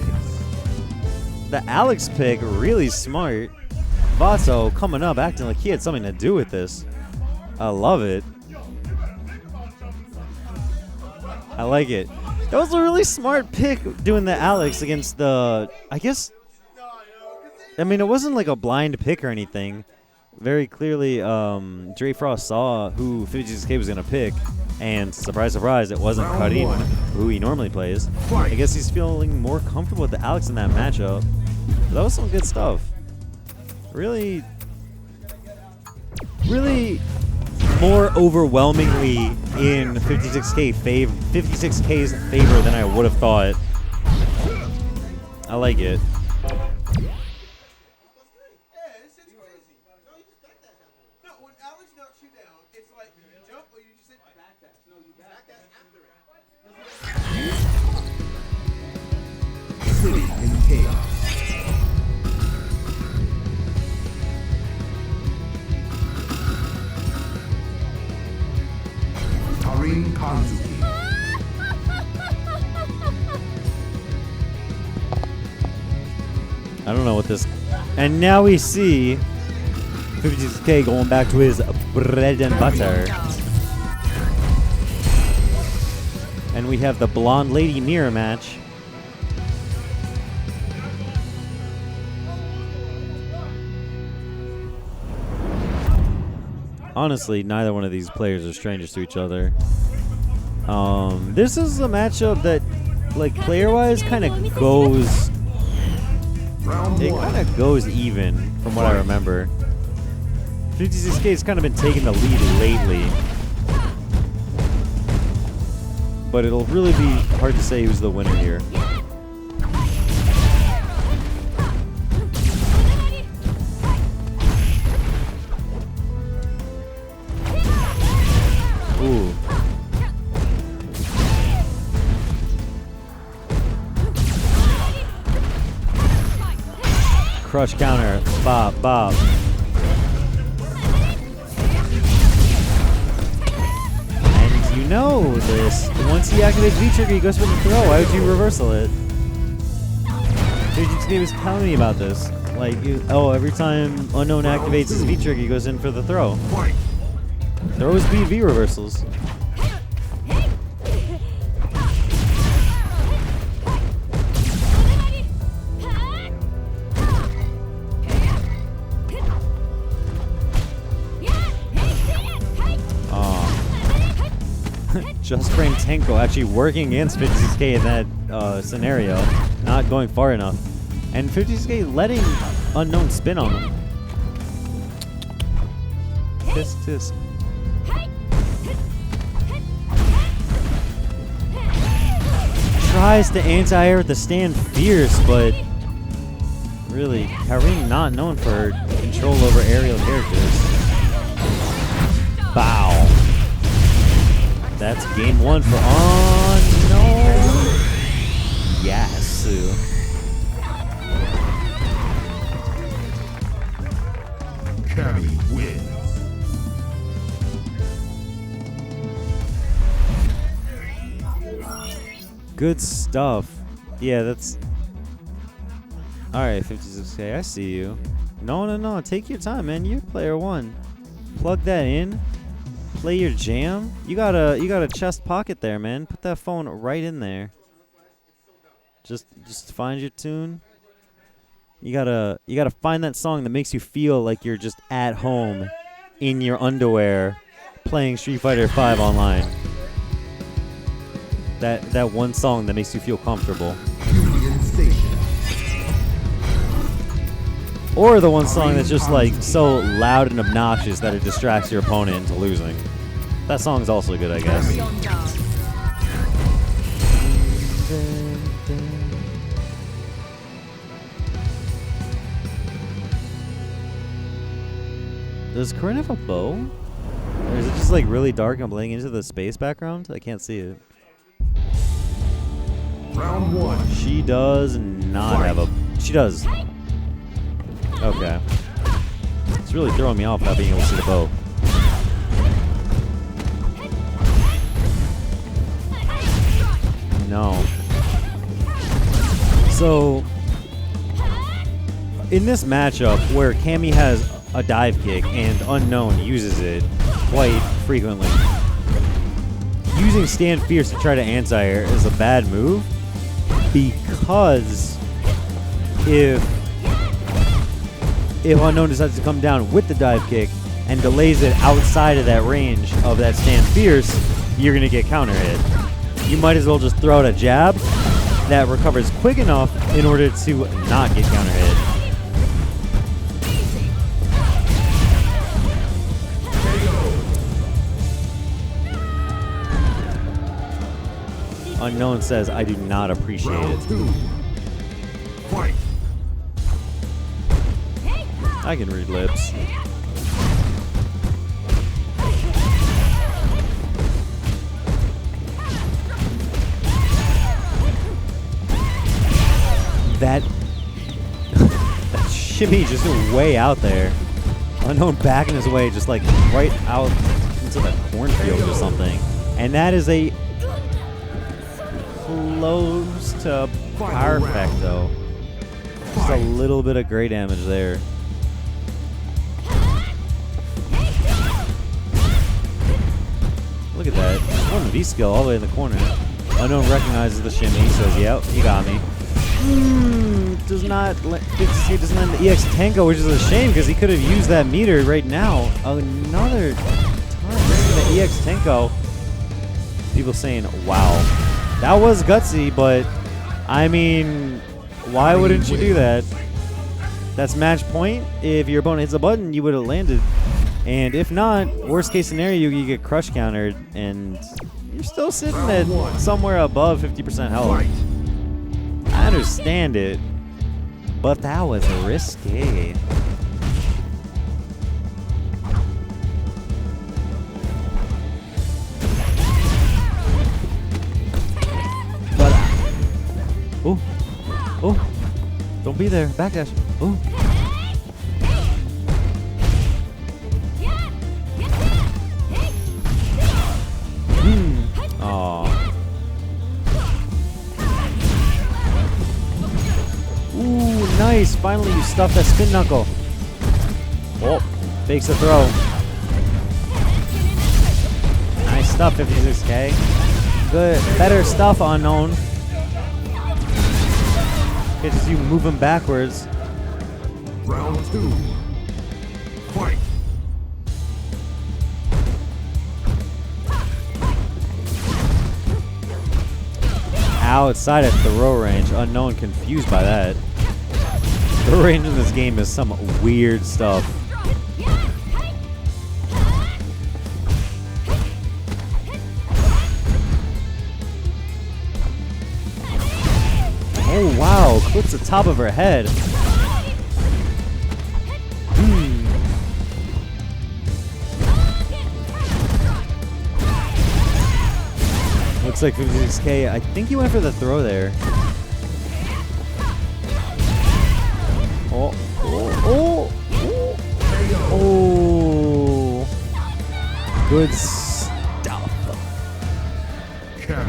S7: The Alex pick, really smart. Vato coming up, acting like he had something to do with this. I love it. I like it. That was a really smart pick doing the Alex against the, I guess, I mean, it wasn't like a blind pick or anything. Very clearly, Dre Frost saw who 56K was going to pick. And surprise, surprise, it wasn't Karim, who he normally plays. I guess he's feeling more comfortable with the Alex in that matchup. But that was some good stuff. Really more overwhelmingly in 56K's favor than I would have thought. I like it.
S1: chaos. Karin Kanzuki.
S7: I don't know what this... And now we see 56K going back to his bread and butter. And we have the Blonde Lady mirror match. Honestly, neither one of these players are strangers to each other. This is a matchup that, like, player-wise, kind of goes... It kind of goes even, from what I remember. 56K's kind of been taking the lead lately. But it'll really be hard to say who's the winner here. Ooh. Crush counter. Bop, bop. And you know this. Once he activates V-Trigger, he goes for the throw. Why would you reversal it? Dude was telling me about this. Like, every time Unknown activates his V-Trigger, he goes in for the throw. Throws BV reversals. Just Frame Tenko actually working against 56K in that scenario, not going far enough. And 56K letting Unknown spin on him. Tisk tisk. Tries to anti-air with the stand fierce, but really, Karin not known for her control over aerial characters. Bow. That's game one for Unknown. Yasu.
S1: Cammy wins.
S7: Good stuff. Yeah, that's... Alright, 56K, I see you. No, take your time, man. You're player one. Plug that in. Play your jam. You got a chest pocket there, man. Put that phone right in there. Just find your tune. You gotta find that song that makes you feel like you're just at home in your underwear playing Street Fighter V online. That one song that makes you feel comfortable. Or the one song that's just like so loud and obnoxious that it distracts your opponent into losing. That song's also good, I guess. Does Corinne have a bow? Or is it just like really dark and blending into the space background? I can't see it.
S1: Round one.
S7: She does not have a... She does. Okay. It's really throwing me off not being able to see the bow. No. So, in this matchup where Cammy has a dive kick and Unknown uses it quite frequently, using Stand Fierce to try to anti-air is a bad move because if Unknown decides to come down with the dive kick and delays it outside of that range of that Stand Fierce, you're going to get counter hit. You might as well just throw out a jab that recovers quick enough in order to not get counter hit. Unknown says, I do not appreciate it.
S1: Fight.
S7: I can read lips. shimmy just way out there. Unknown backing his way just like right out into the cornfield or something. And that is a close to perfecto. Just a little bit of gray damage there. Look at that. One V-skill all the way in the corner. Unknown recognizes the shimmy, says, yep, he got me. Does not land the EX Tenko, which is a shame because he could have used that meter right now. Another time missing the EX Tenko. People saying, wow. That was gutsy, but I mean, why wouldn't you do that? That's match point. If your opponent hits a button, you would have landed. And if not, worst case scenario, you get crush countered and you're still sitting at somewhere above 50% health. I understand it, but that was risky. But, oh, don't be there, backdash. Oh. Aw. Ooh, nice. Finally, you stuffed that spin knuckle. Oh, fakes the throw. Nice stuff, 56k. Good. Better stuff, Unknown. Catches you moving backwards.
S1: Round 2. Fight.
S7: Outside of throw range. Unknown confused by that. Throw range in this game is some weird stuff. Oh wow, clips the top of her head. Looks like 56k. I think he went for the throw there. Oh, oh, oh, oh. Good stuff.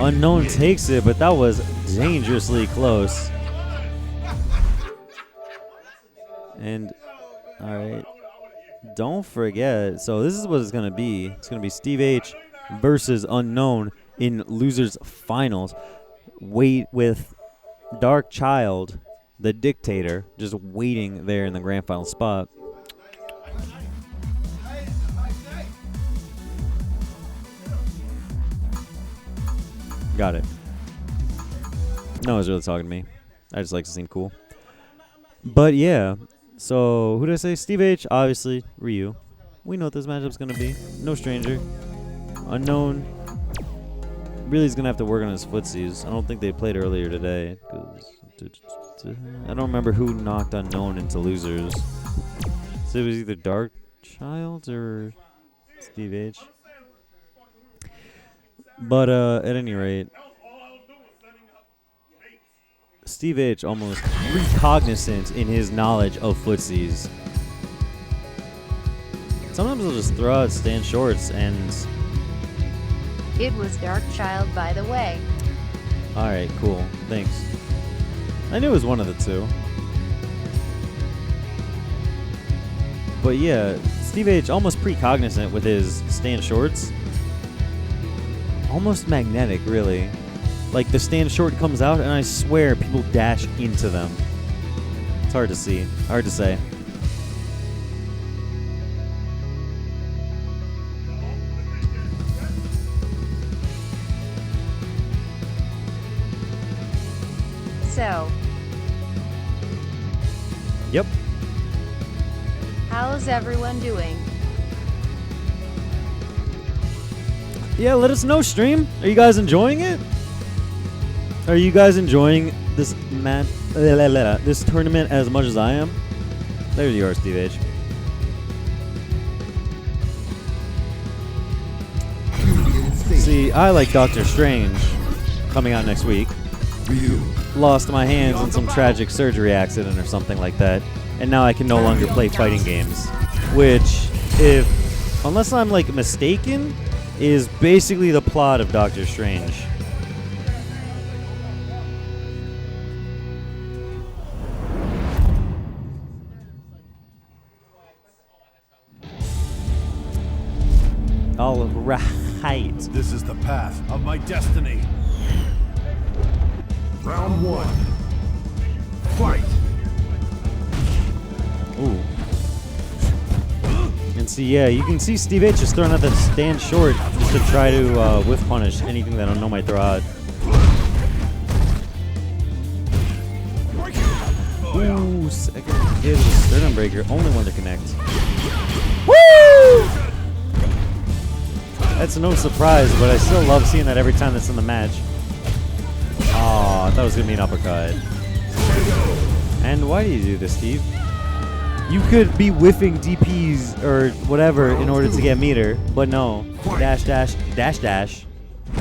S7: Unknown takes it, but that was dangerously close. And, alright. Don't forget, so this is what it's going to be. It's going to be Steve H versus Unknown in losers finals. Wait with Dark Child, the dictator, just waiting there in the grand final spot. Got it. No one's really talking to me. I just like to seem cool. But yeah, so who did I say? Steve H, obviously, Ryu. We know what this matchup's going to be. No stranger. Unknown really is going to have to work on his footsies. I don't think they played earlier today. I don't remember who knocked Unknown into losers. So it was either Dark Child or Steve H. But at any rate, Steve H almost recognizant in his knowledge of footsies. Sometimes he'll just throw out stand shorts and...
S8: It was Dark Child, by the way.
S7: Alright, cool. Thanks. I knew it was one of the two. But yeah, Steve H almost precognizant with his stand shorts. Almost magnetic, really. Like, the stand short comes out, and I swear people dash into them. It's hard to see. Hard to say.
S8: So,
S7: Yep.
S8: how's everyone doing?
S7: Yeah, let us know, stream. Are you guys enjoying it? Are you guys enjoying this this tournament as much as I am? There you are, Steve H. See, I like Doctor Strange coming out next week. Lost my hands in some tragic surgery accident or something like that. and now I can no longer play fighting games. Which, unless I'm like mistaken, is basically the plot of Doctor Strange. All right.
S1: This is the path of my destiny. Round 1. Fight.
S7: Ooh. And see, yeah, you can see Steve H just throwing out that stand short just to try to whiff punish anything that I know might throw out. Ooh, second hit of the sternum breaker, only one to connect. Woo! That's no surprise, but I still love seeing that every time that's in the match. Oh, I thought it was going to be an uppercut. And why do you do this, Steve? You could be whiffing DPs or whatever in order to get meter, but no. Dash, dash, dash, dash.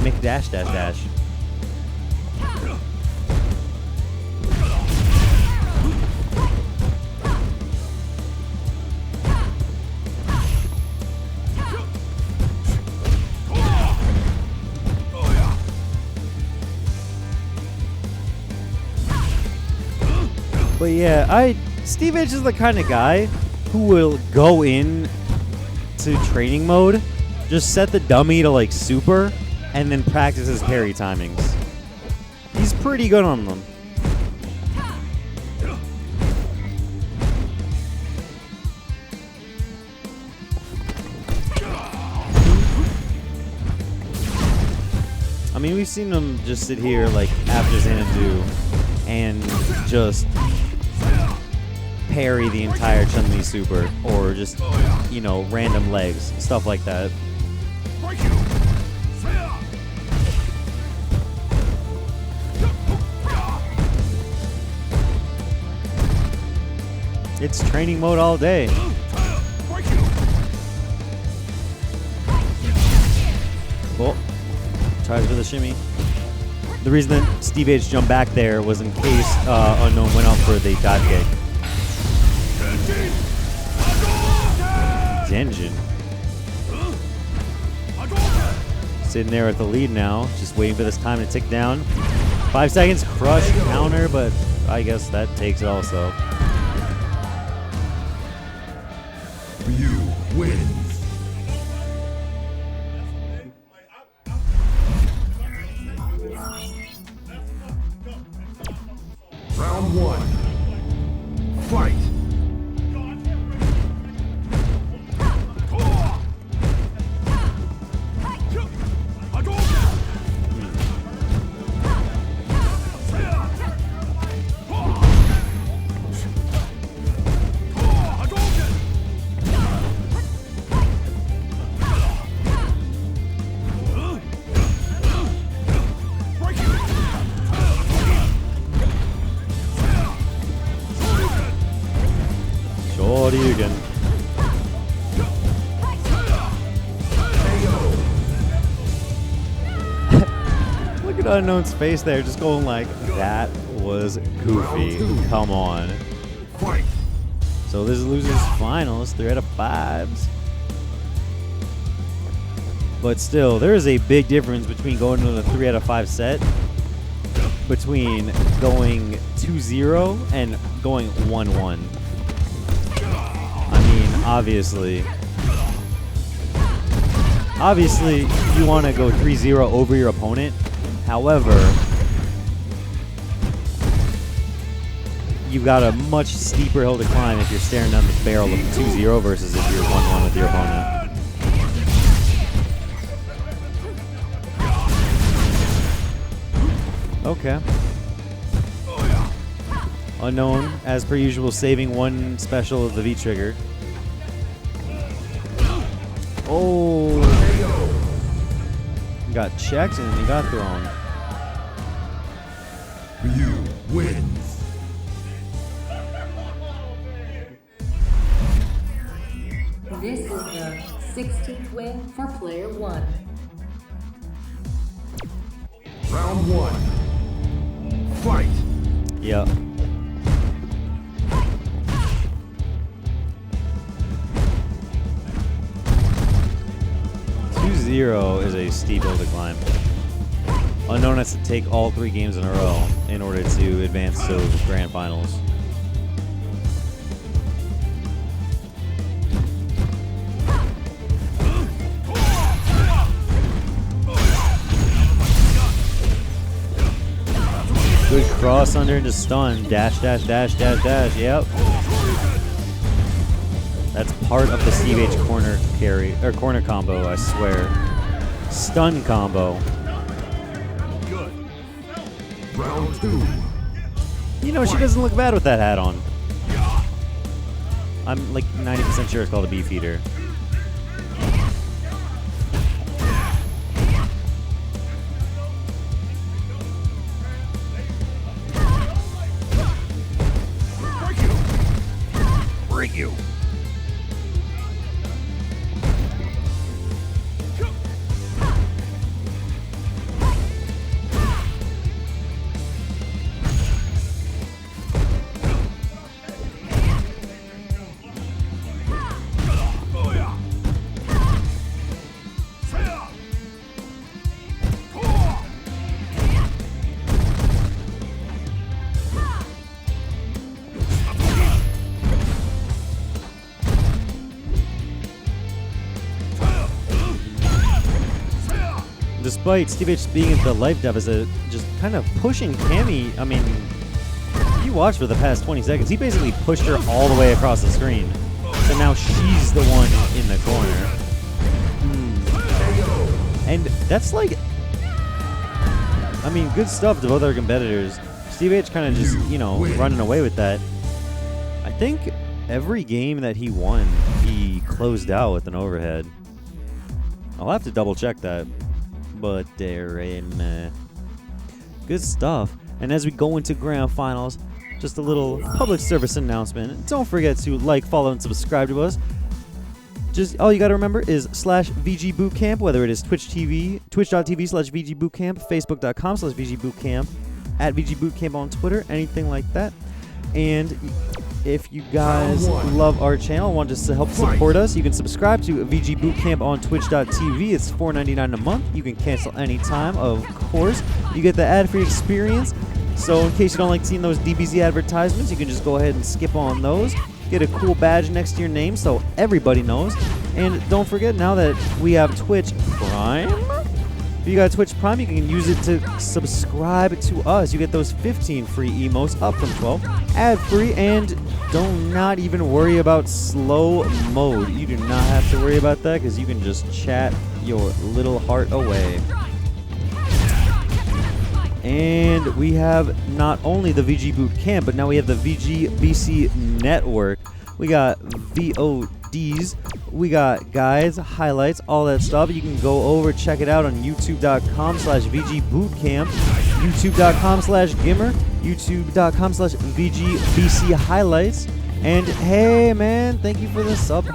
S7: Make dash, dash, dash. But yeah, Steve H is the kind of guy who will go in to training mode, just set the dummy to like super, and then practice his parry timings. He's pretty good on them. I mean, we've seen him just sit here like after Xanadu and just parry the entire Chun-Li super, or just, you know, random legs, stuff like that. It's training mode all day. Oh, tries for the shimmy. The reason that Steve H jumped back there was in case Unknown went out for the dive kick. Zenjin. Sitting there at the lead now, just waiting for this time to tick down. 5 seconds, crush, counter, but I guess that takes it also.
S1: Ryu wins. Round 1. Fight.
S7: Shoryuken. Look at Unknown's face there, just going like, that was goofy. Come on. So this is losers finals, 3 out of 5s. But still, there is a big difference between going to the 3 out of 5 set, between going 2-0 and going 1-1. I mean, obviously, you want to go 3-0 over your opponent. However, you've got a much steeper hill to climb if you're staring down the barrel of 2-0 versus if you're 1-1 with your opponent. Okay. Unknown, as per usual, saving one special of the V-trigger. Oh! He got checked and he got thrown.
S1: Ryu wins.
S3: This is the 16th win for player 1.
S1: Round 1. Fight.
S7: Yep. 0 is a steep hill to climb. Unknown has to take all 3 games in a row in order to advance to the grand finals. Good cross under into stun. Dash, dash, dash, dash, dash. Yep. That's part of the Steve H corner carry or corner combo, I swear. Stun combo.
S1: Good. Round 2.
S7: You know, she doesn't look bad with that hat on. I'm like 90% sure it's called a beef eater.
S1: Break you.
S7: Despite Steve H being at the life deficit, just kind of pushing Cammy. I mean, you watched for the past 20 seconds. He basically pushed her all the way across the screen. So now she's the one in the corner. And that's like, I mean, good stuff to both our competitors. Steve H kind of just, you know, running away with that. I think every game that he won, he closed out with an overhead. I'll have to double check that. But good stuff. And as we go into grand finals, just a little public service announcement. Don't forget to like, follow, and subscribe to us. Just all you gotta remember is /VG Bootcamp, whether it is twitch.tv/VG Bootcamp, facebook.com/VG Bootcamp, @VG Bootcamp on Twitter, anything like that. And if you guys love our channel, want us to help support us, you can subscribe to VG Bootcamp on twitch.tv. It's $4.99 a month. You can cancel anytime, of course. You get the ad-free experience. So in case you don't like seeing those DBZ advertisements, you can just go ahead and skip on those. Get a cool badge next to your name so everybody knows. And don't forget, now that we have Twitch Prime, if you got Twitch Prime, you can use it to subscribe to us. You get those 15 free emotes, up from 12, ad-free, and don't not even worry about slow mode. You do not have to worry about that because you can just chat your little heart away. And we have not only the VG Boot Camp, but now we have the VG BC Network. We got VODs, we got guides, highlights, all that stuff. You can go over, check it out on youtube.com/VG Bootcamp, youtube.com/Gimmer, youtube.com/VG BC Highlights. And hey man, thank you for the sub.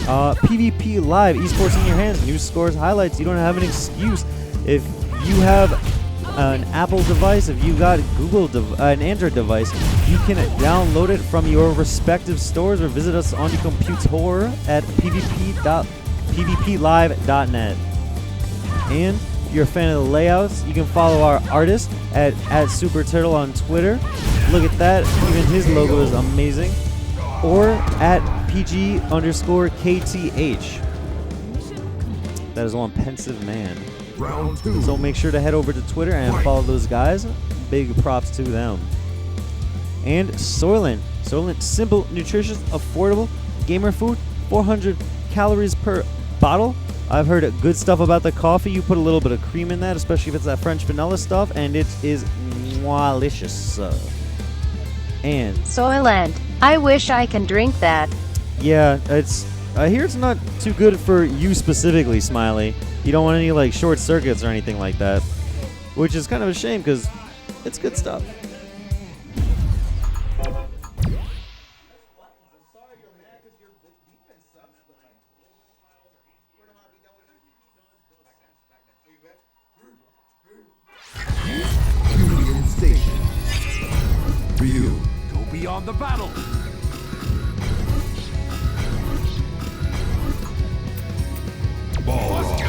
S7: PvP Live, esports in your hands, news, scores, highlights. You don't have an excuse. If you have an Apple device, if you got an Android device, you can download it from your respective stores or visit us on the computer at pvplive.net. And if you're a fan of the layouts, you can follow our artist at @SuperTurtle on Twitter. Look at that, even his logo is amazing. Or at PG_KTH. That is one pensive man.
S1: Round 2.
S7: So make sure to head over to Twitter and follow those guys. Big props to them. And Soylent. Soylent, simple, nutritious, affordable gamer food. 400 calories per bottle. I've heard good stuff about the coffee. You put a little bit of cream in that, especially if it's that French vanilla stuff, and it is delicious. And
S8: Soylent. I wish I can drink that.
S7: yeah, I hear it's not too good for you specifically, Smiley. You don't want any like short circuits or anything like that, which is kind of a shame because it's good stuff.
S1: Union Station. Ryu, go beyond the battle. Ball.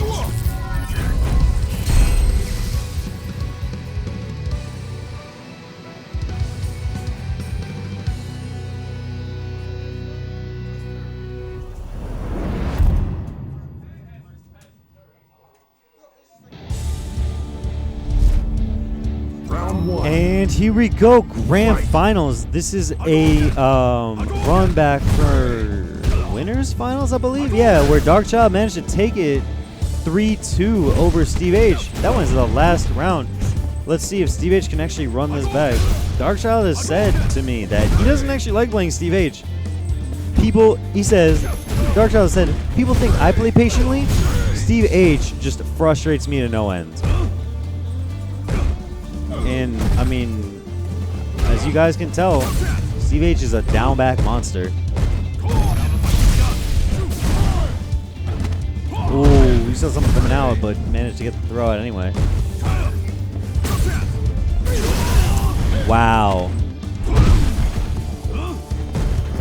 S1: Round one.
S7: And here we go, grand finals. This is a run back for winners finals, I believe. Yeah, where Darkchild managed to take it 3-2 over Steve H. That one's the last round. Let's see if Steve H can actually run this back. Darkchild has said to me that he doesn't actually like playing Steve H. He says, Darkchild said, people think I play patiently. Steve H just frustrates me to no end. And, I mean, as you guys can tell, Steve H is a down back monster. Ooh, you saw something coming out, but managed to get the throw out anyway. Wow.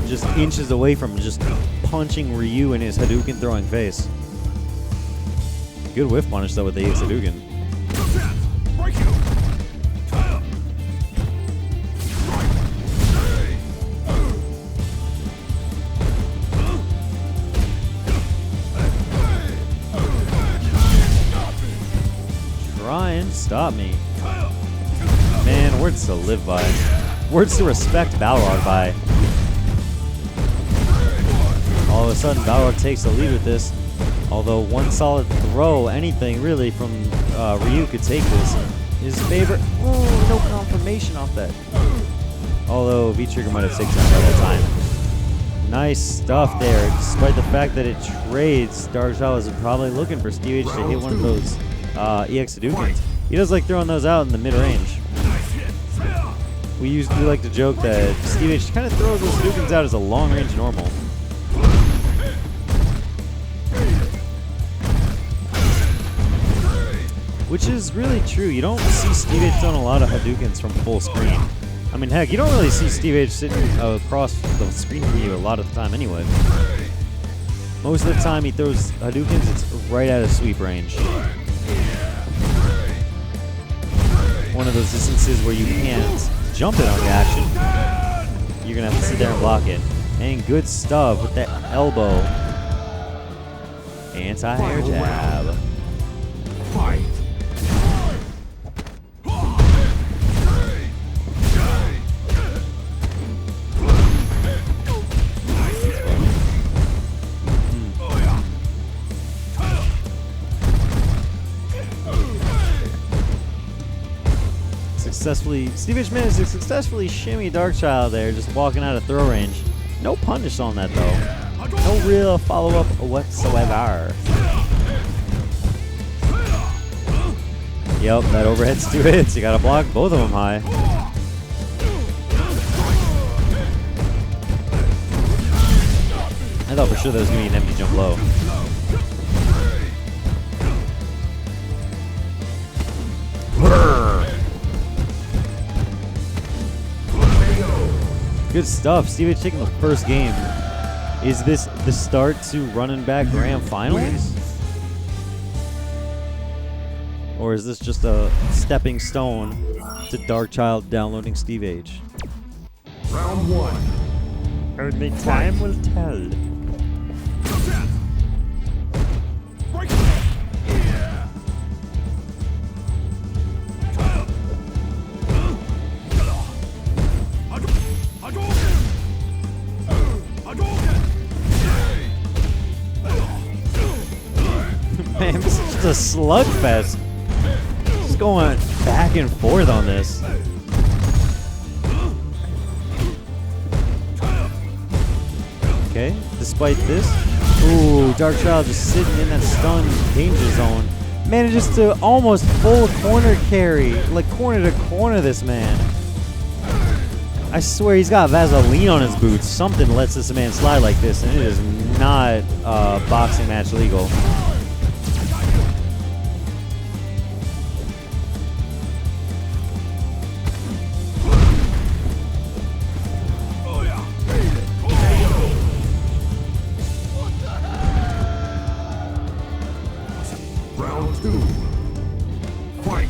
S7: Just inches away from just punching Ryu in his Hadouken throwing face. Good whiff punish though with the EX Hadouken. Try and stop me. Man, words to live by. Words to respect Balrog by. All of a sudden, Balrog takes the lead with this. Although one solid throw, anything really from Ryu could take this in his favor. Oh, no confirmation off that. Although V-Trigger might have taken that by that time. Nice stuff there. Despite the fact that it trades, Darkchild is probably looking for Steve H to hit one of those EX Hadoukens. He does like throwing those out in the mid-range. We like to joke that Steve H kind of throws those Hadoukens out as a long-range normal. Which is really true. You don't see Steve H throwing a lot of Hadoukens from full screen. I mean, heck, you don't really see Steve H sitting across the screen from you a lot of the time anyway. Most of the time he throws Hadoukens, it's right out of sweep range. One of those instances where you can't jump it on reaction. You're going to have to sit there and block it. And good stuff with that elbow. Anti-air jab.
S1: Fight.
S7: Steve H managed to successfully shimmy Darkchild there, just walking out of throw range. No punish on that though. No real follow-up whatsoever. Yep, that overhead's 2 hits. You gotta block both of them high. I thought for sure that was gonna be an empty jump low. Good stuff. Steve H taking the first game. Is this the start to running back grand finals? Or is this just a stepping stone to Darkchild downloading Steve H?
S1: Round one.
S7: Only time will tell. Man, this is just a slugfest. Just going back and forth on this. Okay, despite this. Ooh, Darkchild just sitting in that stun danger zone. Manages to almost full corner carry. Like corner to corner this man. I swear he's got Vaseline on his boots. Something lets this man slide like this, and it is not boxing match legal.
S1: Round two. Fight.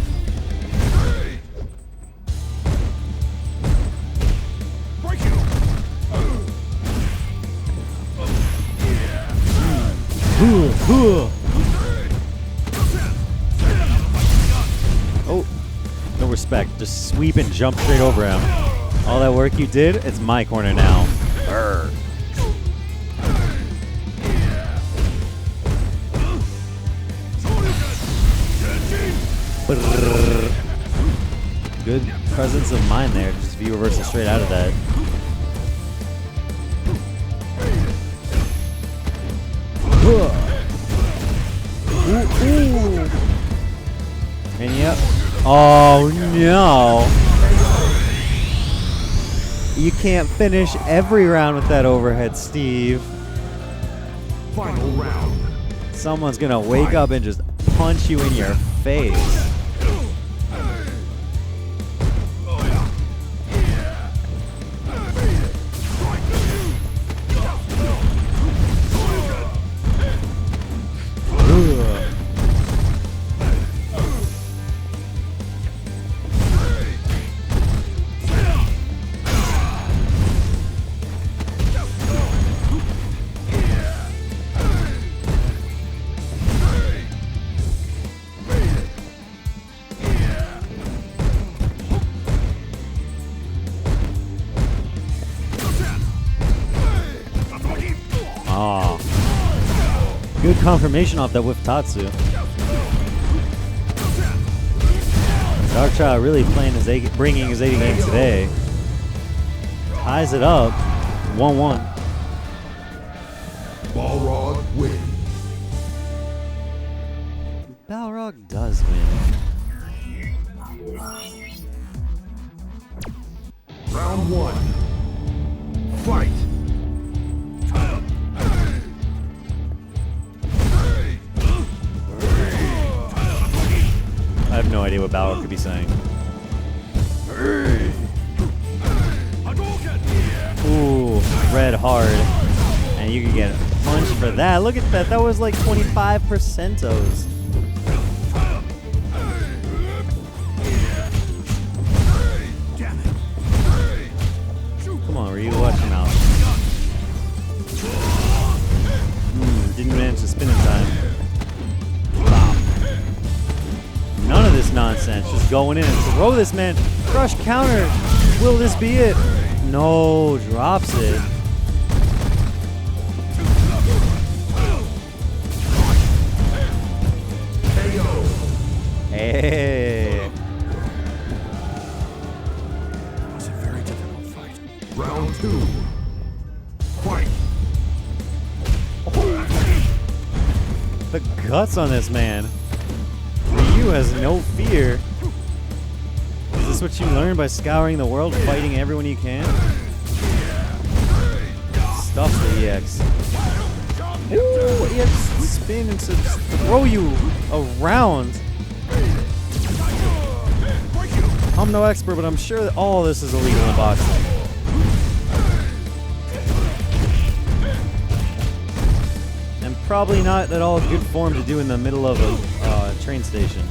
S7: Huh. disrespect. Just sweep and jump straight over him. All that work you did, it's my corner now. Urgh. Good presence of mind there. Just V reversal straight out of that. Ooh. And yep. Oh no. You can't finish every round with that overhead, Steve.
S1: Final round.
S7: Someone's gonna wake up and just punch you in your face. Good confirmation off that whiff Tatsu. Darkchild really playing his bringing his A game today. Ties it up, 1-1.
S1: Balrog wins.
S7: Balrog does win.
S1: Round 1. Fight.
S7: I have no idea what Balrog could be saying. Ooh, red hard. And you can get a punch for that. Look at that. That was like 25%os. Come on, Ryu, watch him out. Didn't manage to spin in time. None of this nonsense. Just going in and throw this man. Crush counter. Will this be it? No, drops it. Hey.
S1: It was a very difficult fight. Round 2. Fight.
S7: The guts on this man. Ryu has no fear. Is this what you learn by scouring the world, fighting everyone you can? Stuff the EX. Ooh, EX spin and throw you around. I'm no expert, but I'm sure that all this is illegal in boxing. And probably not at all good form to do in the middle of a train station.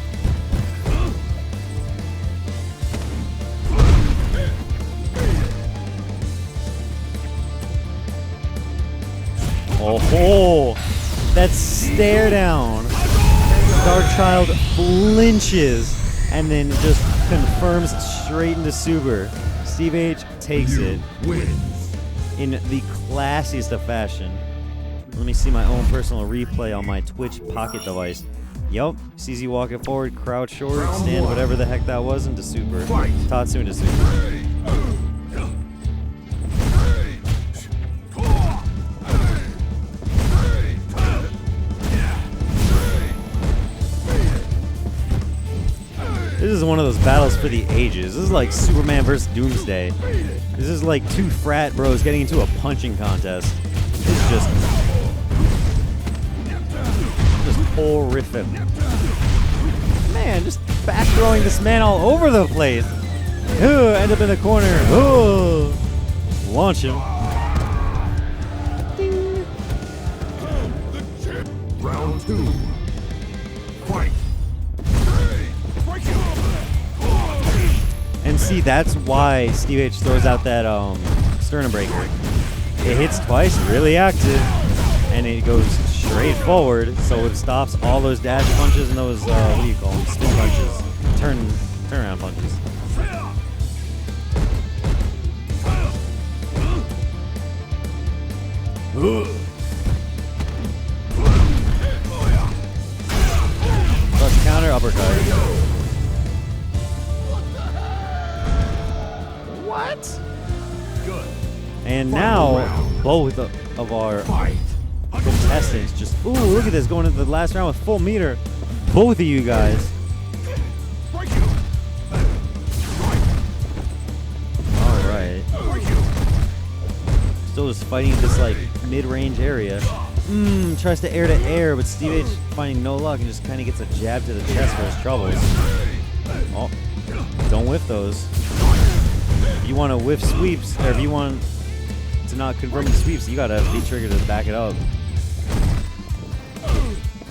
S7: Oh, that stare down. Darkchild flinches and then just confirms straight into Super. Steve H takes it in the classiest of fashion. Let me see my own personal replay on my Twitch pocket device. Yup, sees you walking forward, crouch short, stand whatever the heck that was into Super. Tatsu into Super. This is one of those battles for the ages. This is like Superman versus Doomsday. This is like two frat bros getting into a punching contest. It's just horrific. Man, just back throwing this man all over the place. Ooh, end up in the corner. Ooh, launch him. Ding.
S1: Round 2. Fight.
S7: And see, that's why Steve H throws out that sternum breaker. It hits twice, really active, and it goes straight forward, so it stops all those dash punches and those, what do you call them, spin punches. turnaround punches. Plus counter uppercut. What?
S1: Good.
S7: And
S1: Final
S7: now
S1: round.
S7: both of our
S1: Fight.
S7: contestants just look at this going into the last round with full meter. Both of you guys.
S1: Break you.
S7: All right.
S1: Break you.
S7: Still just fighting this like mid-range area. Tries to air, but Steve H finding no luck and just kind of gets a jab to the chest for his troubles. Oh, don't whiff those. If you want to whiff sweeps, or if you want to not confirm the sweeps, you gotta be triggered to back it up.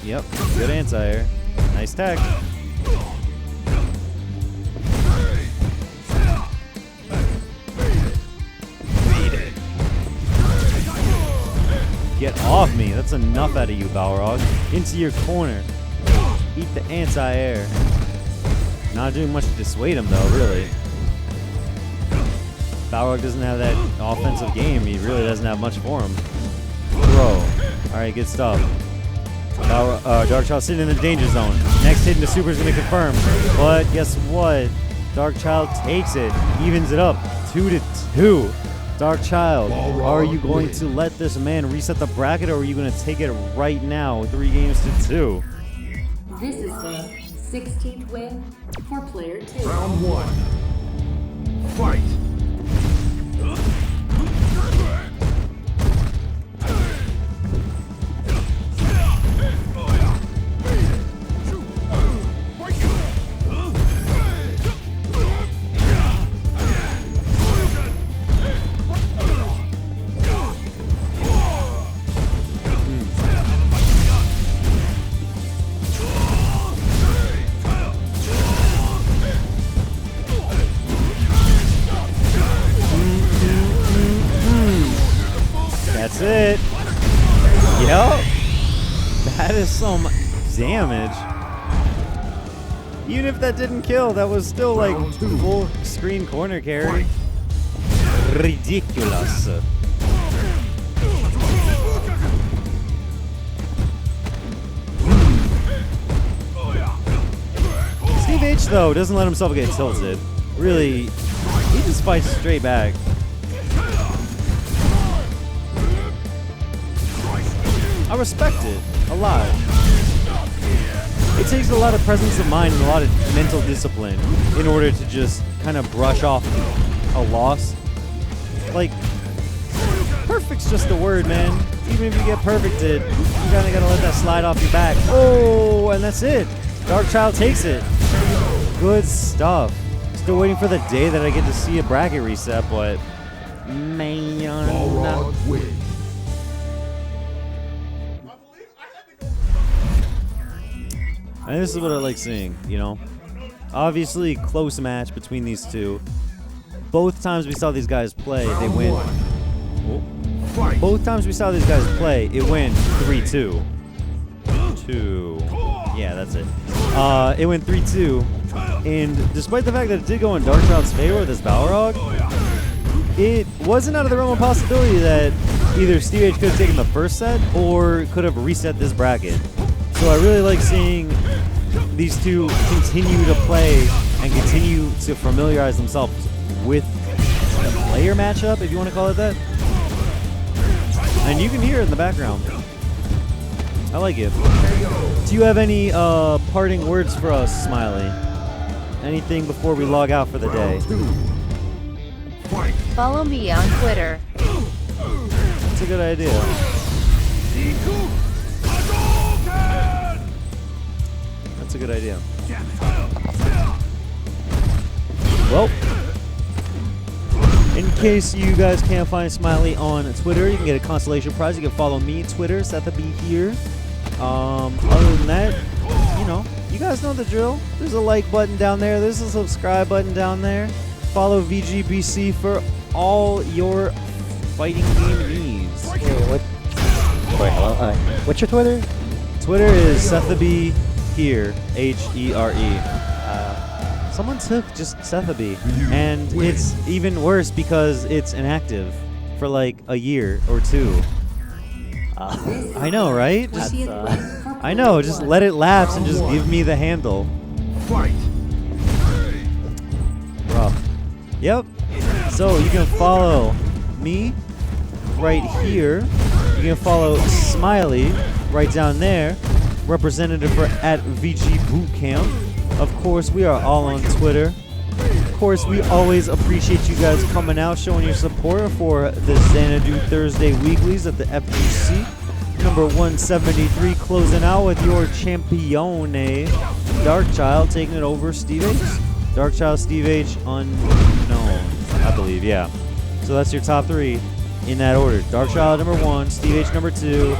S7: Yep, good anti-air. Nice tech. Get off me. That's enough out of you, Balrog. Into your corner. Eat the anti-air. Not doing much to dissuade him, though, really. Balrog doesn't have that offensive game. He really doesn't have much for him. Throw. Alright, good stuff. Darkchild sitting in the danger zone. Next hit into super is going to confirm. But guess what? Darkchild takes it. Evens it up. 2-2. Darkchild, are you going to let this man reset the bracket, or are you going to take it right now, 3 games to 2?
S3: This is the 16th win for player 2.
S1: Round 1. Fight.
S7: That's it. Yep. That is some damage. Even if that didn't kill, that was still like full screen corner carry. Ridiculous. Steve H, though, doesn't let himself get tilted. Really, he just fights straight back. I respect it a lot. It takes a lot of presence of mind and a lot of mental discipline in order to just kind of brush off a loss. Like, perfect's just a word, man. Even if you get perfected, you kind of gotta let that slide off your back. Oh, and that's it. Darkchild takes it. Good stuff. Still waiting for the day that I get to see a bracket reset, but man.
S1: Balrog wins.
S7: And this is what I like seeing, you know. Obviously, close match between these two. Both times we saw these guys play, they win.
S1: Fight.
S7: Both times we saw these guys play, it went 3-2. 2. Yeah, that's it. It went 3-2. And despite the fact that it did go in Darkchild's favor with this Balrog, it wasn't out of the realm of possibility that either Steve H could have taken the first set or could have reset this bracket. So I really like seeing these two continue to play and continue to familiarize themselves with the player matchup, if you want to call it that. And you can hear it in the background. I like it. Do you have any parting words for us, Smiley? Anything before we log out for the day?
S1: Fight.
S8: Follow me on Twitter.
S7: That's a good idea. That's a good idea. Well, in case you guys can't find Smiley on Twitter, you can get a consolation prize. You can follow me on Twitter, SFV here. Other than that, you know, you guys know the drill. There's a like button down there. There's a subscribe button down there. Follow VGBC for all your fighting game needs.
S4: Wait, hello? What's your Twitter?
S7: Twitter is SFV here, HERE. Someone took just SFV, and it's even worse because it's inactive for like a year or two. I know, right?
S4: That's,
S7: I know, just let it lapse and just give me the handle.
S1: Fight.
S7: Rough. Yep. So you can follow me right here. You can follow Smiley right down there, representative for @VG Bootcamp. Of course, we are all on Twitter. Of course, we always appreciate you guys coming out, showing your support for the Xanadu Thursday weeklies at the FGC. Number 173, closing out with your champione, Darkchild, taking it over Steve H. Darkchild, Steve H, unknown, I believe, yeah. So that's your top three in that order. Darkchild number 1, Steve H number 2.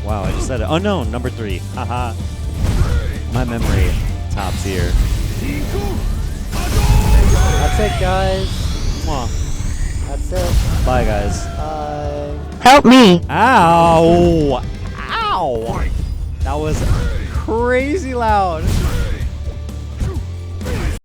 S7: Wow, I just said it. Unknown number 3. Haha. My memory tops here.
S4: That's it, guys.
S7: Mwah.
S4: That's it.
S7: Bye, guys.
S4: Bye.
S8: Help me!
S7: Ow! Ow! That was crazy loud.